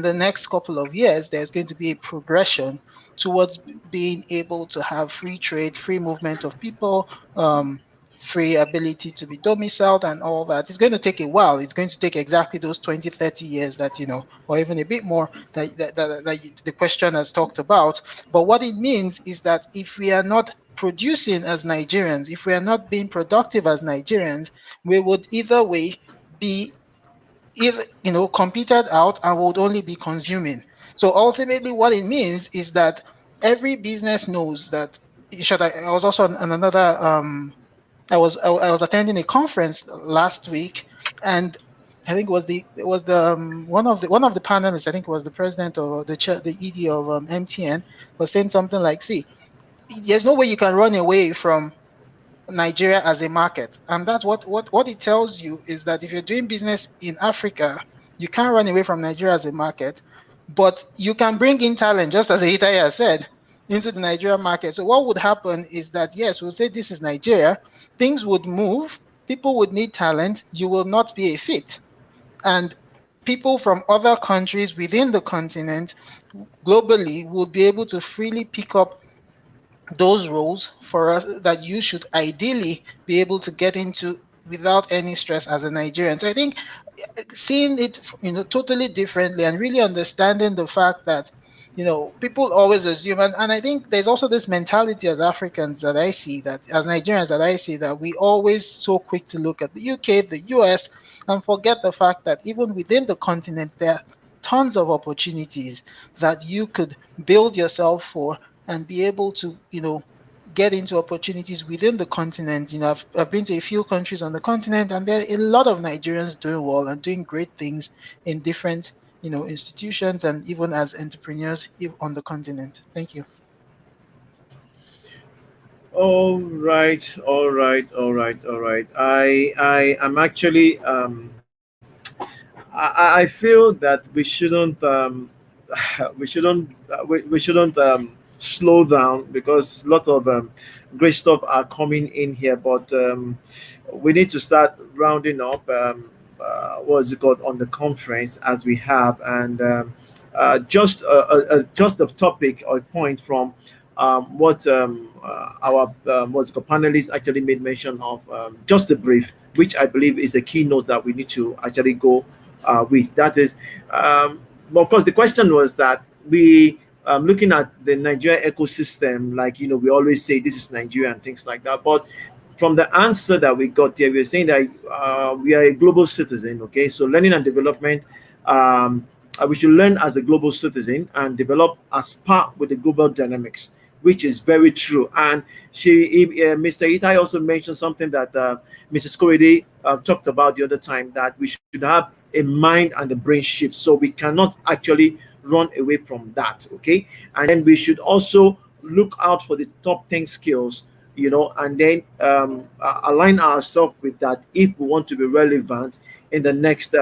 the next couple of years, there's going to be a progression towards being able to have free trade, free movement of people, free ability to be domiciled and all that. It's going to take a while. It's going to take exactly those 20, 30 years that, or even a bit more that the question has talked about. But what it means is that if we are not producing as Nigerians, if we are not being productive as Nigerians, we would either way be competed out and would only be consuming. So ultimately what it means is that every business knows that I was also on another I was attending a conference last week, and I think it was the one of the panelists, I think it was the president or the ED of MTN, was saying something like, see, there's no way you can run away from Nigeria as a market. And that's what it tells you, is that if you're doing business in Africa, you can't run away from Nigeria as a market, but you can bring in talent, just as Itaya said, into the Nigeria market. So what would happen is that, yes, we'll say this is Nigeria, things would move, people would need talent, you will not be a fit. And people from other countries within the continent globally will be able to freely pick up those roles for us that you should ideally be able to get into without any stress as a Nigerian. So I think seeing it, totally differently and really understanding the fact that, people always assume, and I think there's also this mentality as Africans that I see, that as Nigerians that I see, that we always so quick to look at the UK, the US, and forget the fact that even within the continent, there are tons of opportunities that you could build yourself for and be able to, get into opportunities within the continent. I've been to a few countries on the continent, and there are a lot of Nigerians doing well and doing great things in different, institutions and even as entrepreneurs on the continent. Thank you. All right, all right, all right, all right. I am actually I feel that we shouldn't we shouldn't slow down, because a lot of great stuff are coming in here, but we need to start rounding up. What is it called, on the conference as we have, and just a topic or a point from what our what's it called, panelists actually made mention of, just a brief, which I believe is the keynote that we need to actually go with. That is, well, of course, the question was that we, looking at the Nigeria ecosystem, like, we always say this is Nigeria and things like that. But from the answer that we got there, we are saying that we are a global citizen. Okay, so learning and development, we should learn as a global citizen and develop as part with the global dynamics, which is very true. And Mr. Itai also mentioned something that Mrs. Korede talked about the other time, that we should have a mind and a brain shift. So we cannot actually run away from that. Okay, and then we should also look out for the top 10 skills, and then align ourselves with that if we want to be relevant in the next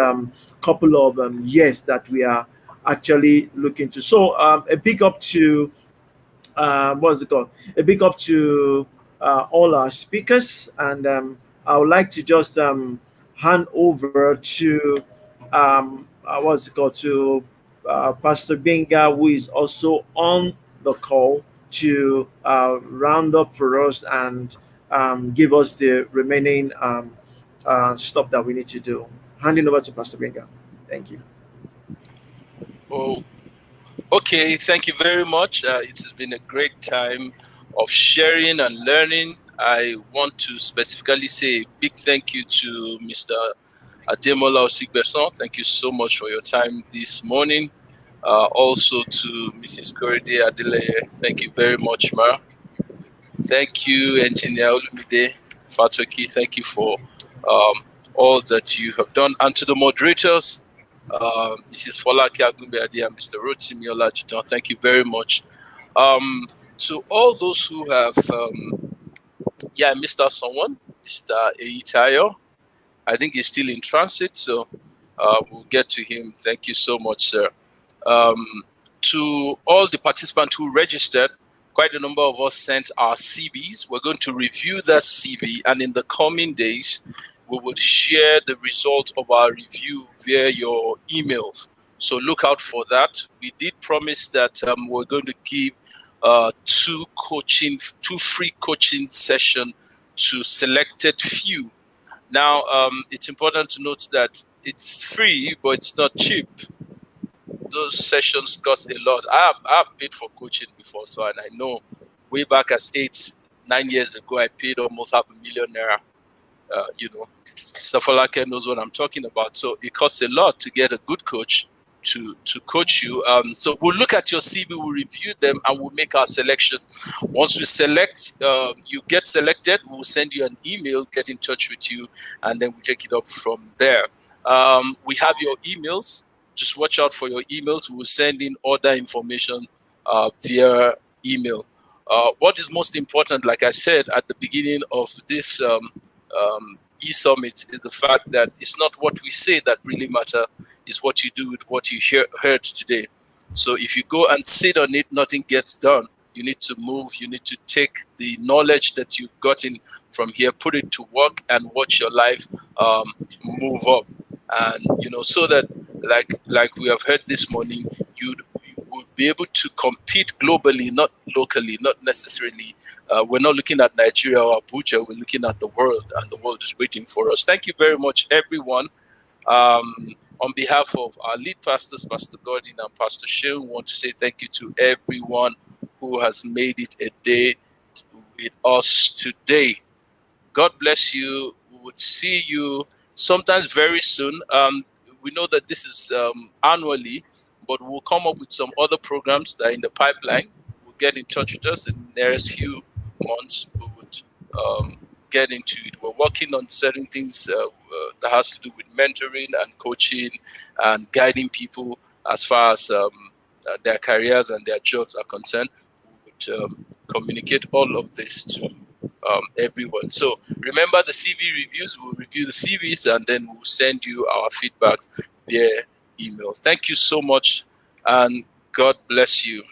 couple of years that we are actually looking to. So a big up to what's it called? A big up to all our speakers, and I would like to just hand over to what's it called, to Pastor Benga, who is also on the call, to round up for us and give us the remaining stuff that we need to do. Handing over to Pastor Benga. Thank you. Oh, okay. Thank you very much. It has been a great time of sharing and learning. I want to specifically say a big thank you to Mr. Ademola Osigbeson. Thank you so much for your time this morning. Also to Mrs. Korede Adeleye. Thank you very much, Ma. Thank you, Engineer Olumide Fatoki. Thank you for all that you have done. And to the moderators, Mrs. Folake Agumbeadi and Mr. Rotimi Olajuton, thank you very much. To all those who have, I missed out someone, Mr. Eitayo. I think he's still in transit, so we'll get to him. Thank you so much, sir. To all the participants who registered, quite a number of us sent our CVs. We're going to review that CV, and in the coming days, we will share the result of our review via your emails. So look out for that. We did promise that we're going to give two free coaching sessions to selected few. Now, it's important to note that it's free, but it's not cheap. Those sessions cost a lot. I've paid for coaching before, so, and I know way back as 8-9 years ago, I paid almost $500,000 naira. Safalake knows what I'm talking about. So it costs a lot to get a good coach to coach you. So we'll look at your CV, we'll review them, and we'll make our selection. Once we select, you get selected, we'll send you an email, get in touch with you, and then we take it up from there. We have your emails. Just watch out for your emails. We will send in other information via email. What is most important, like I said at the beginning of this e-summit, is the fact that it's not what we say that really matter, it's what you do with what you heard today. So if you go and sit on it, nothing gets done. You need to move, you need to take the knowledge that you've gotten from here, put it to work, and watch your life move up. And so that like we have heard this morning, you would be able to compete globally, not locally, not necessarily. We're not looking at Nigeria or Abuja, we're looking at the world, and the world is waiting for us. Thank you very much, everyone. On behalf of our lead pastors, Pastor Gordon and Pastor Shea, we want to say thank you to everyone who has made it a day with us today. God bless you. We would see you sometimes very soon. We know that this is annually, but we'll come up with some other programs that are in the pipeline. We'll get in touch with us in the next few months. We would get into it. We're working on certain things that has to do with mentoring and coaching and guiding people as far as their careers and their jobs are concerned. We would communicate all of this to everyone. So remember the CV reviews. We'll review the CVs and then we'll send you our feedback via email. Thank you so much, and God bless you.